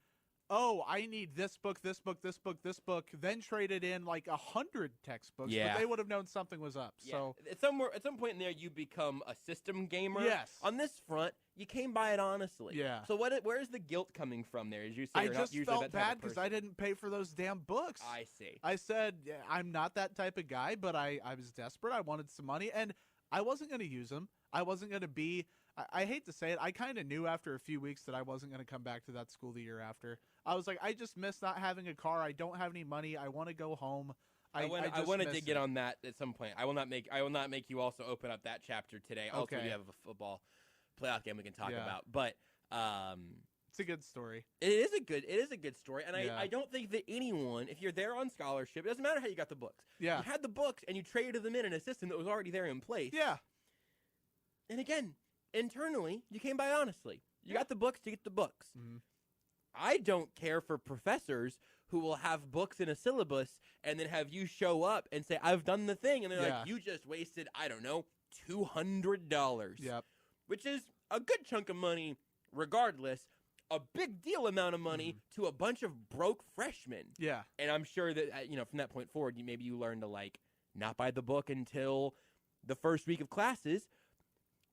I need this book, this book, this book, this book. Then traded in like 100 textbooks. Yeah. But they would have known something was up. Yeah. So at some point in there, you become a system gamer. Yes. On this front, you came by it honestly. Yeah. So where's the guilt coming from there? As you say, I just felt bad because I didn't pay for those damn books. I see. I said, I'm not that type of guy, but I was desperate. I wanted some money, and I wasn't going to use them. I wasn't going to be. I hate to say it. I kind of knew after a few weeks that I wasn't going to come back to that school the year after. I was like, I just miss not having a car. I don't have any money. I want to go home. I want to dig in on that at some point. I will not make you also open up that chapter today. Also, we have a football playoff game we can talk about. But it's a good story. It is a good story. And I don't think that anyone, if you're there on scholarship, it doesn't matter how you got the books. Yeah. You had the books and you traded them in a system that was already there in place. Yeah. And again, internally, you came by honestly. You got the books to get the books. Mm-hmm. I don't care for professors who will have books in a syllabus and then have you show up and say, I've done the thing. And they're like, you just wasted, I don't know, $200. Yep. Which is a good chunk of money regardless. A big deal amount of money to a bunch of broke freshmen. Yeah. And I'm sure that, from that point forward, maybe you learn to, not buy the book until the first week of classes.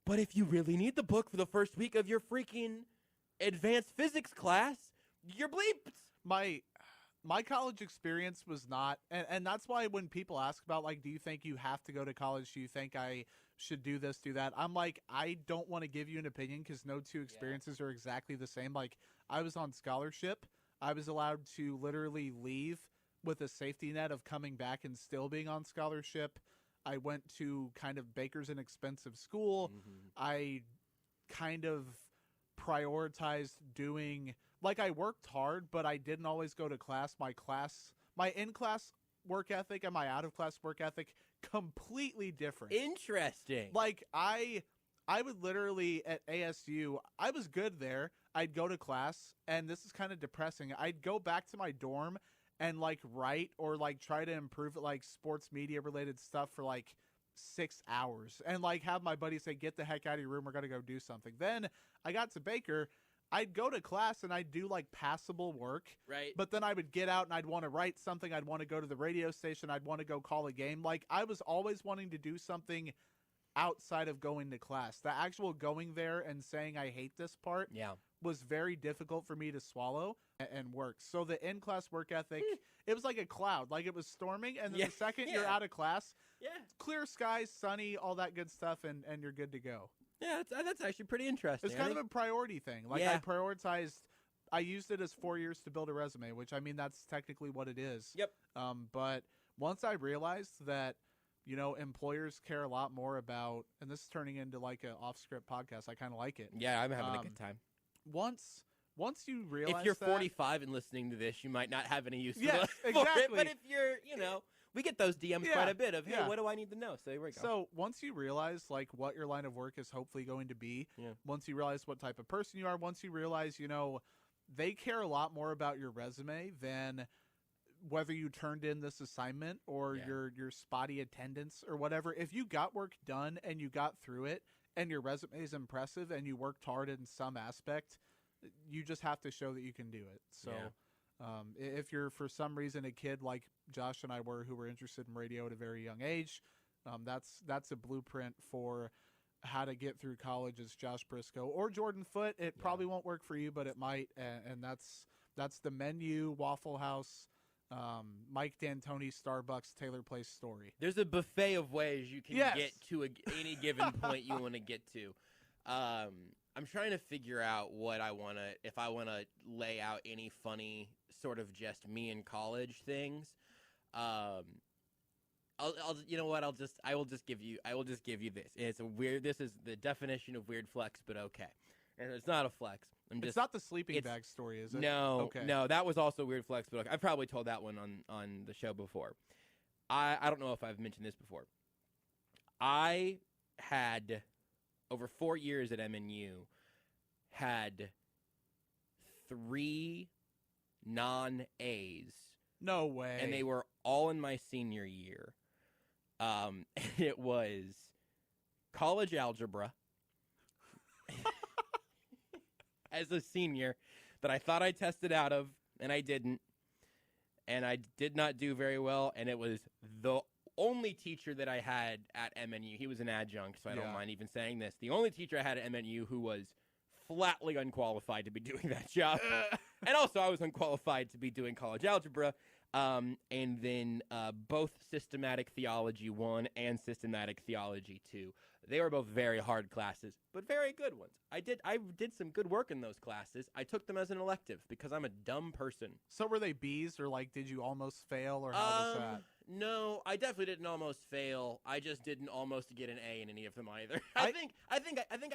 But if you really need the book for the first week of your freaking advanced physics class, you're bleeped. My college experience was not, and that's why when people ask about, do you think you have to go to college? Do you think I should do this, do that? I'm like, I don't want to give you an opinion because no two experiences are exactly the same. I was on scholarship. I was allowed to literally leave with a safety net of coming back and still being on scholarship. I went to kind of Baker's inexpensive school. Mm-hmm. I kind of prioritized doing, I worked hard, but I didn't always go to class. My in-class work ethic and my out-of-class work ethic, completely different. Interesting. I would literally, at ASU, I was good there. I'd go to class, and this is kind of depressing. I'd go back to my dorm and write or try to improve it, sports media related stuff for 6 hours and have my buddy say, get the heck out of your room. We're going to go do something. Then I got to Baker. I'd go to class and I'd do like passable work. Right. But then I would get out and I'd want to write something. I'd want to go to the radio station. I'd want to go call a game. Like I was always wanting to do something outside of going to class. The actual going there and saying I hate this part was very difficult for me to swallow and work. So the in-class work ethic, it was like a cloud. Like it was storming, and then the second you're out of class, clear skies, sunny, all that good stuff, and you're good to go. Yeah, that's actually pretty interesting. It's kind of a priority thing. Like I used it as 4 years to build a resume, which I mean, that's technically what it is. Yep. But once I realized that, you know, employers care a lot more about, and this is turning into like an off-script podcast. I kind of like it. Yeah, I'm having a good time. Once you realize if you're that, 45 and listening to this, you might not have any use for exactly. it. But if you're, you know, we get those DMs quite a bit of, hey, what do I need to know? So here we go. So once you realize like what your line of work is hopefully going to be, once you realize what type of person you are, once you realize, you know, they care a lot more about your resume than whether you turned in this assignment or your spotty attendance or whatever. If you got work done and you got through it and your resume is impressive and you worked hard in some aspect, you just have to show that you can do it. So if you're for some reason a kid like Josh and I were who were interested in radio at a very young age, that's a blueprint for how to get through college as Josh Brisco or Jordan Foote. It probably won't work for you, but it might. And that's the Menu, Waffle House, Mike D'Antoni, Starbucks, Taylor Place story. There's a buffet of ways you can get to any given point you want to get to. I'm trying to figure out what I want to, if I want to lay out any funny sort of just me in college things. You know what? I will just give you this. This is the definition of weird flex, but okay. And it's not a flex. It's not the sleeping bag story, is it? No, okay. No, that was also weird flex, but okay. I've probably told that one on the show before. I don't know if I've mentioned this before. I had, over 4 years at MNU, had 3 non-A's. No way. And they were all in my senior year. It was college algebra as a senior that I thought I tested out of, and I didn't. And I did not do very well, and it was the only teacher that I had at MNU. He was an adjunct, so I don't mind even saying this. The only teacher I had at MNU who was flatly unqualified to be doing that job. And also I was unqualified to be doing college algebra. And then both Systematic Theology 1 and Systematic Theology 2. They were both very hard classes, but very good ones. I did some good work in those classes. I took them as an elective because I'm a dumb person. So were they B's, or like did you almost fail, or how was that? No, I definitely didn't almost fail. I just didn't almost get an A in any of them either. I think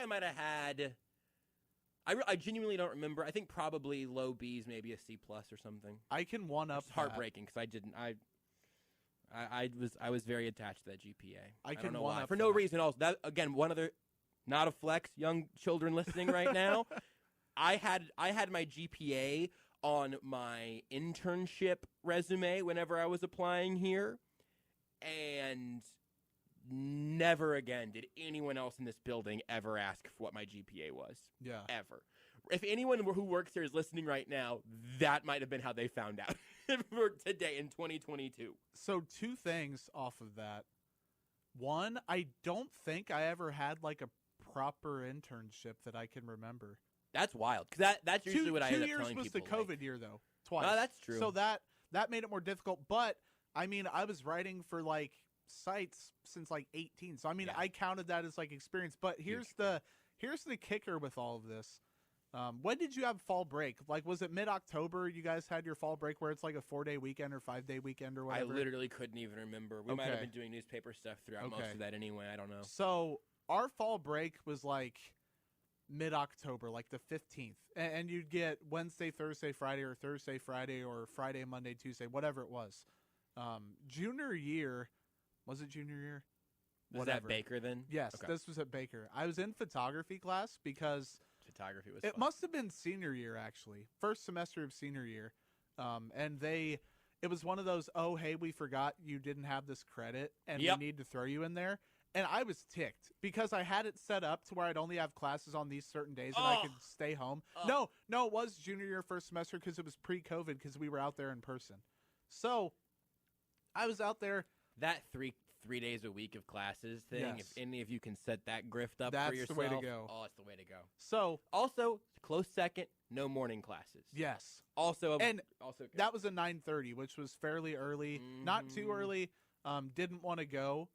I might have had. I genuinely don't remember. I think probably low B's, maybe a C+ or something. I can one up. It's heartbreaking because I didn't. I was very attached to that GPA. I don't know why. For no reason else. That again, one other, not a flex. Young children listening right now, I had my GPA on my internship resume whenever I was applying here, and never again did anyone else in this building ever ask for what my GPA was. Yeah. Ever. If anyone who works here is listening right now, that might have been how they found out for today in 2022. So 2 things off of that. One, I don't think I ever had like a proper internship that I can remember. That's wild. Because that's usually what I end up telling people. 2 years was the COVID year, though. Twice. Oh, that's true. So that made it more difficult. But, I mean, I was writing for like sites since like 18. So I mean, I counted that as like experience. But here's the kicker with all of this. When did you have fall break? Like, was it mid-October you guys had your fall break where it's like a 4-day weekend or 5-day weekend or whatever? I literally couldn't even remember. We might have been doing newspaper stuff throughout most of that anyway. I don't know. So our fall break was like mid-October, like the 15th. And you'd get Wednesday, Thursday, Friday, or Thursday, Friday, or Friday, Monday, Tuesday, whatever it was. Junior year... Was it junior year? Was that Baker then? Yes, This was at Baker. I was in photography class because photography was. It must have been senior year actually, first semester of senior year, and it was one of those. Oh, hey, we forgot you didn't have this credit, and we need to throw you in there. And I was ticked because I had it set up to where I'd only have classes on these certain days and I could stay home. No, it was junior year first semester because it was pre-COVID because we were out there in person. So I was out there. That three days a week of classes thing, Yes. if any of you can set that grift up That's for yourself. the way to go. Oh, it's the way to go. So also, close second, no morning classes. Yes. Also, and also that was a 9:30, which was fairly early. Not too early. Didn't want to go.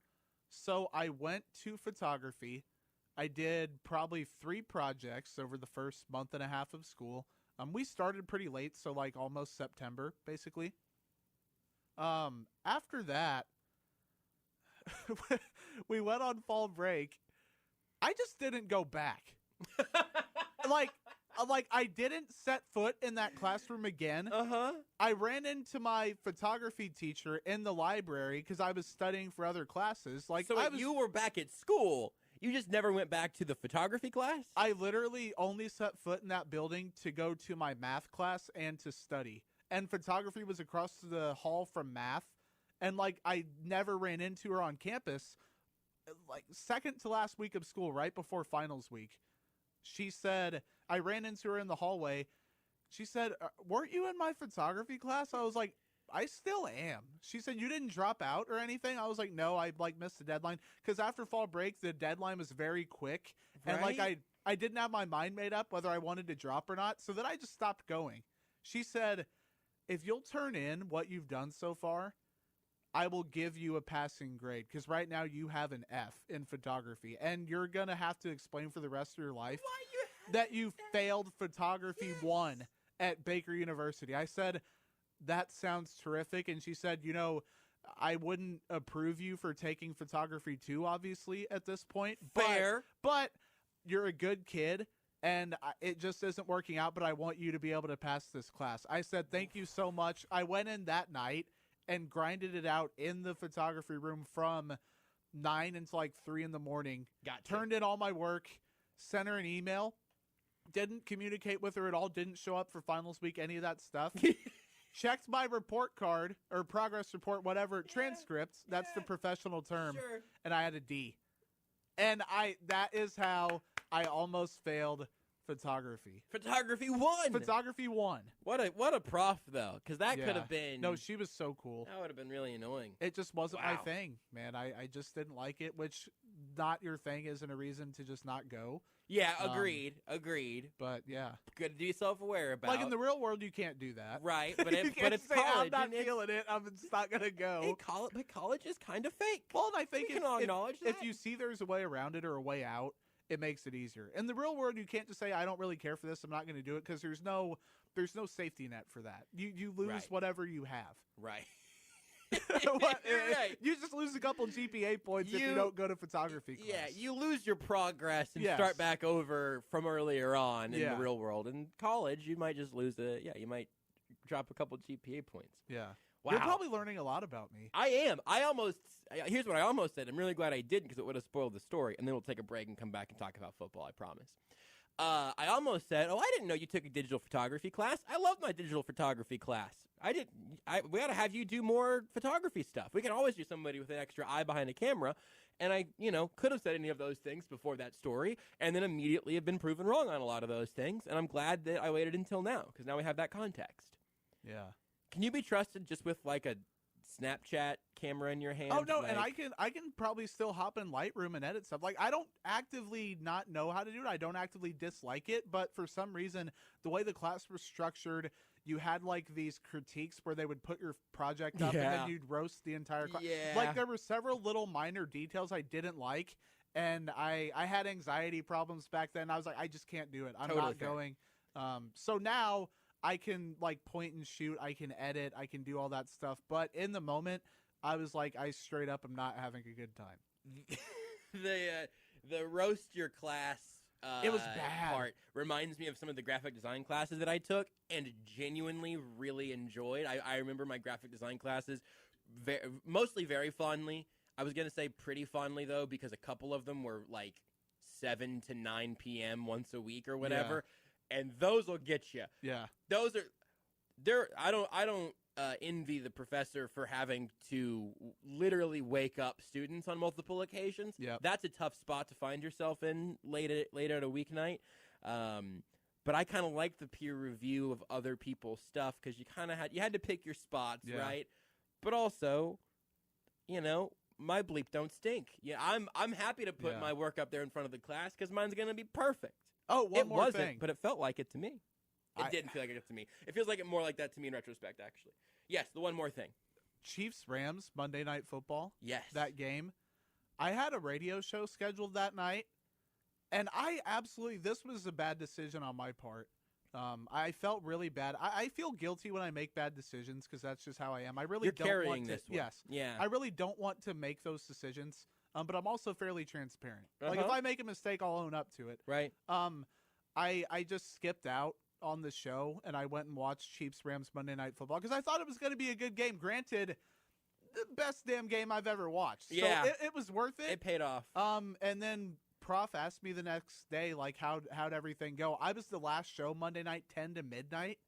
So I went to photography. I did probably 3 projects over the first month and a half of school. We started pretty late, so like almost September, basically. After that, we went on fall break. I just didn't go back. Like I didn't set foot in that classroom again. I ran into my photography teacher in the library because I was studying for other classes. You were back at school. You just never went back to the photography class? I literally only set foot in that building to go to my math class and to study. And photography was across the hall from math. And I never ran into her on campus. Second to last week of school, right before finals week. She said, I ran into her in the hallway. She said, weren't you in my photography class? I was like, I still am. She said, you didn't drop out or anything? I was like, no, I missed the deadline. Because after fall break, the deadline was very quick. Right? And I didn't have my mind made up whether I wanted to drop or not. So then I just stopped going. She said, if you'll turn in what you've done so far, I will give you a passing grade because right now you have an F in photography and you're going to have to explain for the rest of your life that you failed photography 1 at Baker University. I said, that sounds terrific. And she said, I wouldn't approve you for taking photography 2, obviously, at this point. Fair. But you're a good kid and it just isn't working out, but I want you to be able to pass this class. I said, thank you so much. I went in that night and grinded it out in the photography room from 9 until 3 in the morning. Turned in all my work, sent her an email, didn't communicate with her at all, didn't show up for finals week, any of that stuff. Checked my report card or progress report, whatever, transcripts. That's the professional term. Sure. And I had a D. And that is how I almost failed photography. Photography 1. Photography 1. What a prof though, because that could have been. No, she was so cool. That would have been really annoying. It just wasn't my thing, man. I just didn't like it. Which not your thing isn't a reason to just not go. Yeah, agreed. But yeah, good to be self-aware about. In the real world, you can't do that, right? But it's say, college. I'm not feeling it. I'm just not gonna go. But college is kind of fake. Well, and I think we can all acknowledge that. If you see there's a way around it or a way out, it makes it easier. In the real world, you can't just say, I don't really care for this, I'm not going to do it, because there's no safety net for that. You lose whatever you have. Right. You're right. You just lose a couple GPA points if you don't go to photography class. Yeah, you lose your progress and start back over from earlier on in the real world. In college, you might just lose you might drop a couple GPA points. Yeah. Wow. You're probably learning a lot about me. I am. Here's what I almost said. I'm really glad I didn't because it would have spoiled the story. And then we'll take a break and come back and talk about football, I promise. I almost said, I didn't know you took a digital photography class. I love my digital photography class. We got to have you do more photography stuff. We can always do somebody with an extra eye behind a camera. And I, could have said any of those things before that story and then immediately have been proven wrong on a lot of those things. And I'm glad that I waited until now because now we have that context. Yeah. Can you be trusted just with a Snapchat camera in your hand? Oh no, and I can probably still hop in Lightroom and edit stuff. I don't actively not know how to do it. I don't actively dislike it, but for some reason, the way the class was structured, you had these critiques where they would put your project up and then you'd roast the entire class. Yeah. There were several little minor details I didn't like, and I had anxiety problems back then. I was like, I just can't do it. I'm totally not fair. going. So now I can point and shoot, I can edit, I can do all that stuff. But in the moment, I was like, I straight up am not having a good time. The roast your class it was bad. part reminds me of some of the graphic design classes that I took and genuinely really enjoyed. I remember my graphic design classes mostly very fondly. I was going to say pretty fondly, though, because a couple of them were 7 to 9 p.m. once a week or whatever. Yeah. And those will get you. Yeah. I don't envy the professor for having to literally wake up students on multiple occasions. Yep. That's a tough spot to find yourself in late at a weeknight. But I kind of like the peer review of other people's stuff because you kind of had to pick your spots, right? But also, my bleep don't stink. Yeah, I'm happy to put my work up there in front of the class because mine's gonna be perfect. Oh, it wasn't, but it felt like it to me. It didn't feel like it to me. It feels like it more like that to me in retrospect, actually. Yes, the one more thing. Chiefs-Rams, Monday Night Football. Yes. That game. I had a radio show scheduled that night, and this was a bad decision on my part. I felt really bad. I feel guilty when I make bad decisions because that's just how I am. I really You're don't carrying want to. This one. Yes. Yeah. I really don't want to make those decisions. But I'm also fairly transparent. Like if I make a mistake, I'll own up to it. Right. I just skipped out on the show and I went and watched Chiefs-Rams Monday Night Football because I thought it was going to be a good game. Granted, the best damn game I've ever watched. Yeah. So it was worth it. It paid off. And then Prof asked me the next day, like, how'd everything go? I was the last show Monday night, 10 to midnight.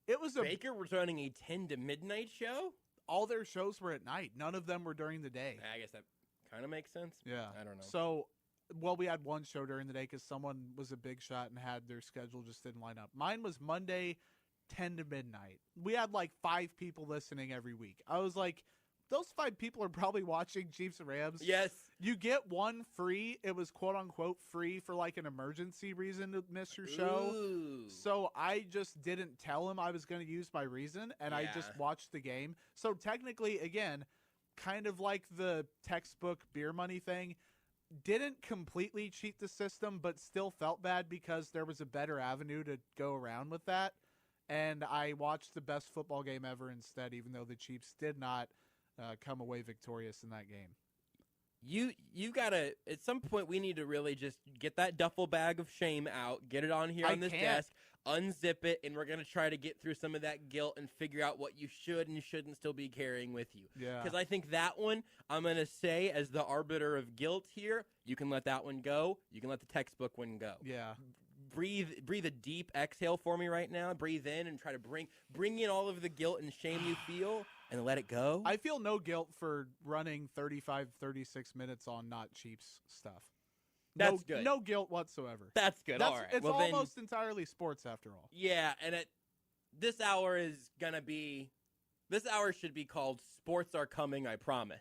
It was Baker was running a 10 to midnight show? All their shows were at night. None of them were during the day. I guess that kind of makes sense. Yeah. I don't know. So, we had one show during the day because someone was a big shot and had their schedule just didn't line up. Mine was Monday, 10 to midnight. We had like 5 people listening every week. I was like, those 5 people are probably watching Chiefs and Rams. Yes. You get one free. It was quote unquote free for like an emergency reason to miss your show. Ooh. So I just didn't tell him I was going to use my reason and I just watched the game. So technically, again, kind of like the textbook beer money thing, didn't completely cheat the system, but still felt bad because there was a better avenue to go around with that. And I watched the best football game ever instead, even though the Chiefs did not come away victorious in that game. You gotta, at some point we need to really just get that duffel bag of shame out, get it on here on this desk, unzip it, and we're gonna try to get through some of that guilt and figure out what you should and shouldn't still be carrying with you. Yeah. Because I think that one, I'm gonna say as the arbiter of guilt here, you can let that one go. You can let the textbook one go. Yeah. Breathe a deep exhale for me right now. Breathe in and try to bring in all of the guilt and shame you feel and let it go. I feel no guilt for running 35, 36 minutes on not Chiefs stuff. That's good. No guilt whatsoever. That's good. All right. It's almost entirely sports after all. Yeah, and this hour should be called Sports Are Coming, I Promise.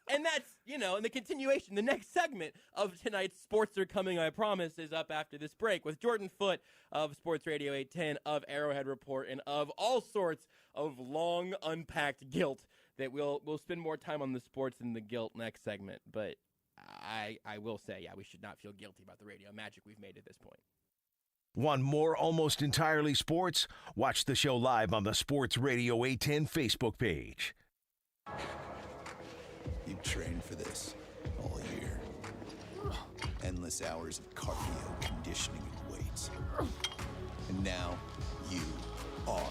And that's, in the continuation, the next segment of tonight's Sports Are Coming, I Promise is up after this break with Jordan Foote of Sports Radio 810, of Arrowhead Report, and of all sorts of long unpacked guilt that we'll spend more time on the sports and the guilt next segment. But I will say, we should not feel guilty about the radio magic we've made at this point. Want more Almost Entirely Sports? Watch the show live on the Sports Radio 810 Facebook page. You trained for this all year. Endless hours of cardio, conditioning, and weights. And now you are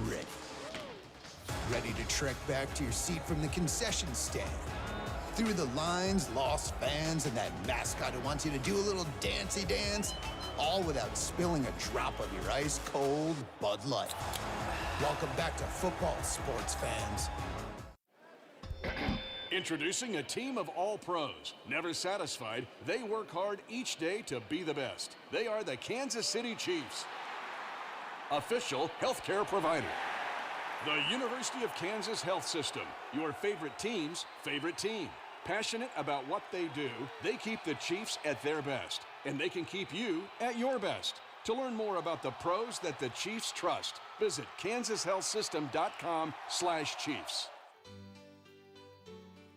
ready. Ready to trek back to your seat from the concession stand. Through the lines, lost fans, and that mascot who wants you to do a little dancey dance, all without spilling a drop of your ice-cold Bud Light. Welcome back to football, sports fans. Introducing a team of all-pros. Never satisfied, they work hard each day to be the best. They are the Kansas City Chiefs, official healthcare provider. The University of Kansas Health System, your favorite team's favorite team. Passionate about what they do, they keep the Chiefs at their best, and they can keep you at your best. To learn more about the pros that the Chiefs trust, visit kansashealthsystem.com/Chiefs.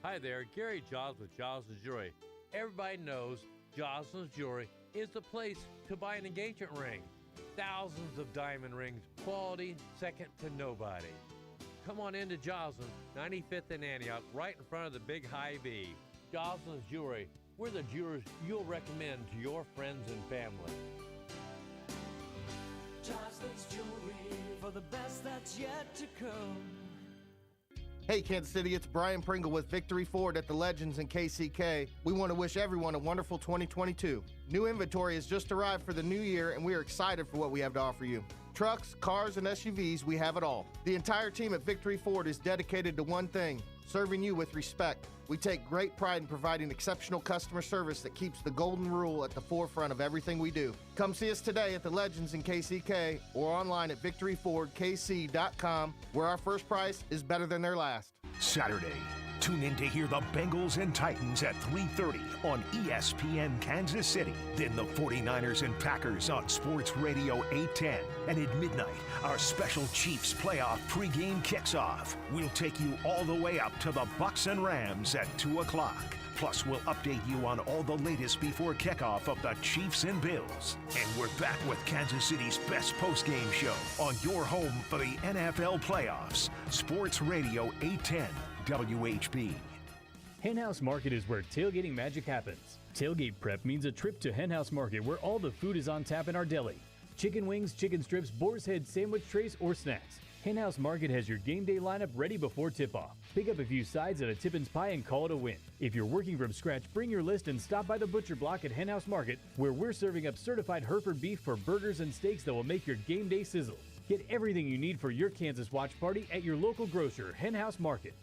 Hi there, Gary Giles with Giles & Jewelry. Everybody knows Giles & Jewelry is the place to buy an engagement ring. Thousands of diamond rings, quality second to nobody. Come on into Giles, 95th and Antioch, right in front of the big Hy-Vee. Giles & Jewelry, we're the jewelers you'll recommend to your friends and family. Giles Jewelry, for the best that's yet to come. Hey, Kansas City, it's Brian Pringle with Victory Ford at the Legends in KCK. We want to wish everyone a wonderful 2022. New inventory has just arrived for the new year, and we are excited for what we have to offer you. Trucks, cars, and SUVs, we have it all. The entire team at Victory Ford is dedicated to one thing, serving you with respect. We take great pride in providing exceptional customer service that keeps the golden rule at the forefront of everything we do. Come see us today at the Legends in KCK or online at victoryfordkc.com, where our first price is better than their last. Saturday, tune in to hear the Bengals and Titans at 3:30 on ESPN Kansas City. Then the 49ers and Packers on Sports Radio 810. And at midnight, our special Chiefs playoff pregame kicks off. We'll take you all the way up to the Bucks and Rams at 2 o'clock. Plus, we'll update you on all the latest before kickoff of the Chiefs and Bills. And we're back with Kansas City's best postgame show on your home for the NFL playoffs. Sports Radio 810 WHB. Henhouse Market is where tailgating magic happens. Tailgate prep means a trip to Henhouse Market where all the food is on tap in our deli. Chicken wings, chicken strips, boar's head sandwich trays, or snacks. Henhouse Market has your game day lineup ready before tip-off. Pick up a few sides at a Tippins pie and call it a win. If you're working from scratch, bring your list and stop by the butcher block at Henhouse Market, where we're serving up certified Hereford beef for burgers and steaks that will make your game day sizzle. Get everything you need for your Kansas watch party at your local grocer, Henhouse Market.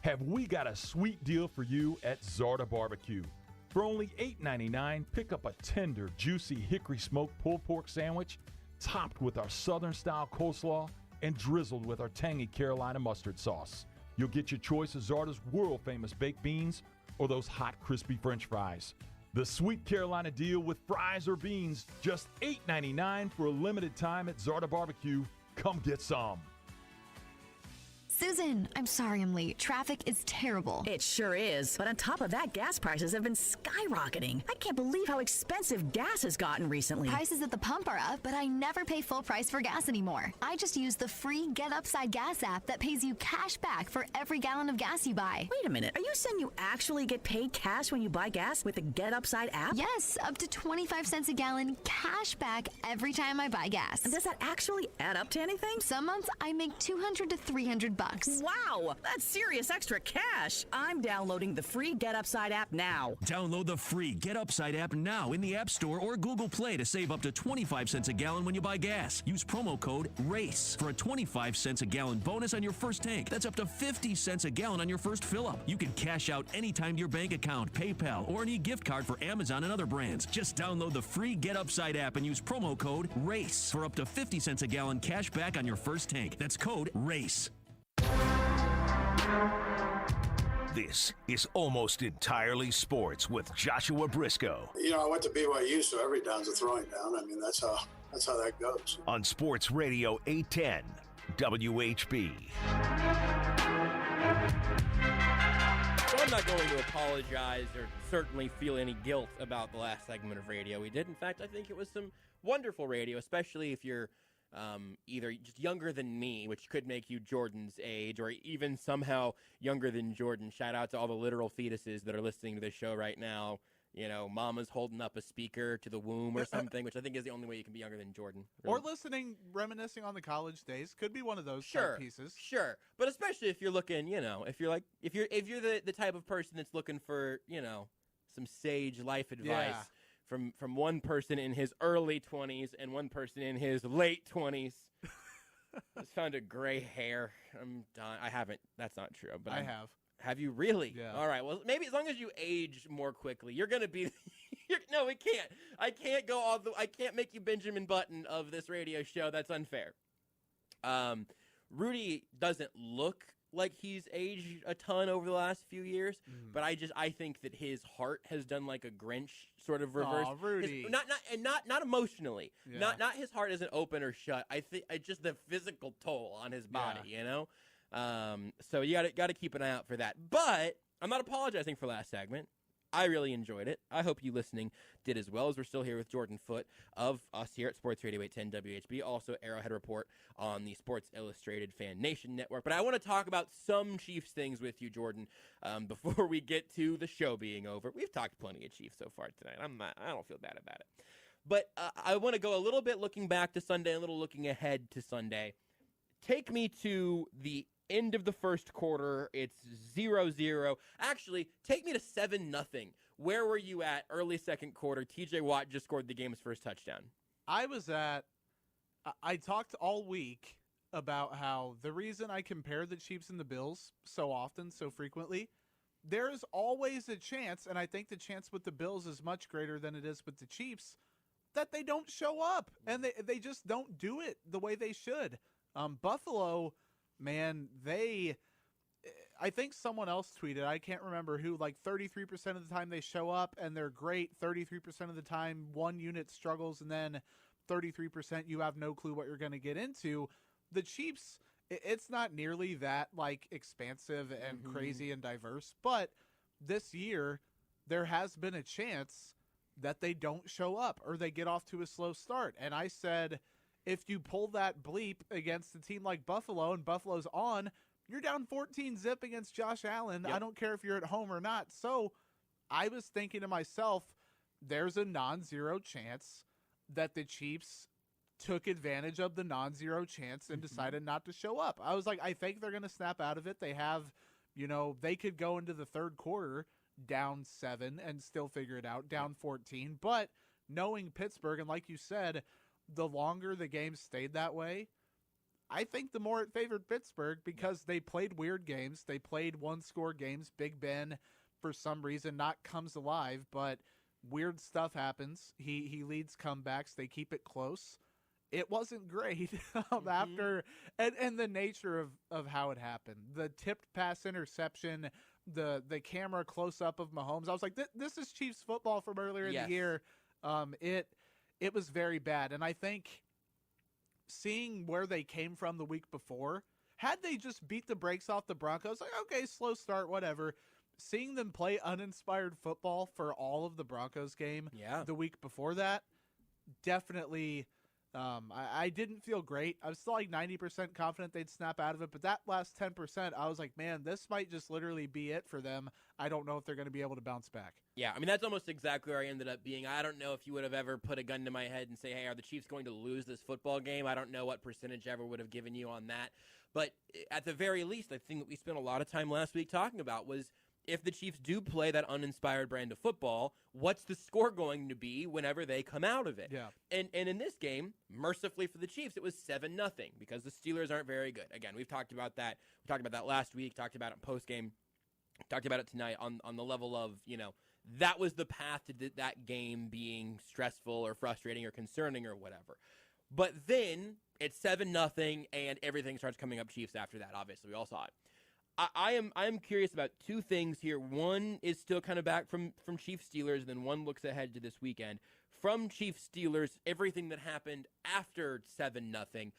Have we got a sweet deal for you at Zarda Barbecue? For only $8.99, pick up a tender, juicy hickory smoked pulled pork sandwich, topped with our Southern-style coleslaw and drizzled with our tangy Carolina mustard sauce. You'll get your choice of Zarda's world-famous baked beans or those hot, crispy French fries. The Sweet Carolina deal with fries or beans, just $8.99 for a limited time at Zarda Barbecue. Come get some. Susan, I'm sorry I'm late. Traffic is terrible. It sure is. But on top of that, gas prices have been skyrocketing. I can't believe how expensive gas has gotten recently. Prices at the pump are up, but I never pay full price for gas anymore. I just use the free Get Upside Gas app that pays you cash back for every gallon of gas you buy. Wait a minute. Are you saying you actually get paid cash when you buy gas with the Get Upside app? Yes, up to 25 cents a gallon cash back every time I buy gas. And does that actually add up to anything? Some months I make $200 to $300. Wow, that's serious extra cash. I'm downloading the free Get Upside app now. Download the free Get Upside app now in the App Store or Google Play to save up to 25 cents a gallon when you buy gas. Use promo code RACE for a 25 cents a gallon bonus on your first tank. That's up to 50 cents a gallon on your first fill-up. You can cash out anytime to your bank account, PayPal, or any gift card for Amazon and other brands. Just download the free Get Upside app and use promo code RACE for up to 50 cents a gallon cash back on your first tank. That's code RACE. This is Almost Entirely Sports with Joshua Brisco. You know, I went to BYU, so every down's a throwing down. I mean, that's how that goes. On Sports Radio 810 WHB. So I'm not going to apologize or certainly feel any guilt about the last segment of radio we did. In fact, I think it was some wonderful radio, especially if you're either just younger than me, which could make you Jordan's age, or even somehow younger than Jordan. Shout out to all the literal fetuses that are listening to this show right now. You know, mama's holding up a speaker to the womb or something, which I think is the only way you can be younger than Jordan. Really. Or listening, reminiscing on the college days could be one of those type pieces. Sure, but especially if you're looking, you know, if you're the type of person that's looking for, you know, some sage life advice. Yeah. From one person in his early 20s and one person in his late 20s. Just found a gray hair. I'm done. I haven't. That's not true. But I have. Have you really? Yeah. All right. Well, maybe as long as you age more quickly, you're gonna be. No, we can't. I can't go I can't make you Benjamin Button of this radio show. That's unfair. Rudy doesn't look like he's aged a ton over the last few years, but I think that his heart has done like a Grinch sort of reverse. Aw, Rudy. Not emotionally. Yeah. Not his heart isn't open or shut. I think it's just the physical toll on his body, you know? So you gotta keep an eye out for that. But I'm not apologizing for last segment. I really enjoyed it. I hope you listening did as well, as we're still here with Jordan Foote of us here at Sports Radio 810 WHB, also Arrowhead Report on the Sports Illustrated Fan Nation Network. But I want to talk about some Chiefs things with you, Jordan, before we get to the show being over. We've talked plenty of Chiefs so far tonight. I don't feel bad about it. But I want to go a little bit looking back to Sunday, a little looking ahead to Sunday. take me to the end of the first quarter. It's 0-0. Actually, take me to 7-0. Where were you at early second quarter? TJ Watt just scored the game's first touchdown. I talked all week about how the reason I compare the Chiefs and the Bills so often, so frequently, there's always a chance, and I think the chance with the Bills is much greater than it is with the Chiefs, that they don't show up, and they just don't do it the way they should. Buffalo, man, I think someone else tweeted, I can't remember who, like 33% of the time they show up and they're great, 33% of the time one unit struggles, and then 33% you have no clue what you're going to get into. The Chiefs, it's not nearly that like expansive and crazy and diverse, but this year there has been a chance that they don't show up or they get off to a slow start. And I said, if you pull that bleep against a team like Buffalo and Buffalo's on, you're down 14-0 against Josh Allen. Yep. I don't care if you're at home or not. So I was thinking to myself, there's a non-zero chance that the Chiefs took advantage of the non-zero chance and decided not to show up. I was like, I think they're going to snap out of it. They have, they could go into the third quarter down 7 and still figure it out, down 14. But knowing Pittsburgh, and like you said, the longer the game stayed that way, I think the more it favored Pittsburgh because they played weird games. They played one-score games. Big Ben, for some reason, not comes alive, but weird stuff happens. He leads comebacks. They keep it close. It wasn't great after, and the nature of how it happened. The tipped pass interception, the camera close-up of Mahomes. I was like, this is Chiefs football from earlier in the year. It was very bad, and I think seeing where they came from the week before, had they just beat the brakes off the Broncos, like, okay, slow start, whatever. Seeing them play uninspired football for all of the Broncos game the week before that, definitely I didn't feel great. I was still like 90% confident they'd snap out of it, but that last 10%, I was like, man, this might just literally be it for them. I don't know if they're going to be able to bounce back. Yeah, I mean, that's almost exactly where I ended up being. I don't know if you would have ever put a gun to my head and say, hey, are the Chiefs going to lose this football game? I don't know what percentage ever would have given you on that. But at the very least, the thing that we spent a lot of time last week talking about was, if the Chiefs do play that uninspired brand of football, what's the score going to be whenever they come out of it? Yeah. And in this game, mercifully for the Chiefs, it was 7-0 because the Steelers aren't very good. Again, we've talked about that. We talked about that last week, talked about it in postgame, talked about it tonight on the level of, that was the path to that game being stressful or frustrating or concerning or whatever. But then it's 7-0 and everything starts coming up Chiefs after that. Obviously, we all saw it. I am curious about two things here. One is still kind of back from Chiefs Steelers, and then one looks ahead to this weekend. From Chiefs Steelers, everything that happened after 7-0,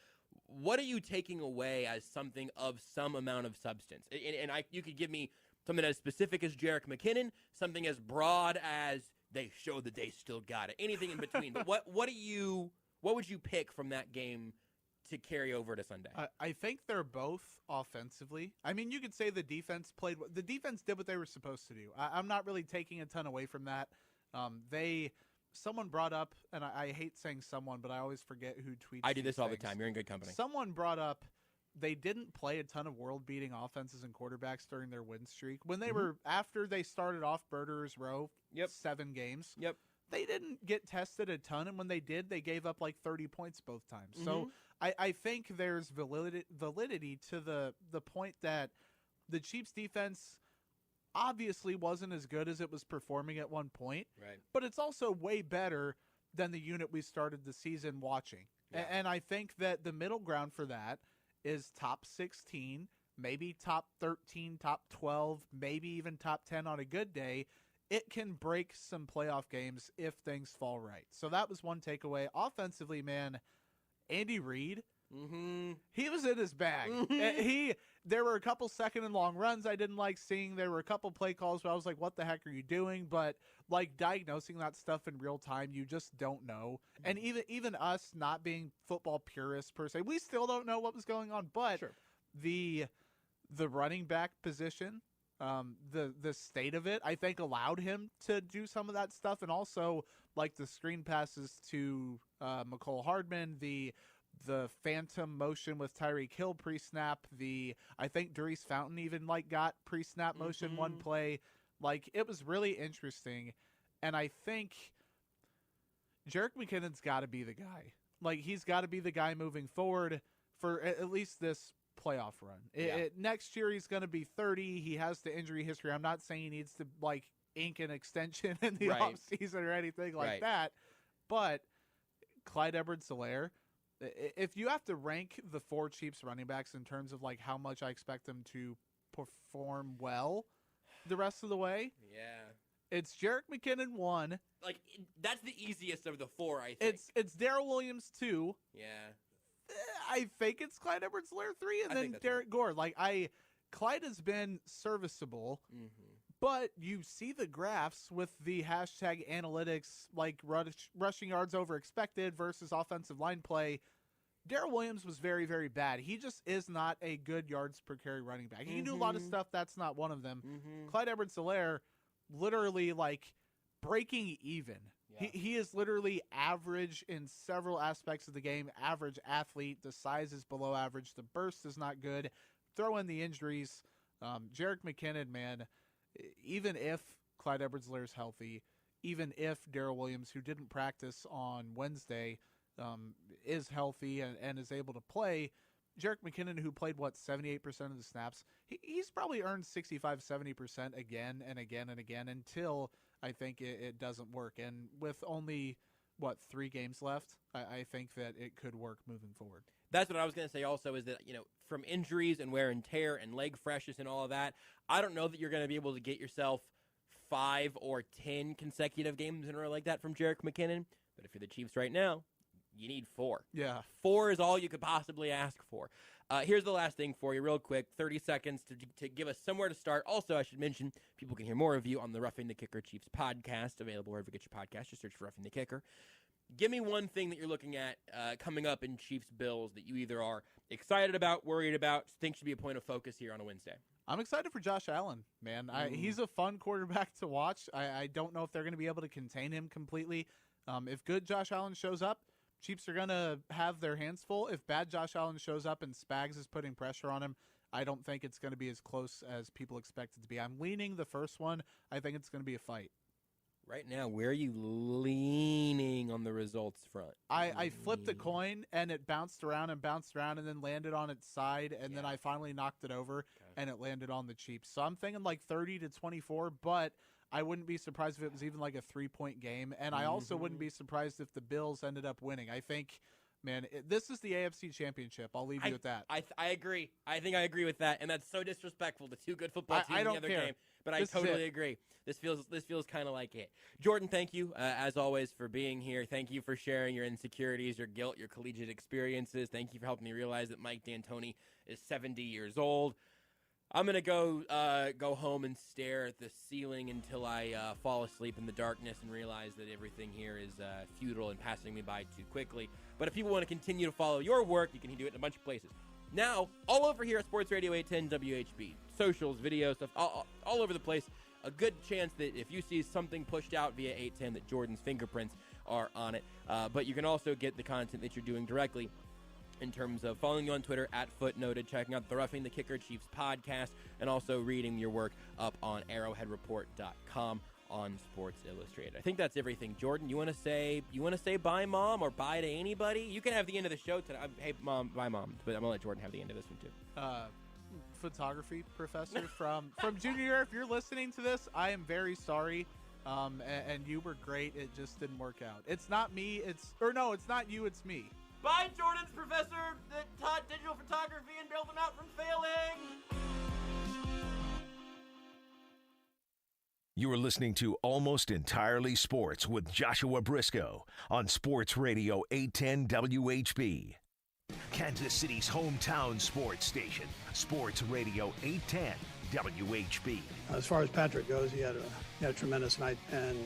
what are you taking away as something of some amount of substance? And you could give me something as specific as Jerick McKinnon, something as broad as they showed that they still got it. Anything in between. But what would you pick from that game to carry over to Sunday? I think they're both offensively. I mean, you could say the defense did what they were supposed to do. I'm not really taking a ton away from that. Someone brought up, and I hate saying someone, but I always forget who tweets. I do this all things. the time. You're in good company. Someone brought up they didn't play a ton of world-beating offenses and quarterbacks during their win streak. When they were, after they started off Murderer's Row, 7 games. Yep. They didn't get tested a ton, and when they did, they gave up like 30 points both times. So I think there's validity to the point that the Chiefs' defense obviously wasn't as good as it was performing at one point. Right. But it's also way better than the unit we started the season watching. Yeah. And I think that the middle ground for that is top 16, maybe top 13, top 12, maybe even top 10 on a good day. It can break some playoff games if things fall right. So that was one takeaway. Offensively, man, Andy Reid, he was in his bag. There were a couple second and long runs I didn't like seeing. There were a couple play calls where I was like, what the heck are you doing? But like diagnosing that stuff in real time, you just don't know. And even us not being football purists per se, we still don't know what was going on. But the running back position, the state of it, I think allowed him to do some of that stuff. And also like the screen passes to McCole Hardman, the the phantom motion with Tyreek Hill pre-snap. I think Darius Fountain even got pre-snap motion one play. It was really interesting, and I think Jerick McKinnon's got to be the guy. He's got to be the guy moving forward for at least this playoff run. Next year he's going to be 30. He has the injury history. I'm not saying he needs to ink an extension in the offseason or anything like that, but Clyde Edwards-Helaire, if you have to rank the 4 Chiefs running backs in terms of how much I expect them to perform well the rest of the way, it's Jerick McKinnon 1. That's the easiest of the 4, I think. It's Darrell Williams 2. Yeah. I think it's Clyde Edwards-Helaire 3, and then Derek Gore. Clyde has been serviceable, but you see the graphs with the hashtag analytics, rushing yards over expected versus offensive line play. Darrell Williams was very, very bad. He just is not a good yards per carry running back. He can do a lot of stuff. That's not one of them. Clyde Edwards-Helaire, literally breaking even. He is literally average in several aspects of the game. Average athlete. The size is below average. The burst is not good. Throw in the injuries. Jerick McKinnon, man, even if Clyde Edwards-Helaire is healthy, even if Darrell Williams, who didn't practice on Wednesday, is healthy and is able to play, Jerick McKinnon, who played, 78% of the snaps, he's probably earned 65-70% again and again and again until I think it doesn't work. And with only, 3 games left, I think that it could work moving forward. That's what I was going to say also is that, from injuries and wear and tear and leg freshness and all of that, I don't know that you're going to be able to get yourself 5 or 10 consecutive games in a row like that from Jerick McKinnon. But if you're the Chiefs right now, you need 4. Yeah. 4 is all you could possibly ask for. Here's the last thing for you real quick, 30 seconds to give us somewhere to start. Also, I should mention, people can hear more of you on the Roughing the Kicker Chiefs podcast, available wherever you get your podcast. Just search for Roughing the Kicker. Give me one thing that you're looking at coming up in Chiefs-Bills that you either are excited about, worried about, think should be a point of focus here on a Wednesday. I'm excited for Josh Allen, man. He's a fun quarterback to watch. I don't know if they're going to be able to contain him completely. If good Josh Allen shows up, Chiefs are going to have their hands full. If bad Josh Allen shows up and Spags is putting pressure on him, I don't think it's going to be as close as people expect it to be. I'm leaning the first one. I think it's going to be a fight. Right now, where are you leaning on the results front? I flipped a coin, and it bounced around and then landed on its side, and then I finally knocked it over, and it landed on the Chiefs. So I'm thinking 30-24, but I wouldn't be surprised if it was even a 3-point game, and I also wouldn't be surprised if the Bills ended up winning. I think, man, this is the AFC Championship. I'll leave you with that. I agree. I think I agree with that, and that's so disrespectful to 2 good football teams in the other game. But I totally agree. This feels kind of like it. Jordan, thank you, as always, for being here. Thank you for sharing your insecurities, your guilt, your collegiate experiences. Thank you for helping me realize that Mike D'Antoni is 70 years old. I'm going to go home and stare at the ceiling until I fall asleep in the darkness and realize that everything here is futile and passing me by too quickly. But if people want to continue to follow your work, you can do it in a bunch of places. Now, all over here at Sports Radio 810 WHB, socials, videos, stuff, all over the place. A good chance that if you see something pushed out via 810 that Jordan's fingerprints are on it. But you can also get the content that you're doing directly in terms of following you on Twitter at Footnoted, checking out the Roughing the Kicker Chiefs podcast, and also reading your work up on arrowheadreport.com on Sports Illustrated. I think that's everything. Jordan, you want to say bye, Mom, or bye to anybody? You can have the end of the show tonight. Hey, Mom, bye, Mom. But I'm going to let Jordan have the end of this one, too. Photography professor from junior year. If you're listening to this, I am very sorry. And you were great. It just didn't work out. It's not me. It's not you. It's me. Bye, Jordan's professor that taught digital photography and bailed him out from failing. You are listening to Almost Entirely Sports with Joshua Brisco on Sports Radio 810 WHB. Kansas City's hometown sports station, Sports Radio 810 WHB. As far as Patrick goes, he had a tremendous night, and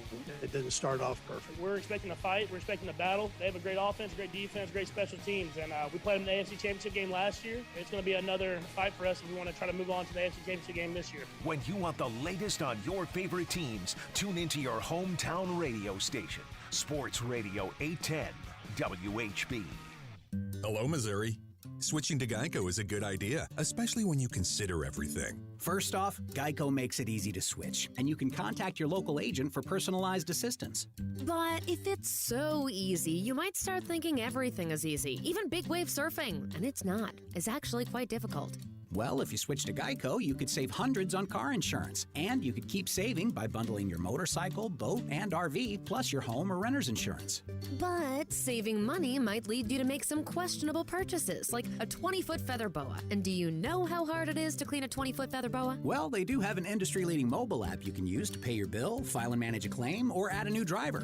it didn't start off perfect. We're expecting a fight. We're expecting a battle. They have a great offense, great defense, great special teams, and we played them in the AFC Championship game last year. It's going to be another fight for us if we want to try to move on to the AFC Championship game this year. When you want the latest on your favorite teams, tune into your hometown radio station, Sports Radio 810 WHB. Hello, Missouri. Switching to Geico is a good idea, especially when you consider everything. First off, Geico makes it easy to switch, and you can contact your local agent for personalized assistance. But if it's so easy, you might start thinking everything is easy, even big wave surfing. And it's not. It's actually quite difficult. Well, if you switch to Geico, you could save hundreds on car insurance. And you could keep saving by bundling your motorcycle, boat, and RV, plus your home or renter's insurance. But saving money might lead you to make some questionable purchases, like a 20-foot feather boa. And do you know how hard it is to clean a 20-foot feather boa? Well, they do have an industry-leading mobile app you can use to pay your bill, file and manage a claim, or add a new driver.